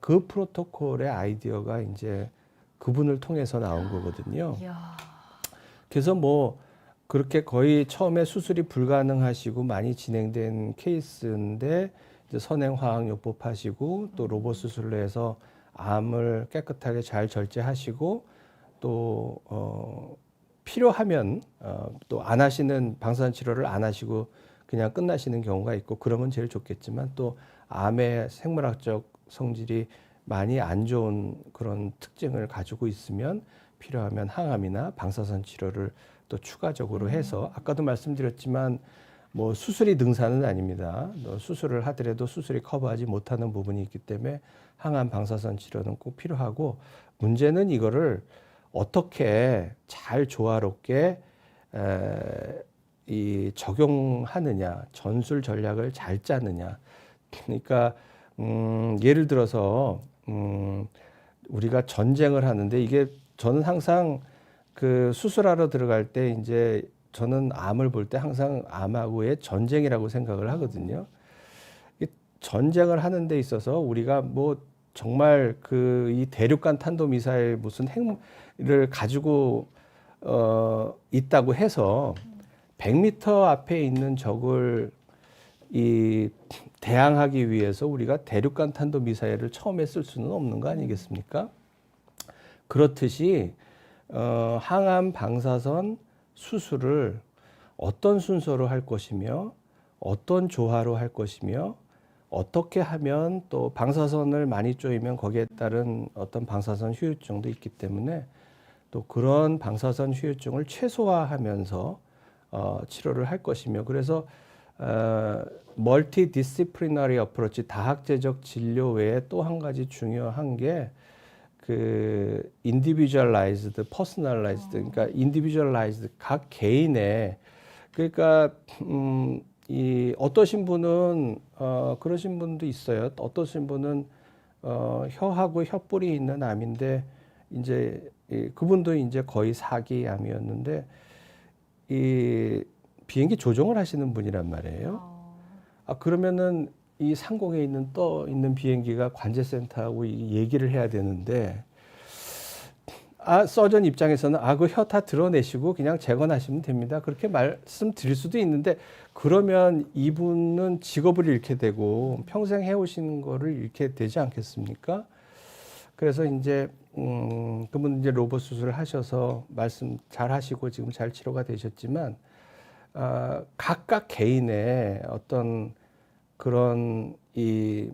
그 프로토콜의 아이디어가 이제 그분을 통해서 나온 거거든요. 이야. 그래서 뭐 그렇게 거의 처음에 수술이 불가능하시고 많이 진행된 케이스인데 이제 선행화학요법 하시고 또 로봇 수술로 해서 암을 깨끗하게 잘 절제하시고 또 필요하면 또 안 하시는 방사선 치료를 안 하시고 그냥 끝나시는 경우가 있고 그러면 제일 좋겠지만 또 암의 생물학적 성질이 많이 안 좋은 그런 특징을 가지고 있으면 필요하면 항암이나 방사선 치료를 또 추가적으로 해서 아까도 말씀드렸지만 뭐 수술이 능사는 아닙니다. 수술을 하더라도 수술이 커버하지 못하는 부분이 있기 때문에 항암 방사선 치료는 꼭 필요하고 문제는 이거를 어떻게 잘 조화롭게 이 적용하느냐, 전술 전략을 잘 짜느냐. 그러니까 예를 들어서 우리가 전쟁을 하는데 이게 저는 항상 그 수술하러 들어갈 때 이제 저는 암을 볼 때 항상 암하고의 전쟁이라고 생각을 하거든요. 이 전쟁을 하는 데 있어서 우리가 뭐 정말 이 대륙간 탄도미사일 무슨 핵을 가지고 있다고 해서 100m 앞에 있는 적을 대항하기 위해서 우리가 대륙간 탄도 미사일을 처음에 쓸 수는 없는 거 아니겠습니까? 그렇듯이 항암 방사선 수술을 어떤 순서로 할 것이며 어떤 조화로 할 것이며 어떻게 하면 또 방사선을 많이 쪼이면 거기에 따른 어떤 방사선 후유증도 있기 때문에 또 그런 방사선 후유증을 최소화하면서 치료를 할 것이며 그래서 멀티 디시플리너리 어프로치 다학제적 진료 외에 또 한 가지 중요한 게 인디비주얼라이즈드, 퍼스널라이즈드 그러니까 인디비주얼라이즈드 각 개인의 그러니까 이 어떠신 분은 그러신 분도 있어요. 어떠신 분은 혀하고 혀뿔이 있는 암인데 이제 그분도 이제 거의 4기 암이었는데 이 비행기 조종을 하시는 분이란 말이에요. 그러면은 이 상공에 있는 떠 있는 비행기가 관제센터하고 이 얘기를 해야 되는데 서전 입장에서는 그 혀 다 드러내시고 그냥 재건하시면 됩니다. 그렇게 말씀드릴 수도 있는데 그러면 이분은 직업을 잃게 되고 평생 해오신 거를 잃게 되지 않겠습니까? 그래서 이제 그분 이제 로봇 수술을 하셔서 말씀 잘 하시고 지금 잘 치료가 되셨지만 각각 개인의 어떤 그런 이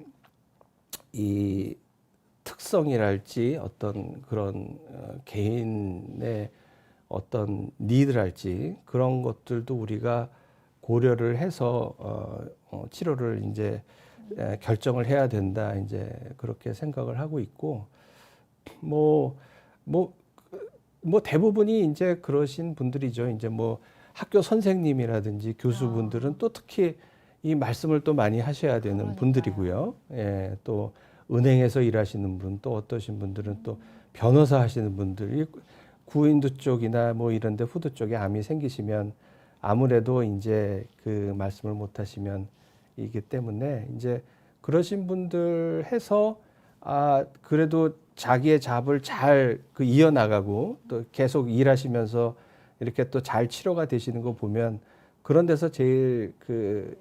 특성이랄지 어떤 그런 개인의 어떤 니드랄지 그런 것들도 우리가 고려를 해서 치료를 이제 결정을 해야 된다 이제 그렇게 생각을 하고 있고 뭐 대부분이 이제 그러신 분들이죠. 이제 뭐 학교 선생님이라든지 교수분들은 또 특히 이 말씀을 또 많이 하셔야 되는 그러니까요. 분들이고요. 예, 또 은행에서 일하시는 분, 또 어떠신 분들은 또 변호사 하시는 분들이 구인두 쪽이나 뭐 이런 데 후두 쪽에 암이 생기시면 아무래도 이제 그 말씀을 못 하시면 이기 때문에 이제 그러신 분들 해서 그래도 자기의 잡을 잘 이어나가고 또 계속 일하시면서 이렇게 또 잘 치료가 되시는 거 보면 그런 데서 제일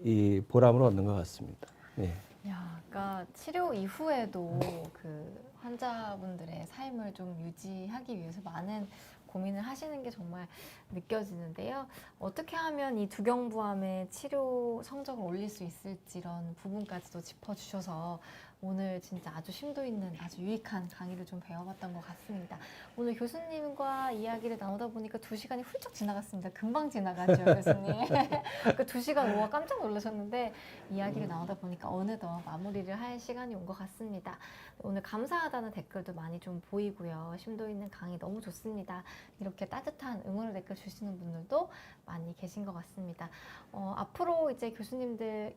이 보람을 얻는 것 같습니다. 예. 야, 그러니까 치료 이후에도 그 환자분들의 삶을 좀 유지하기 위해서 많은 고민을 하시는 게 정말 느껴지는데요. 어떻게 하면 이 두경부암의 치료 성적을 올릴 수 있을지 이런 부분까지도 짚어주셔서 오늘 진짜 아주 심도 있는 아주 유익한 강의를 좀 배워봤던 것 같습니다. 오늘 교수님과 이야기를 나누다 보니까 2시간이 훌쩍 지나갔습니다. 금방 지나가죠, 교수님. 그 2시간 오와 깜짝 놀라셨는데 이야기를 나누다 보니까 어느덧 마무리를 할 시간이 온 것 같습니다. 오늘 감사하다는 댓글도 많이 좀 보이고요. 심도 있는 강의 너무 좋습니다. 이렇게 따뜻한 응원의 댓글 주시는 분들도 많이 계신 것 같습니다. 앞으로 이제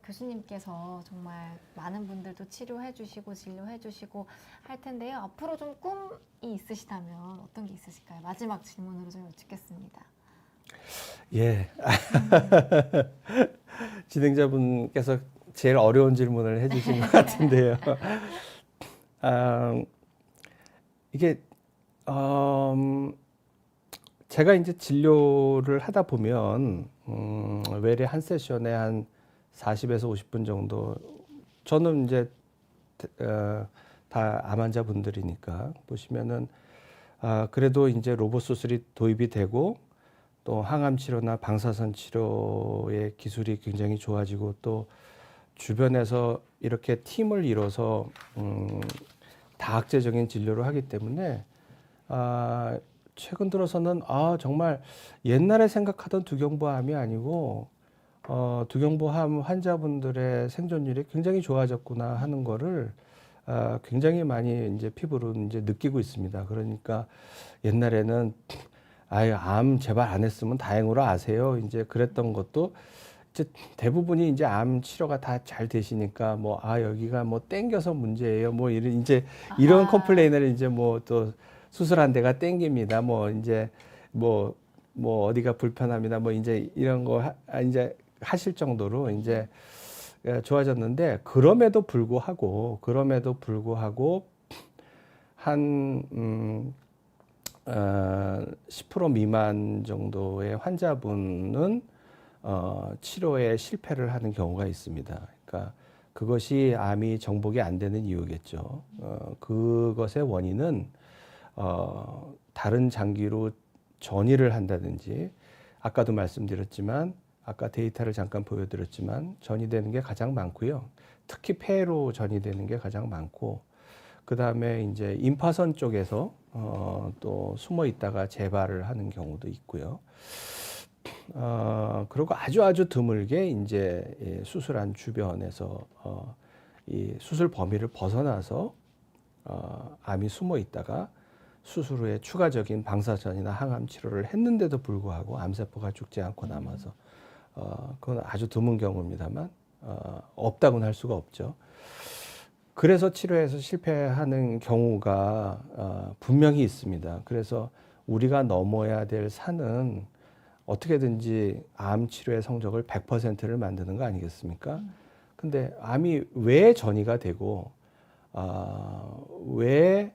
교수님께서 정말 많은 분들도 치료해 주시고 진료해 주시고 할 텐데요. 앞으로 좀 꿈이 있으시다면 어떤 게 있으실까요? 마지막 질문으로 좀 여쭙겠습니다. 예. 진행자분께서 제일 어려운 질문을 해주신 것 같은데요. 이게 제가 이제 진료를 하다 보면 외래 한 세션에 한 40에서 50분 정도 저는 이제 다 암 환자분들이니까 보시면은 그래도 이제 로봇 수술이 도입이 되고 또 항암 치료나 방사선 치료의 기술이 굉장히 좋아지고 또 주변에서 이렇게 팀을 이뤄서 다학제적인 진료를 하기 때문에 최근 들어서는 정말 옛날에 생각하던 두경부암이 아니고 두경부암 환자분들의 생존율이 굉장히 좋아졌구나 하는 거를 굉장히 많이 이제 피부로 이제 느끼고 있습니다. 그러니까 옛날에는 암 제발 안 했으면 다행으로 아세요. 이제 그랬던 것도 이제 대부분이 이제 암 치료가 다 잘 되시니까 뭐 여기가 뭐 땡겨서 문제예요. 뭐 이런 컴플레인을 이제 뭐 또 수술한 데가 땡깁니다. 뭐 이제 뭐 어디가 불편합니다. 뭐 이제 이런 거 이제 하실 정도로 이제 좋아졌는데 그럼에도 불구하고 한 10% 미만 정도의 환자분은 치료에 실패를 하는 경우가 있습니다. 그러니까 그것이 암이 정복이 안 되는 이유겠죠. 그것의 원인은 다른 장기로 전이를 한다든지 아까도 말씀드렸지만 아까 데이터를 잠깐 보여드렸지만 전이되는 게 가장 많고요. 특히 폐로 전이되는 게 가장 많고 그 다음에 이제 임파선 쪽에서 또 숨어 있다가 재발을 하는 경우도 있고요. 그리고 아주 드물게 이제 수술한 주변에서 이 수술 범위를 벗어나서 암이 숨어 있다가 수술 후에 추가적인 방사선이나 항암 치료를 했는데도 불구하고 암세포가 죽지 않고 남아서 그건 아주 드문 경우입니다만 없다고는 할 수가 없죠. 그래서 치료에서 실패하는 경우가 분명히 있습니다. 그래서 우리가 넘어야 될 산은 어떻게든지 암 치료의 성적을 100%를 만드는 거 아니겠습니까? 근데 암이 왜 전이가 되고 왜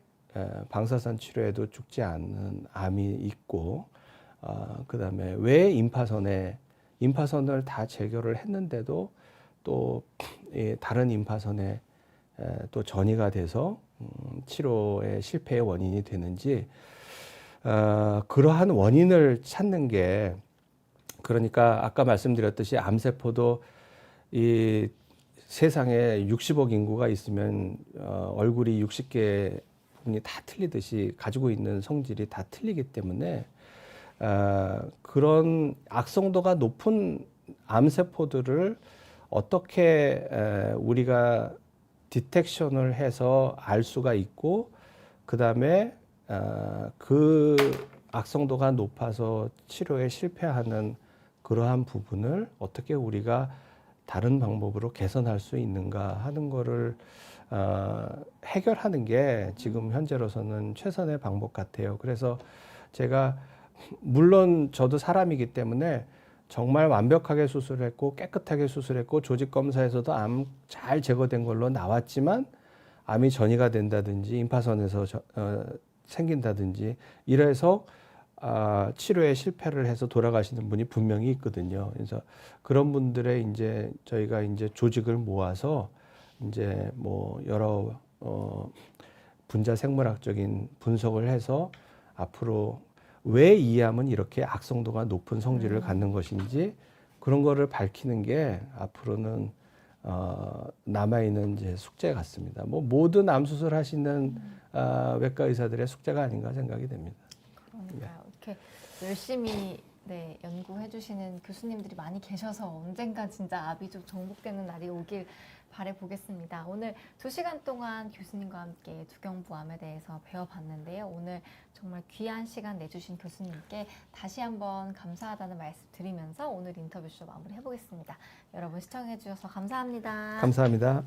방사선 치료에도 죽지 않는 암이 있고 그다음에 왜 임파선을 다 제거를 했는데도 또 다른 임파선에 또 전이가 돼서 치료의 실패의 원인이 되는지 그러한 원인을 찾는 게 그러니까 아까 말씀드렸듯이 암세포도 이 세상에 60억 인구가 있으면 얼굴이 60개 부분이 다 틀리듯이 가지고 있는 성질이 다 틀리기 때문에 그런 악성도가 높은 암세포들을 어떻게 우리가 디텍션을 해서 알 수가 있고 그다음에 그 악성도가 높아서 치료에 실패하는 그러한 부분을 어떻게 우리가 다른 방법으로 개선할 수 있는가 하는 거를 해결하는 게 지금 현재로서는 최선의 방법 같아요. 그래서 제가 물론 저도 사람이기 때문에 정말 완벽하게 수술했고 깨끗하게 수술했고 조직 검사에서도 암 잘 제거된 걸로 나왔지만 암이 전이가 된다든지 임파선에서 생긴다든지 이래서 치료에 실패를 해서 돌아가시는 분이 분명히 있거든요. 그래서 그런 분들의 이제 저희가 이제 조직을 모아서 이제 뭐 여러 분자 생물학적인 분석을 해서 앞으로 왜 이 암은 이렇게 악성도가 높은 성질을 갖는 것인지 그런 거를 밝히는 게 앞으로는 남아있는 이제 숙제 같습니다. 뭐 모든 암 수술 하시는 외과 의사들의 숙제가 아닌가 생각이 됩니다. 그러니까요. 이렇게 열심히 연구해 주시는 교수님들이 많이 계셔서 언젠가 진짜 암이 좀 정복되는 날이 오길 바라보겠습니다. 오늘 2시간 동안 교수님과 함께 두경부암에 대해서 배워봤는데요. 오늘 정말 귀한 시간 내주신 교수님께 다시 한번 감사하다는 말씀 드리면서 오늘 인터뷰쇼 마무리해보겠습니다. 여러분 시청해 주셔서 감사합니다. 감사합니다.